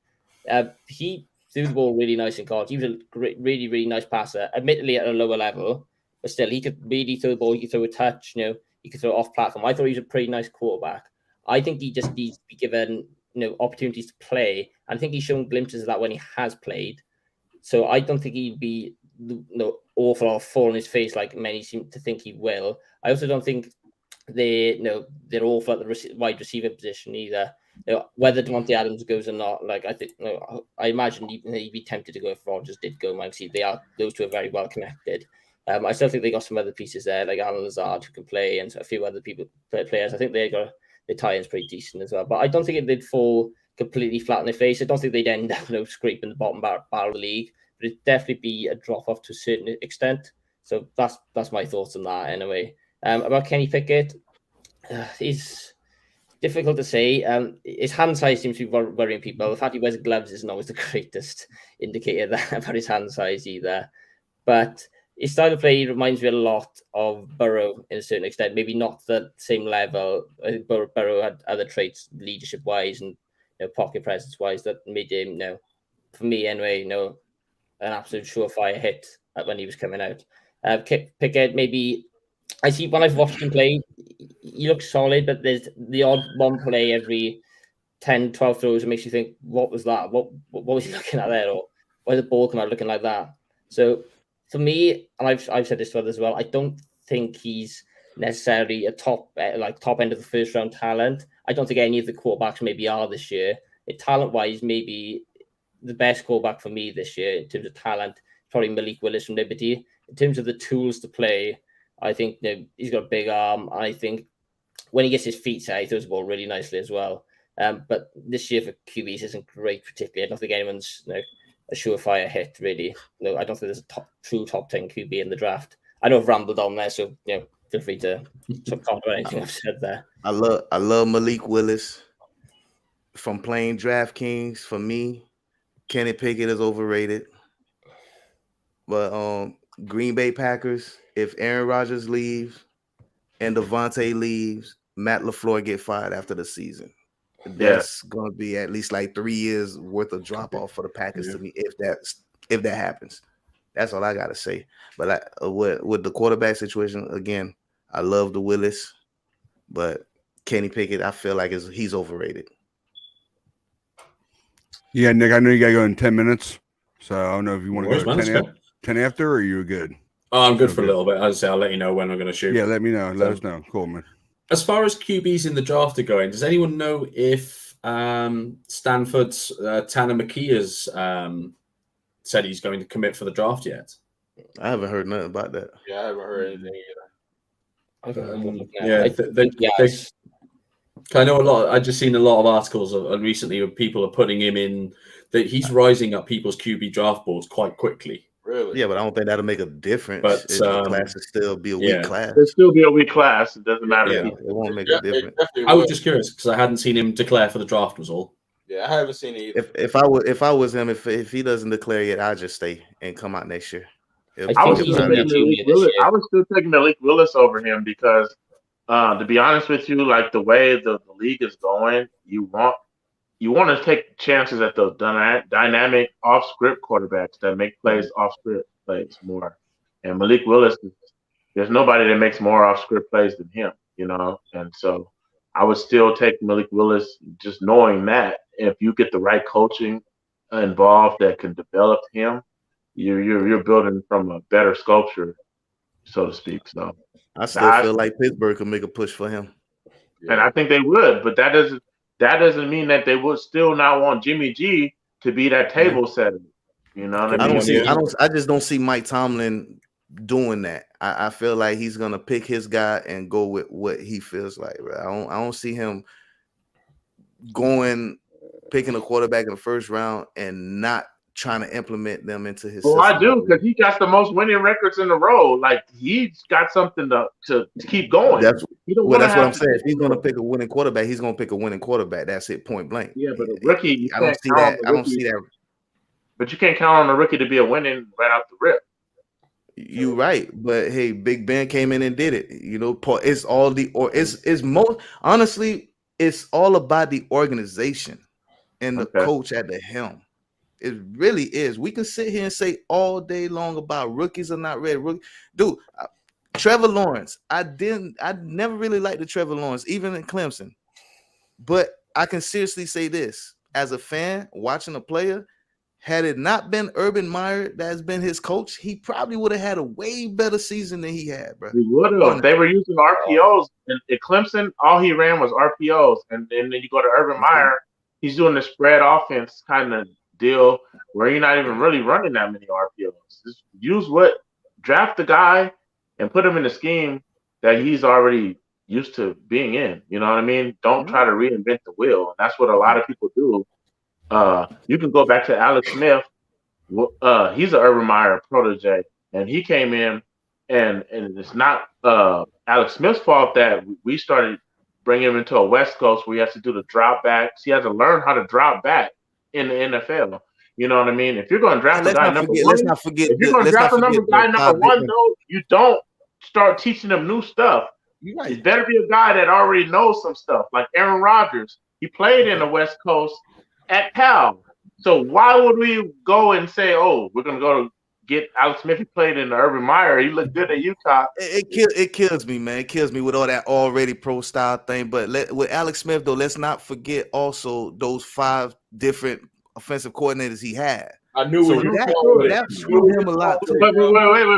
[SPEAKER 6] He threw the ball really nice in college. He was a really, really nice passer, admittedly at a lower level, but still he could really throw the ball. He could throw a touch, he could throw off platform. I thought he was a pretty nice quarterback. I think he just needs to be given, opportunities to play. And I think he's shown glimpses of that when he has played. So I don't think he'd be awful or fall on his face like many seem to think he will. I also don't think they're awful at the wide receiver position either. Whether Devontae Adams goes or not, like I think, I imagine he'd be tempted to go if Rodgers did go. Those two are very well connected. I still think they got some other pieces there, like Alan Lazard who can play, and a few other players. I think they got the tie-ins pretty decent as well. But I don't think they'd fall completely flat on their face. I don't think they'd end up scraping the bottom barrel of the league, but it'd definitely be a drop off to a certain extent. So that's my thoughts on that anyway. About Kenny Pickett, he's difficult to say. His hand size seems to be worrying people. The fact he wears gloves isn't always the greatest indicator about his hand size either. But his style of play reminds me a lot of Burrow in a certain extent. Maybe not the same level. I think Burrow had other traits, leadership-wise and pocket presence-wise, that made him, for me anyway, an absolute surefire hit when he was coming out. Pickett, maybe I see when I've watched him play, he looks solid, but there's the odd one play every 10, 12 throws that makes you think, what was that? What was he looking at there? Or why did the ball come out looking like that? So for me, and I've said this to others as well, I don't think he's necessarily a top end of the first round talent. I don't think any of the quarterbacks maybe are this year. Talent-wise, maybe the best quarterback for me this year in terms of talent, probably Malik Willis from Liberty. In terms of the tools to play, I think he's got a big arm. I think when he gets his feet set, he throws the ball really nicely as well. But this year for QBs isn't great, particularly. I don't think anyone's a surefire hit, really. No, I don't think there's a true top 10 QB in the draft. I know I've rambled on there, so feel free to talk about anything I've said there.
[SPEAKER 5] I love Malik Willis from playing DraftKings. For me, Kenny Pickett is overrated. But Green Bay Packers, if Aaron Rodgers leaves and Devontae leaves, Matt LaFleur get fired after the season. That's going to be at least like 3 years worth of drop off for the Packers to me if that happens. That's all I got to say. But with the quarterback situation, again, I love the Willis, but Kenny Pickett, I feel like he's overrated.
[SPEAKER 1] Yeah, Nick, I know you got to go in 10 minutes. So I don't know if you want to go 10 after or you're good.
[SPEAKER 3] Oh, I'm good for a little bit. As I say, I'll let you know when I'm going to shoot.
[SPEAKER 1] Yeah, let me know. Let us know. Cool, man.
[SPEAKER 3] As far as QBs in the draft are going, does anyone know if Stanford's Tanner McKee's said he's going to commit for the draft yet.
[SPEAKER 5] I haven't heard nothing about that.
[SPEAKER 4] Yeah, I haven't heard anything either.
[SPEAKER 3] I know a lot. I just seen a lot of articles recently where people are putting him in that he's rising up people's QB draft boards quite quickly.
[SPEAKER 4] Really?
[SPEAKER 5] Yeah, but I don't think that'll make a difference.
[SPEAKER 3] But
[SPEAKER 5] if the class will still be a weak class.
[SPEAKER 2] It'll still be a weak class. It doesn't matter.
[SPEAKER 5] Yeah, it won't make a difference.
[SPEAKER 3] I was just curious because I hadn't seen him declare for the draft. Was all.
[SPEAKER 4] Yeah, I haven't seen it either.
[SPEAKER 5] If I was him, if he doesn't declare yet, I'll just stay and come out next year.
[SPEAKER 2] I was still taking Malik Willis over him because, to be honest with you, like the way the league is going, you want to take chances at those dynamic off-script quarterbacks that make plays off-script plays more. And Malik Willis, there's nobody that makes more off-script plays than him, you know. And so I would still take Malik Willis, just knowing that if you get the right coaching involved that can develop him, you're building from a better sculpture, so to speak. So
[SPEAKER 5] I still feel like Pittsburgh could make a push for him,
[SPEAKER 2] and I think they would, but that doesn't mean that they would still not want Jimmy G to be that table setter. You know what I mean?
[SPEAKER 5] I just don't see Mike Tomlin doing that. I feel like he's gonna pick his guy and go with what he feels like. Bro. I don't see him picking a quarterback in the first round and not trying to implement them into his system.
[SPEAKER 2] I do, because he got the most winning records in a row. Like, he's got something to keep going.
[SPEAKER 5] That's what I'm saying. If he's going to pick a winning quarterback, he's going to pick a winning quarterback. That's it, point blank.
[SPEAKER 2] Yeah, but a rookie,
[SPEAKER 5] I don't see that.
[SPEAKER 2] But you can't count on a rookie to be a winning right off the rip.
[SPEAKER 5] You're right, but hey, Big Ben came in and did it. You know, it's all honestly, it's all about the organization and the coach at the helm. It really is. We can sit here and say all day long about rookies are not ready. Dude, Trevor Lawrence. I never really liked the Trevor Lawrence, even in Clemson. But I can seriously say this as a fan watching a player. Had it not been Urban Meyer that's been his coach, he probably would have had a way better season than he had, bro.
[SPEAKER 2] He would have. They were using RPOs. At Clemson, all he ran was RPOs. And then you go to Urban Meyer, he's doing the spread offense kind of deal where you're not even really running that many RPOs. Just draft the guy and put him in a scheme that he's already used to being in. You know what I mean? Don't try to reinvent the wheel. And that's what a lot of people do. You can go back to Alex Smith. He's an Urban Meyer protege, and he came in, and it's not Alex Smith's fault that we started bringing him into a West Coast where he has to do the drop backs. He has to learn how to drop back in the NFL. You know what I mean? If you're going to draft a guy number one, if you're going to draft a guy number one, though, you don't start teaching them new stuff. Right. It better be a guy that already knows some stuff, like Aaron Rodgers. He played in the West Coast at Cal. So why would we go and say, oh, we're going to go get Alex Smith? He played in the Urban Meyer. He looked good at Utah.
[SPEAKER 5] It kills me, man. It kills me with all that already pro style thing. But with Alex Smith, though, let's not forget also those 5 different offensive coordinators he had.
[SPEAKER 4] I knew
[SPEAKER 5] so that screwed him a lot too.
[SPEAKER 2] Wait.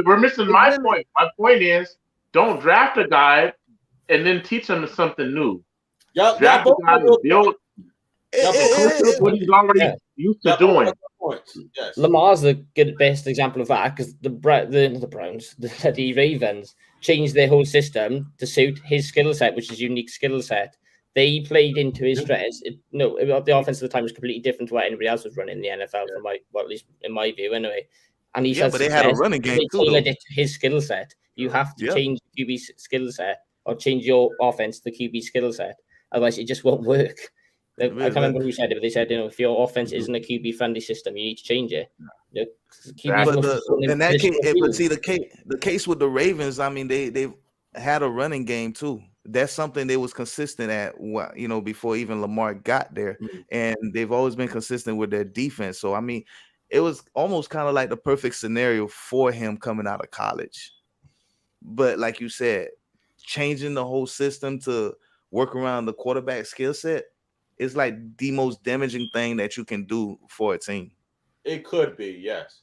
[SPEAKER 2] We're missing my point. My point is, don't draft a guy and then teach him something new. Draft a guy to build what he's already used to doing.
[SPEAKER 6] Yes. Lamar's the best example of that because the Ravens changed their whole system to suit his skill set, which is a unique skill set. They played into his strengths. The offense at the time was completely different to what anybody else was running in the NFL, at least in my view, anyway. And he
[SPEAKER 5] but they had a running game too.
[SPEAKER 6] They tailored it to his skill set. You have to change the QB skill set or change your offense to the QB skill set. Otherwise, it just won't work. I can't remember who said it, but they said, if your offense isn't a QB friendly system, you need to change it.
[SPEAKER 5] The case with the Ravens, I mean, they had a running game too. That's something they was consistent at, before even Lamar got there, and they've always been consistent with their defense. So I mean, it was almost kind of like the perfect scenario for him coming out of college. But like you said, changing the whole system to work around the quarterback skill set is like the most damaging thing that you can do for a team.
[SPEAKER 4] It could be, yes.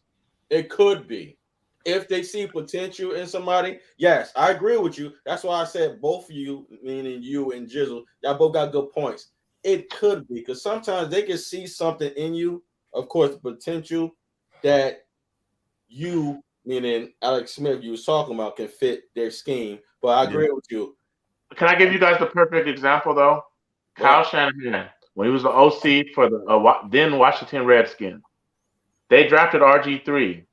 [SPEAKER 4] It could be. If they see potential in somebody, yes, I agree with you. That's why I said both of you, meaning you and Jizzle, y'all both got good points. It could be, because sometimes they can see something in you, of course, potential, that you, meaning Alex Smith, you was talking about, can fit their scheme. But I agree with you.
[SPEAKER 2] Can I give you guys the perfect example though? Kyle Shanahan, when he was the OC for the then Washington Redskins, they drafted RG3.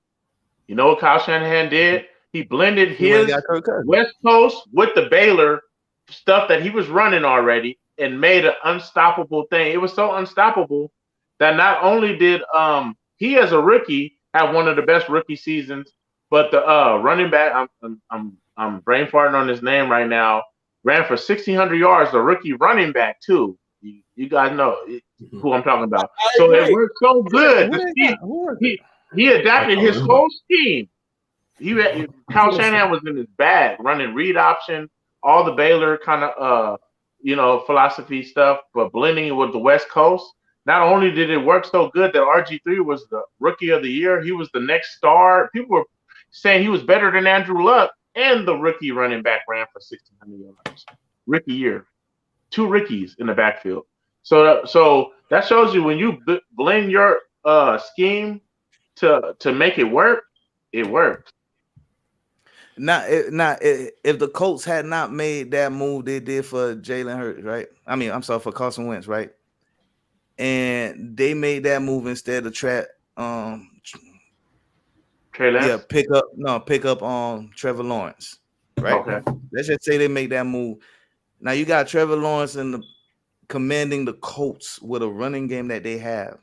[SPEAKER 2] You know what Kyle Shanahan did? He blended
[SPEAKER 5] He went and
[SPEAKER 2] his
[SPEAKER 5] got Kirk Cousins.
[SPEAKER 2] West Coast with the Baylor stuff that he was running already and made an unstoppable thing. It was so unstoppable that not only did he as a rookie have one of the best rookie seasons, but the running back I'm brain farting on his name right now, ran for 1,600 yards, the rookie running back too. You guys know who I'm talking about. So it worked so good. He adapted his whole scheme. Kyle Shanahan was in his bag, running read option, all the Baylor kind of philosophy stuff, but blending it with the West Coast. Not only did it work so good that RG3 was the rookie of the year, he was the next star. People were saying he was better than Andrew Luck, and the rookie running back ran for 1,600 yards. Rookie year. 2 rookies in the backfield. So that shows you when you blend your scheme to make it work, it works.
[SPEAKER 5] If the Colts had not made that move they did for Jalen Hurts, right? I mean, I'm sorry, for Carson Wentz, right? And they made that move instead of
[SPEAKER 2] Trey Lance?
[SPEAKER 5] pick up Trevor Lawrence, right?
[SPEAKER 2] Okay.
[SPEAKER 5] Let's just say they make that move. Now you got Trevor Lawrence commanding the Colts with a running game that they have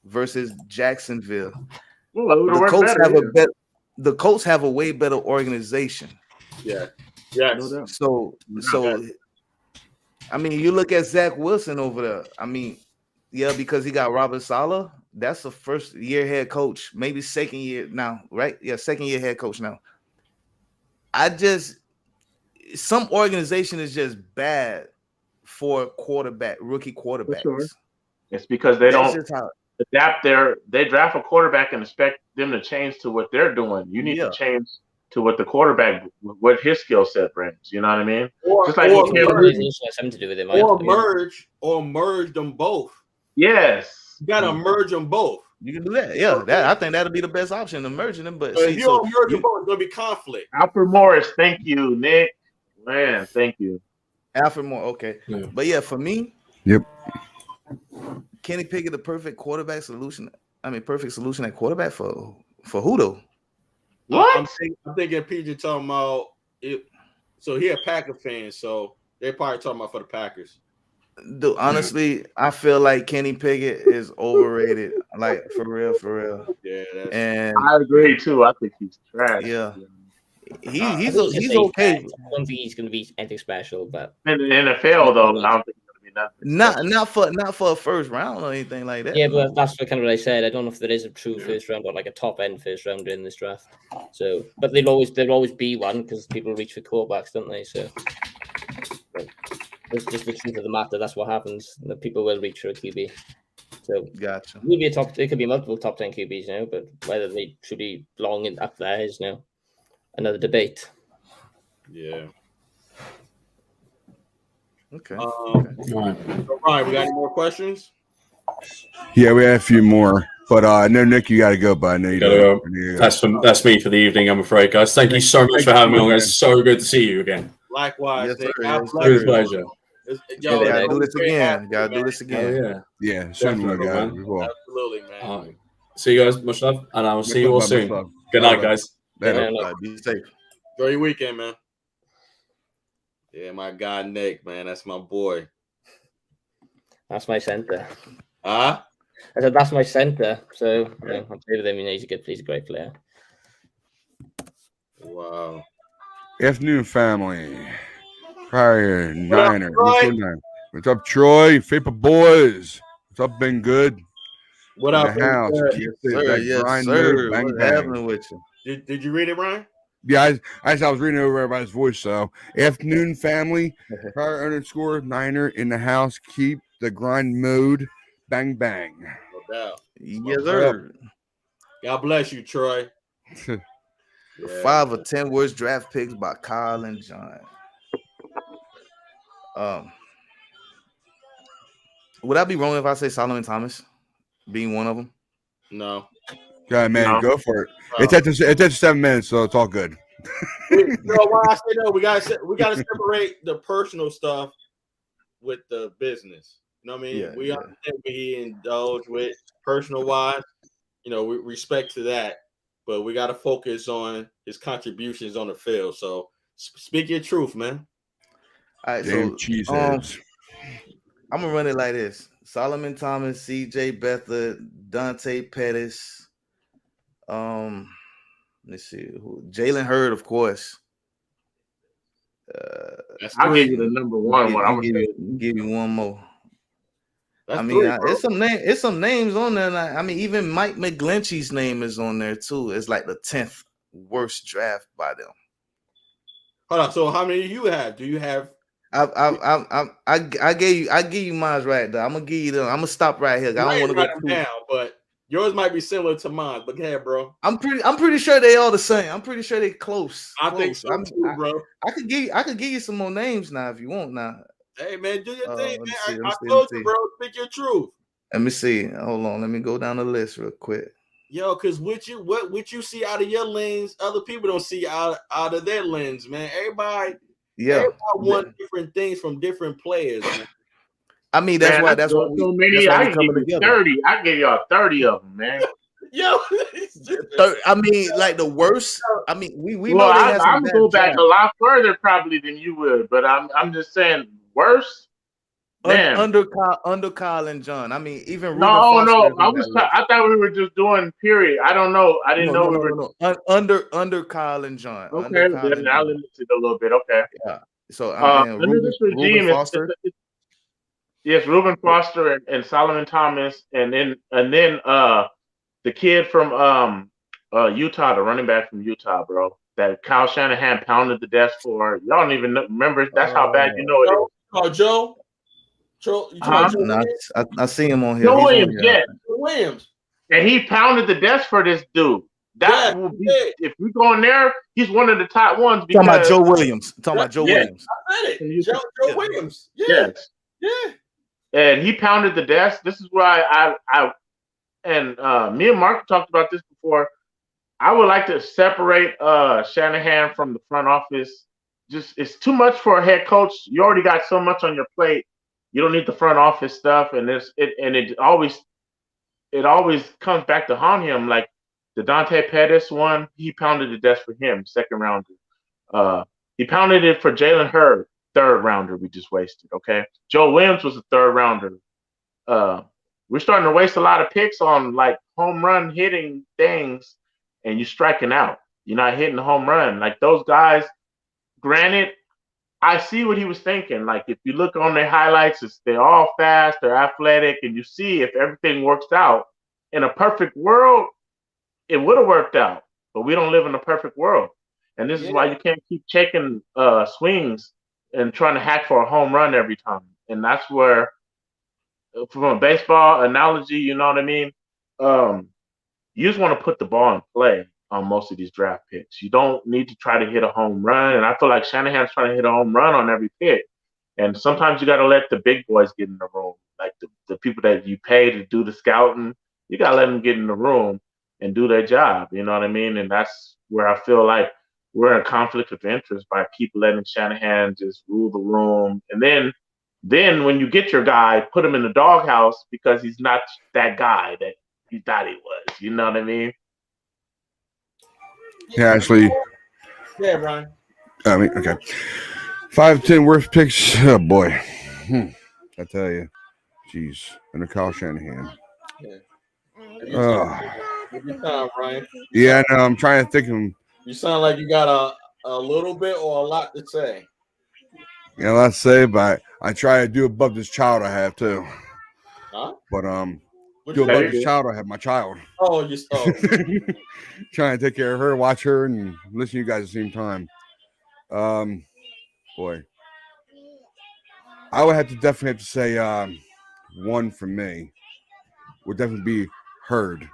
[SPEAKER 5] versus Jacksonville.
[SPEAKER 2] Well,
[SPEAKER 5] The Colts have a way better organization.
[SPEAKER 4] Yeah. Yes.
[SPEAKER 2] No
[SPEAKER 5] So I mean, you look at Zach Wilson over there. I mean, yeah, because he got Robert Saleh. That's the first year head coach, maybe second year now, right? Yeah, second year head coach now. Some organization is just bad for rookie quarterbacks.
[SPEAKER 2] Sure. It's because they don't adapt they draft a quarterback and expect them to change to what they're doing. You need to change to what the quarterback, what his skill set brings. You know what I mean?
[SPEAKER 4] Or merge them both.
[SPEAKER 2] Yes.
[SPEAKER 4] You gotta merge them both.
[SPEAKER 5] You can do that. Yeah, I think that'll be the best option, to merging them. But
[SPEAKER 4] if you don't merge them both, it's gonna be conflict.
[SPEAKER 2] Alfred Morris, thank you, Nick. Man, thank you.
[SPEAKER 5] Alfred Morris, okay. Yeah. But yeah, for me, Kenny Pickett, the perfect quarterback solution. I mean, perfect solution at quarterback for who though?
[SPEAKER 2] What?
[SPEAKER 4] I'm thinking PJ talking about it. So he a Packer fan, so they're probably talking about for the Packers.
[SPEAKER 5] Dude, honestly, I feel like Kenny Pickett is overrated. Like for real.
[SPEAKER 4] Yeah,
[SPEAKER 2] and I agree too. I think he's trash.
[SPEAKER 5] Yeah. He's okay.
[SPEAKER 6] I don't think he's going to be anything special, but
[SPEAKER 2] in the NFL though, I don't think he's going to be nothing.
[SPEAKER 5] Not for a first round or anything like that.
[SPEAKER 6] Yeah, but that's kind of what I said. I don't know if there is a true first round or like a top end first rounder in this draft. So, but there'll always be one because people reach for quarterbacks, don't they? So, it's just the truth of the matter. That's what happens. That people will reach for a QB. So,
[SPEAKER 5] gotcha.
[SPEAKER 6] There could be multiple top 10 QBs now, but whether they truly belong up there is now another debate.
[SPEAKER 4] Yeah.
[SPEAKER 5] Okay.
[SPEAKER 4] All right. We got any more questions?
[SPEAKER 1] Yeah, we have a few more, but no, Nick, you got to go. But I know you
[SPEAKER 3] gotta go. That's me for the evening. I'm afraid, guys. Thank you so much for having me on, guys. It's so good to see you again.
[SPEAKER 4] Likewise.
[SPEAKER 5] Yes,
[SPEAKER 3] it's a pleasure.
[SPEAKER 5] Gotta do this again.
[SPEAKER 1] Yeah. Soon, guys.
[SPEAKER 4] Absolutely, man.
[SPEAKER 3] All right. See you guys. Much love, and I will see you all soon. Good night, guys.
[SPEAKER 5] Be safe.
[SPEAKER 4] Enjoy your weekend, man. Yeah, my guy Nick, man, that's my boy.
[SPEAKER 6] That's my center.
[SPEAKER 4] I
[SPEAKER 6] said that's my center. So I'm play with him. He's a great player.
[SPEAKER 4] Wow.
[SPEAKER 1] Afternoon, family. Prior Niner. What's up, Troy? Faper boys. What's up, been good?
[SPEAKER 4] What up,
[SPEAKER 1] house?
[SPEAKER 5] Yes, sir. What's happening with you?
[SPEAKER 4] Did you read it, Ryan?
[SPEAKER 1] Yeah, I was reading over everybody's voice. So, afternoon, family. Prior _Niner in the house. Keep the grind mode. Bang, bang.
[SPEAKER 4] No doubt.
[SPEAKER 5] Yes, sir.
[SPEAKER 4] God bless you, Troy.
[SPEAKER 5] 5 or 10 worst draft picks by Kyle and John. Would I be wrong if I say Solomon Thomas being one of them?
[SPEAKER 4] No.
[SPEAKER 1] Yeah, man,
[SPEAKER 2] No.
[SPEAKER 1] go for it. It's at 7 minutes, so it's all good.
[SPEAKER 4] You know why I say no? We gotta separate the personal stuff with the business. You know what I mean?
[SPEAKER 5] Yeah,
[SPEAKER 4] We
[SPEAKER 5] yeah.
[SPEAKER 4] understand what he indulged with personal wise. You know, we respect to that, but we got to focus on his contributions on the field. So speak your truth, man.
[SPEAKER 5] All right,
[SPEAKER 1] Damn
[SPEAKER 5] so
[SPEAKER 1] cheeseheads.
[SPEAKER 5] I'm gonna run it like this: Solomon Thomas, C.J. Beathard, Dante Pettis. Let's see, Jalen Hurd, of course.
[SPEAKER 4] That's
[SPEAKER 2] I'll give
[SPEAKER 4] three.
[SPEAKER 2] you the number one. What I'm gonna say.
[SPEAKER 5] Give you one more.
[SPEAKER 4] That's
[SPEAKER 5] I mean,
[SPEAKER 4] three, bro.
[SPEAKER 5] it's some names on there. I mean, even Mike McGlinchey's name is on there too. It's like the 10th worst draft by them.
[SPEAKER 4] Hold on. So how many do you have? Do you have?
[SPEAKER 5] I give you mine right there. I'm gonna give you them. I'm gonna stop right here. I don't want to go
[SPEAKER 4] write them down, but yours might be similar to mine. But go ahead, bro.
[SPEAKER 5] I'm pretty sure they all the same. I'm pretty sure they close.
[SPEAKER 4] I think so too, bro.
[SPEAKER 5] I could give you some more names now if you want now.
[SPEAKER 4] Hey man, do your thing, man. I
[SPEAKER 5] Let
[SPEAKER 4] told you, bro. Speak your truth.
[SPEAKER 5] me see. Hold on. Let me go down the list real quick.
[SPEAKER 4] Yo, because what you see out of your lens, other people don't see out of their lens, man. Everybody want different things from different players, man.
[SPEAKER 5] I mean, that's why we coming together.
[SPEAKER 2] 30. I give y'all 30 of them, man.
[SPEAKER 4] Yo,
[SPEAKER 5] I mean, like the worst. I mean, we
[SPEAKER 2] well,
[SPEAKER 5] know they have some
[SPEAKER 2] I'm
[SPEAKER 5] bad
[SPEAKER 2] go back
[SPEAKER 5] drafts.
[SPEAKER 2] a lot further probably than you would, but I'm just saying worse. Man.
[SPEAKER 5] Under Kyle and John. I mean, even Ruben
[SPEAKER 2] No,
[SPEAKER 5] Foster.
[SPEAKER 2] I thought we were just doing period. I don't know. I didn't know we were
[SPEAKER 5] under Kyle and John.
[SPEAKER 2] Okay, then I'll limit it a little bit. Okay.
[SPEAKER 5] Yeah. So
[SPEAKER 2] under this regime,
[SPEAKER 5] Ruben Foster.
[SPEAKER 2] Yes, Ruben Foster and Solomon Thomas, and then the kid from Utah, the running back from Utah, bro. That Kyle Shanahan pounded the desk for. Y'all don't even remember. That's how bad you know it is.
[SPEAKER 4] Oh, Joe. Joe,
[SPEAKER 5] I see him on here.
[SPEAKER 2] Joe Williams,
[SPEAKER 4] yeah. Williams.
[SPEAKER 2] And he pounded the desk for this dude. That will be if we go in there, he's one of the top ones.
[SPEAKER 5] Talking about Joe Williams. Williams.
[SPEAKER 4] I said it. Joe Williams. Yeah.
[SPEAKER 2] Yes.
[SPEAKER 4] Yeah.
[SPEAKER 2] And he pounded the desk. This is why I me and Mark talked about this before. I would like to separate Shanahan from the front office. Just it's too much for a head coach. You already got so much on your plate. You don't need the front office stuff, and it always comes back to haunt him. Like the Dante Pettis one, he pounded the desk for him, second rounder. He pounded it for Jalen Hurd, third rounder. We just wasted. Okay, Joe Williams was a third rounder. We're starting to waste a lot of picks on like home run hitting things, and you're striking out. You're not hitting the home run. Like those guys, granted, I see what he was thinking. Like if you look on their highlights, they're all fast, they're athletic, and you see if everything works out. In a perfect world, it would have worked out, but we don't live in a perfect world. And this is why you can't keep taking swings and trying to hack for a home run every time. And that's where, from a baseball analogy, you know what I mean? You just want to put the ball in play on most of these draft picks. You don't need to try to hit a home run. And I feel like Shanahan's trying to hit a home run on every pick. And sometimes you got to let the big boys get in the room, like the people that you pay to do the scouting. You got to let them get in the room and do their job. You know what I mean? And that's where I feel like we're in a conflict of interest by keep letting Shanahan just rule the room. And then when you get your guy, put him in the doghouse because he's not that guy that he thought he was. You know what I mean?
[SPEAKER 1] Yeah, actually.
[SPEAKER 4] Yeah, Brian.
[SPEAKER 1] I mean, okay. 5 10 worst picks. Oh boy. I tell you. Jeez. Under Kyle Shanahan.
[SPEAKER 4] Yeah. Brian.
[SPEAKER 1] Yeah, no, I'm trying to think of him.
[SPEAKER 4] You sound like you got a little bit or a lot to say.
[SPEAKER 1] Yeah, let's say, but I try to do above this child I have too.
[SPEAKER 4] Huh?
[SPEAKER 1] But do above this child I have, my child.
[SPEAKER 4] Oh,
[SPEAKER 1] trying to take care of her, watch her, and listen to you guys at the same time. Boy, I would definitely have to say one for me would definitely be Hurd,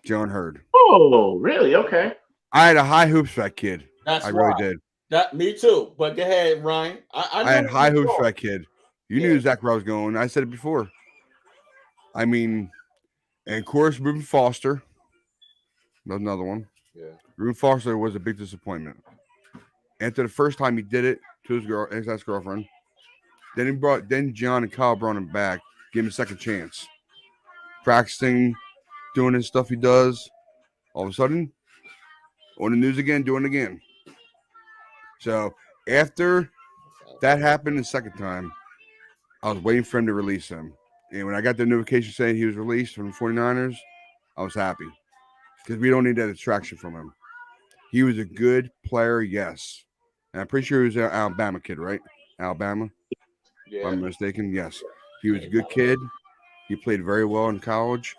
[SPEAKER 1] John Hurd.
[SPEAKER 2] Oh, really? Okay.
[SPEAKER 1] I had a high hoops for that kid.
[SPEAKER 4] I
[SPEAKER 1] really did.
[SPEAKER 4] Me too. But go ahead, Ryan. I
[SPEAKER 1] had high hopes for that kid. You knew exactly where I was going. I said it before. I mean, and of course, Ruben Foster. That's another one.
[SPEAKER 4] Yeah.
[SPEAKER 1] Ruben Foster was a big disappointment. After the first time he did it to his ex-girlfriend, then John and Kyle brought him back, gave him a second chance. Practicing, doing his stuff he does. All of a sudden, on the news again, doing it again. So after that happened the second time, I was waiting for him to release him. And when I got the notification saying he was released from the 49ers, I was happy. Because we don't need that distraction from him. He was a good player, yes. And I'm pretty sure he was an Alabama kid, right? Alabama?
[SPEAKER 4] Yeah.
[SPEAKER 1] If I'm mistaken, yes. He was a good kid. He played very well in college.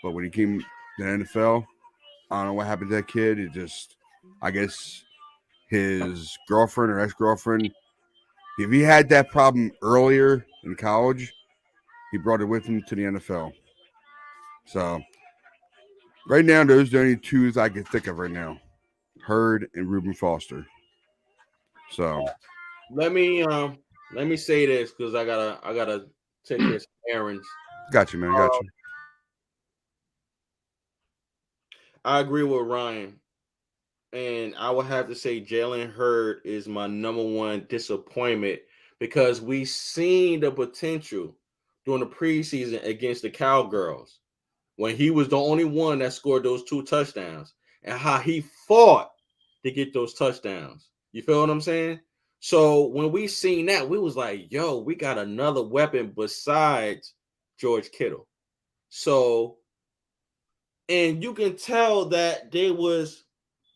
[SPEAKER 1] But when he came to the NFL, I don't know what happened to that kid. It just, I guess his girlfriend or ex-girlfriend, if he had that problem earlier in college, he brought it with him to the NFL. So right now, those are the only two I can think of right now. Hurd and Reuben Foster. So
[SPEAKER 4] let me say this because I gotta take care of some errands.
[SPEAKER 1] got you, man. Got you.
[SPEAKER 4] I agree with Ryan, and I would have to say Jalen Hurd is my number one disappointment because we seen the potential during the preseason against the Cowgirls when he was the only one that scored those 2 touchdowns and how he fought to get those touchdowns. You feel what I'm saying? So when we seen that, we was like, yo, we got another weapon besides George Kittle. So, and you can tell that they was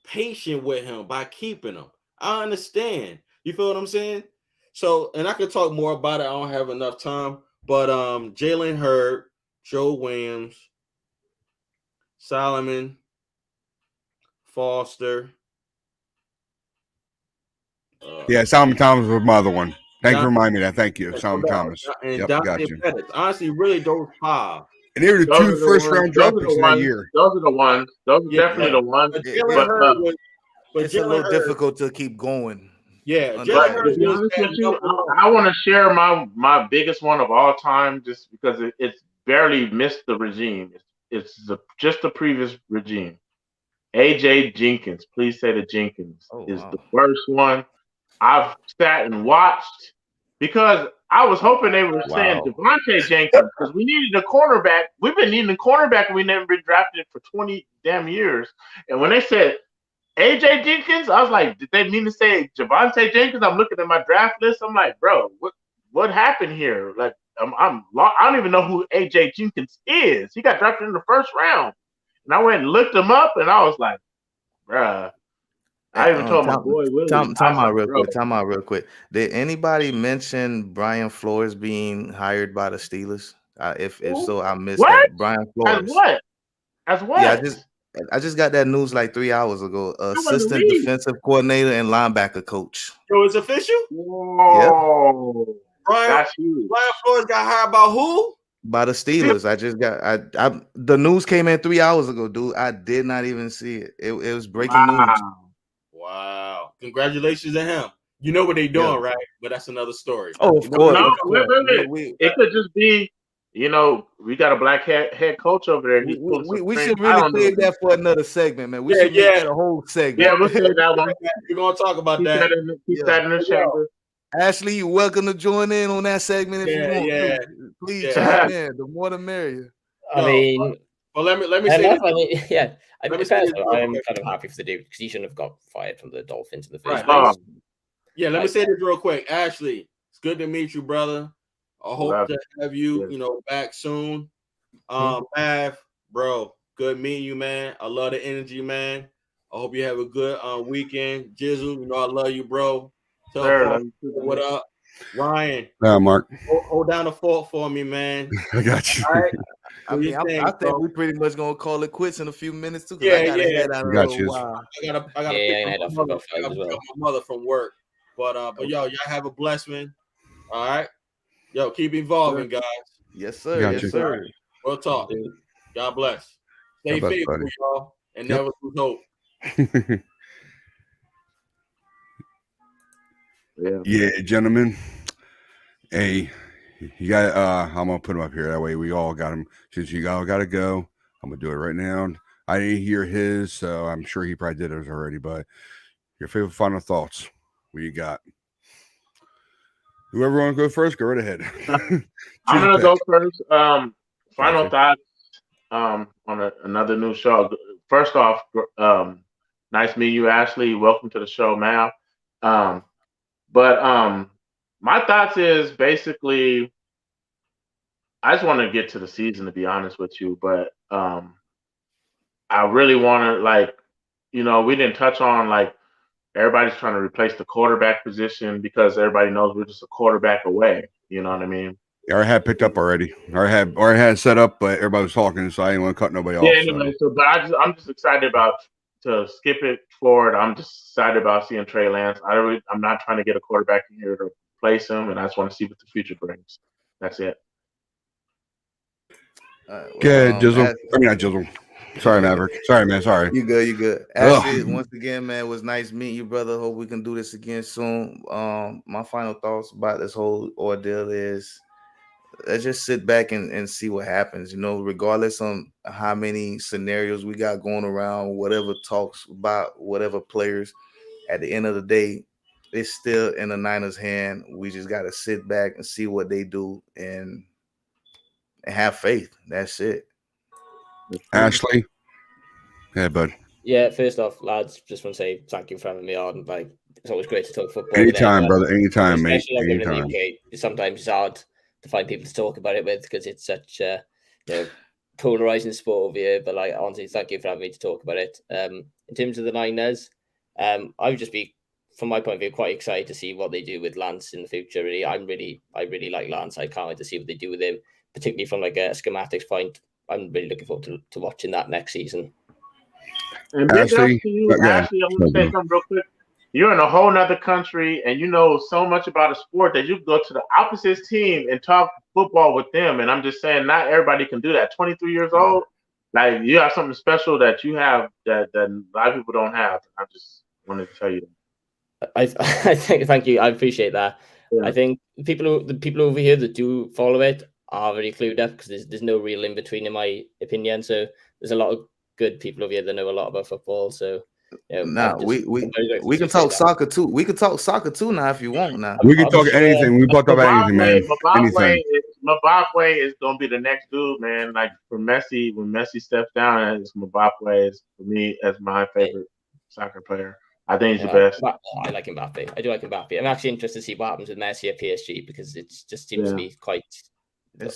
[SPEAKER 4] patient with him by keeping him. I understand. You feel what I'm saying? So, and I could talk more about it. I don't have enough time. But Jalen Hurd, Joe Williams, Solomon, Foster.
[SPEAKER 1] Yeah, Solomon Thomas was my other one. Thank you
[SPEAKER 4] Don-
[SPEAKER 1] for reminding me that. Thank you, Solomon Thomas.
[SPEAKER 4] And
[SPEAKER 1] Yep,
[SPEAKER 4] Dante
[SPEAKER 1] got you.
[SPEAKER 4] Pettis. Honestly, really those 5.
[SPEAKER 1] And they were the
[SPEAKER 2] Those
[SPEAKER 1] two
[SPEAKER 2] are the
[SPEAKER 1] first
[SPEAKER 2] ones.
[SPEAKER 1] round
[SPEAKER 2] Those
[SPEAKER 1] draft
[SPEAKER 2] are
[SPEAKER 1] picks
[SPEAKER 2] the
[SPEAKER 1] in that
[SPEAKER 2] ones.
[SPEAKER 1] year.
[SPEAKER 2] Those are the ones. Those are definitely the ones.
[SPEAKER 4] But
[SPEAKER 5] It-
[SPEAKER 4] Jalen
[SPEAKER 5] it-
[SPEAKER 4] Hurd was. But
[SPEAKER 5] It's a
[SPEAKER 4] Jalen
[SPEAKER 5] little
[SPEAKER 4] Hurd,
[SPEAKER 5] difficult to keep going.
[SPEAKER 4] yeah,
[SPEAKER 5] under
[SPEAKER 4] Jalen
[SPEAKER 2] But
[SPEAKER 5] that.
[SPEAKER 4] Hurd
[SPEAKER 2] to be
[SPEAKER 4] was
[SPEAKER 2] honest
[SPEAKER 4] at
[SPEAKER 2] with you,
[SPEAKER 4] number 1.
[SPEAKER 2] I want to share my biggest one of all time, just because it's barely missed the regime. Just the previous regime. A.J. Jenkins. Please say the Jenkins
[SPEAKER 5] Oh
[SPEAKER 2] is
[SPEAKER 5] wow.
[SPEAKER 2] the worst one I've sat and watched, because I was hoping they were saying
[SPEAKER 5] Wow.
[SPEAKER 2] Devontae Jenkins, because we needed a cornerback. We've been needing a cornerback, and we never been drafted for 20 damn years. And when they said A.J. Jenkins, I was like, did they mean to say Javonte Jenkins? I'm looking at my draft list. I'm like, bro, what happened here? Like, I don't even know who A.J. Jenkins is. He got drafted in the first round. And I went and looked him up, and I was like, bruh. I even told my boy Willie, I was
[SPEAKER 5] Time out
[SPEAKER 2] like,
[SPEAKER 5] real
[SPEAKER 2] bro,
[SPEAKER 5] quick. Time out real quick. Did anybody mention Brian Flores being hired by the Steelers? If so, I missed
[SPEAKER 2] what?
[SPEAKER 5] that. Brian
[SPEAKER 2] As
[SPEAKER 5] Flores.
[SPEAKER 2] what? As
[SPEAKER 5] Yeah,
[SPEAKER 2] what?
[SPEAKER 5] I just got that news like 3 hours ago.
[SPEAKER 2] I went to
[SPEAKER 5] Assistant
[SPEAKER 2] read.
[SPEAKER 5] defensive coordinator and linebacker coach.
[SPEAKER 4] So it's official?
[SPEAKER 2] Whoa.
[SPEAKER 4] Brian
[SPEAKER 2] That's huge.
[SPEAKER 4] Flores got hired by who?
[SPEAKER 5] By the Steelers. I just got I the news came in 3 hours ago, dude. I did not even see it. It was breaking news.
[SPEAKER 4] Wow. Congratulations to him. You know what they doing, right? But that's another story.
[SPEAKER 5] Oh, of course.
[SPEAKER 2] No,
[SPEAKER 5] Of course.
[SPEAKER 2] it could just be, we got a black head coach over there. He's pulling some
[SPEAKER 5] We
[SPEAKER 2] strings.
[SPEAKER 5] should
[SPEAKER 2] I
[SPEAKER 5] really
[SPEAKER 2] don't know.
[SPEAKER 5] save that for another segment, man. We
[SPEAKER 4] Yeah,
[SPEAKER 5] should make that a whole segment.
[SPEAKER 2] Yeah, we'll say that one.
[SPEAKER 4] We're gonna talk about
[SPEAKER 2] Keep
[SPEAKER 4] that.
[SPEAKER 2] that in the chamber.
[SPEAKER 5] Ashley, you're welcome to join in on that segment if you want.
[SPEAKER 4] Yeah.
[SPEAKER 5] Please chime in. The more the merrier.
[SPEAKER 6] I mean,
[SPEAKER 4] well, let me
[SPEAKER 6] fair
[SPEAKER 4] say
[SPEAKER 6] enough.
[SPEAKER 4] this.
[SPEAKER 6] I mean, yeah. I
[SPEAKER 4] Let
[SPEAKER 6] mean,
[SPEAKER 4] me say this real
[SPEAKER 6] I'm
[SPEAKER 4] quick.
[SPEAKER 6] kind of happy for the dude because he shouldn't have got fired from the Dolphins in the first
[SPEAKER 4] Right.
[SPEAKER 6] place.
[SPEAKER 4] Yeah, let me say this real quick. Ashley, it's good to meet you, brother. I hope to have you, back soon. Mav, bro, good meeting you, man. I love the energy, man. I hope you have a good weekend. Jizzle, I love you, bro. Tell Paul what up. Ryan,
[SPEAKER 1] Mark.
[SPEAKER 4] hold down the fort for me, man.
[SPEAKER 1] I got you.
[SPEAKER 4] All right.
[SPEAKER 5] I think we pretty much gonna call it quits in a few minutes too.
[SPEAKER 4] Yeah,
[SPEAKER 5] I gotta head out.
[SPEAKER 1] Got you.
[SPEAKER 4] I gotta pick up my mother from work. But y'all have a blessed one. All right. Yo, keep evolving, guys.
[SPEAKER 5] Yes, sir. Yes, sir.
[SPEAKER 4] We'll talk. God bless. Stay faithful, y'all, and never lose hope.
[SPEAKER 1] Yeah, gentlemen. Hey, you got I'm gonna put them up here. That way we all got them. Since you all gotta go, I'm gonna do it right now. I didn't hear his, so I'm sure he probably did his already. But your favorite final thoughts? What you got? Whoever want to go first, go right ahead.
[SPEAKER 2] I'm gonna go first. Final
[SPEAKER 1] Gotcha.
[SPEAKER 2] thoughts on another new show. First off, nice meeting you, Ashley. Welcome to the show, man. Um, but my thoughts is basically I just want to get to the season to be honest with you, but I really want to we didn't touch on everybody's trying to replace the quarterback position because everybody knows we're just a quarterback away. You know what I mean?
[SPEAKER 1] I had picked up already. I had it set up, but everybody was talking, so I didn't want to cut nobody
[SPEAKER 2] Yeah.
[SPEAKER 1] off.
[SPEAKER 2] Anyway, but I'm just excited about to skip it forward. I'm just excited about seeing Trey Lance. I'm not trying to get a quarterback in here to replace him, and I just want to see what the future brings. That's it.
[SPEAKER 1] Good, Jizzle. I mean, not Jizzle. Sorry, Maverick. Sorry, man. Sorry.
[SPEAKER 5] You good, you good. Ashley, once again, man, it was nice meeting you, brother. Hope we can do this again soon. My final thoughts about this whole ordeal is let's just sit back and see what happens. You know, regardless on how many scenarios we got going around, whatever talks about whatever players, at the end of the day, it's still in the Niners' hand. We just got to sit back and see what they do and have faith. That's it.
[SPEAKER 1] Ashley. Yeah, bud.
[SPEAKER 6] Yeah, first off, lads, just want to say thank you for having me on. Like, it's always great to talk football.
[SPEAKER 1] Anytime, brother. Anytime, mate.
[SPEAKER 6] Especially like living in
[SPEAKER 1] Anytime.
[SPEAKER 6] the UK. Sometimes it's hard to find people to talk about it with because it's such a polarizing sport over here. But like, honestly, thank you for having me to talk about it. In terms of the Niners, I would just be, from my point of view, quite excited to see what they do with Lance in the future. Really, I really like Lance. I can't wait to see what they do with him, particularly from like a schematics point. I'm really looking forward to watching that next season.
[SPEAKER 2] And big up to you, Ashley. I'm gonna say something real quick. You're in a whole nother country, and you know so much about a sport that you go to the opposite team and talk football with them. And I'm just saying, not everybody can do that. 23 years old, like you have something special that you have that a lot of people don't have. I just wanted to tell you that.
[SPEAKER 6] I think thank you. I appreciate that. Yeah. I think the people over here that do follow it are very clued up because there's no real in between, in my opinion. So there's a lot of good people over here that know a lot about football. So
[SPEAKER 5] we can talk soccer too. We can talk soccer too now if you want. Now
[SPEAKER 1] we can talk anything. We talk about anything, man.
[SPEAKER 2] Mbappe is gonna be the next dude, man. Like for Messi, when Messi steps down, it's Mbappe is for me as my favorite soccer player. I think he's the best.
[SPEAKER 6] I like Mbappe. I do like Mbappe. I'm actually interested to see what happens with Messi at PSG because it just seems to be quite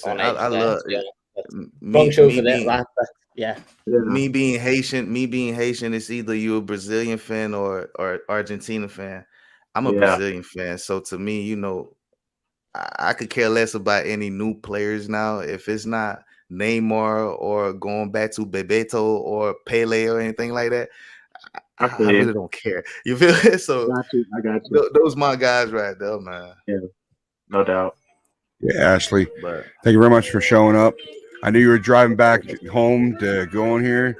[SPEAKER 6] on edge.
[SPEAKER 5] I love me being Haitian. It's either you're a Brazilian fan or Argentina fan. I'm a Brazilian fan, so to me, you know, I could care less about any new players now. If it's not Neymar or going back to Bebeto or Pele or anything like that, I really don't care. You feel it? So
[SPEAKER 2] I got you.
[SPEAKER 5] Those my guys right there, man.
[SPEAKER 2] Yeah, no doubt.
[SPEAKER 1] Yeah, Ashley. Thank you very much for showing up. I knew you were driving back home to go on here.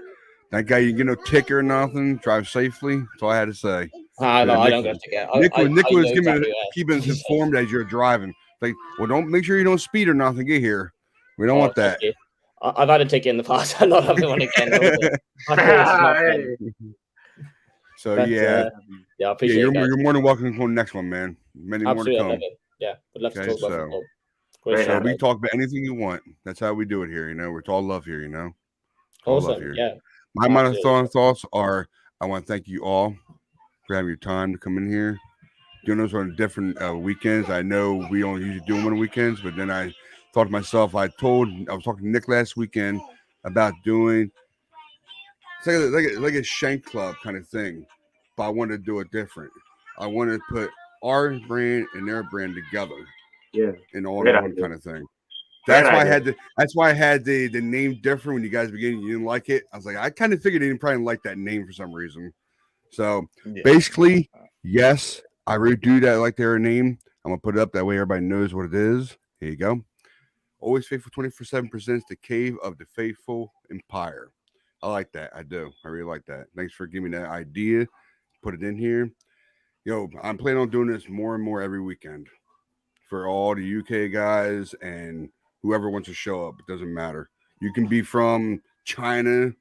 [SPEAKER 1] That guy, you get no ticket or nothing. Drive safely. That's all I had to say.
[SPEAKER 6] No, I don't get a ticket.
[SPEAKER 1] Nick was keeping us informed as you're driving. Like, well, don't make sure you don't speed or nothing. Get here. We don't want that.
[SPEAKER 6] I've had a ticket in the past. I'm not having one again.
[SPEAKER 1] So I appreciate it. You're more than welcome to the next one, man. Many more to come.
[SPEAKER 6] Yeah, would love to talk about football.
[SPEAKER 1] So we talk about anything you want. That's how we do it here. You know, it's all love here. You know,
[SPEAKER 6] awesome. Love here. Yeah.
[SPEAKER 1] My minor thoughts are: I want to thank you all for having your time to come in here. Doing those on different weekends. I know we don't usually do them on weekends, but then I thought to myself, I was talking to Nick last weekend about doing like a Shank Club kind of thing, but I wanted to do it different. I wanted to put our brand and their brand together.
[SPEAKER 2] Yeah,
[SPEAKER 1] in all in one kind of thing. That's why I had the name different when you guys began. You didn't like it. I was like, I kind of figured they didn't probably like that name for some reason. So basically, yes, I really do that. I like their name. I'm gonna put it up that way everybody knows what it is. Here you go. Always Faithful 24/7 presents the Cave of the Faithful Empire. I like that. I do. I really like that. Thanks for giving me that idea. Put it in here. Yo, I'm planning on doing this more and more every weekend. For all the UK guys and whoever wants to show up, it doesn't matter. You can be from China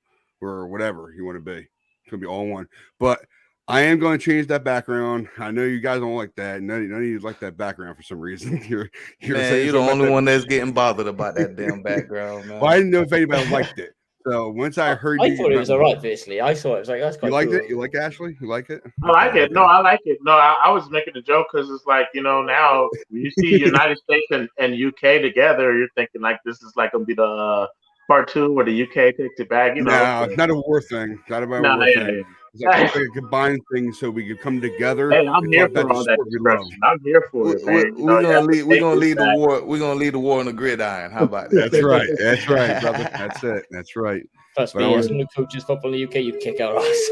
[SPEAKER 1] or whatever you want to be. It's gonna be all one. But I am going to change that background. I know you guys don't like that. None of you like that background for some reason. You're
[SPEAKER 5] Man,
[SPEAKER 1] saying
[SPEAKER 5] you're the
[SPEAKER 1] something about
[SPEAKER 5] only
[SPEAKER 1] that.
[SPEAKER 5] one that's getting bothered about that damn background, man.
[SPEAKER 1] Well, I didn't know if anybody liked it. So once I heard
[SPEAKER 6] I thought it was all right. Basically, I thought it was like that's quite.
[SPEAKER 1] You liked
[SPEAKER 6] cool.
[SPEAKER 1] it? You like Ashley? You like it?
[SPEAKER 2] I like it. No, I like it. No, I was making a joke because it's like, now when you see United States and UK together, you're thinking like this is like gonna be the part 2 where the UK takes it back.
[SPEAKER 1] No,
[SPEAKER 2] So.
[SPEAKER 1] not a war thing. Not about
[SPEAKER 2] No,
[SPEAKER 1] a war
[SPEAKER 2] yeah,
[SPEAKER 1] thing.
[SPEAKER 2] yeah.
[SPEAKER 1] It's like a combined thing so we could come together
[SPEAKER 2] Hey, I'm
[SPEAKER 1] and
[SPEAKER 2] here
[SPEAKER 1] talk about
[SPEAKER 2] for
[SPEAKER 1] the
[SPEAKER 2] all that
[SPEAKER 1] sport we love.
[SPEAKER 2] destruction. I'm here for it, man.
[SPEAKER 5] We're gonna lead. We're gonna lead the
[SPEAKER 2] back.
[SPEAKER 5] war. We're gonna lead the war on the gridiron. How about that?
[SPEAKER 1] That's right. That's right, brother. That's it. That's right.
[SPEAKER 6] Trust
[SPEAKER 1] But I
[SPEAKER 6] me,
[SPEAKER 1] want-
[SPEAKER 6] as someone who coaches football in the UK, you'd kick our ass.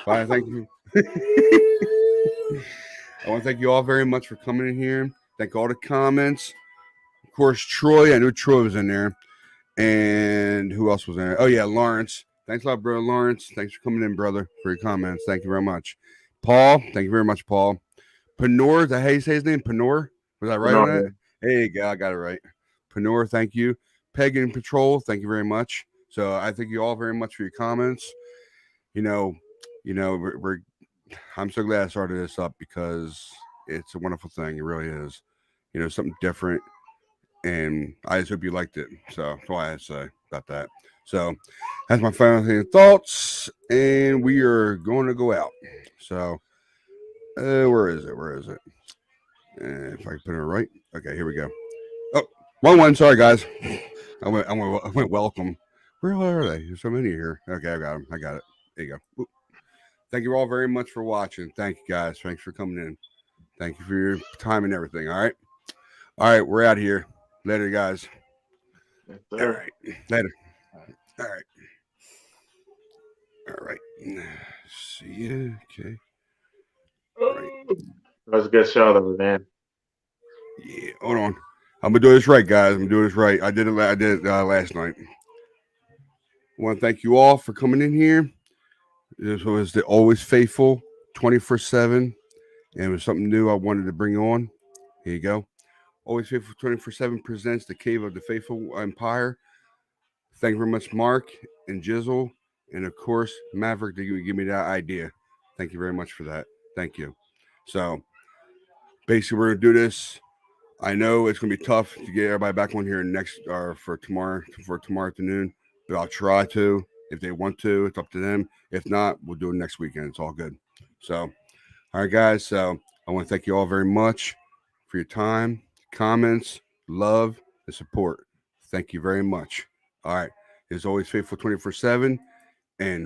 [SPEAKER 1] Fine, thank you. I want to thank you all very much for coming in here. Thank all the comments. Of course, Troy. I knew Troy was in there. And who else was in there? Oh, yeah, Lawrence. Thanks a lot, brother Lawrence. Thanks for coming in, brother, for your comments. Thank you very much. Paul. Thank you very much, Paul. Panor. Is that how you say his name? Panor? Was I right on that? There you go. I got it right. Panor, thank you. Peg and Patrol, thank you very much. So I thank you all very much for your comments. I'm so glad I started this up because it's a wonderful thing. It really is. Something different. And I just hope you liked it. So that's why I say about that. So that's my final thoughts. And we are going to go out. So where is it? Where is it? If I can put it right. Okay, here we go. Oh, wrong one. Sorry, guys. I went welcome. Where are they? There's so many here. Okay, I got them. I got it. There you go. Oop. Thank you all very much for watching. Thank you, guys. Thanks for coming in. Thank you for your time and everything. All right. All right. We're out of here. Later, guys.
[SPEAKER 2] Yes,
[SPEAKER 1] All
[SPEAKER 2] sir.
[SPEAKER 1] right. Later. All right. All right. See you. Okay. All right.
[SPEAKER 2] That was a good show, though, man.
[SPEAKER 1] Yeah. Hold on. I'm gonna do this right, guys. I'm gonna do this right. I did it last night. I want to thank you all for coming in here. This was the Always Faithful 24/7, and it was something new I wanted to bring on. Here you go. Always Faithful 24/7 presents the Cave of the Faithful Empire. Thank you very much, Mark and Jizzle, and of course Maverick, to give me that idea. Thank you very much for that. Thank you. So basically, we're gonna do this. I know it's gonna be tough to get everybody back on here for tomorrow afternoon, but I'll try to. If they want to, it's up to them. If not, we'll do it next weekend. It's all good. So, all right, guys. So I want to thank you all very much for your time, comments, love, and support. Thank you very much. All right. It's Always Faithful 24/7, and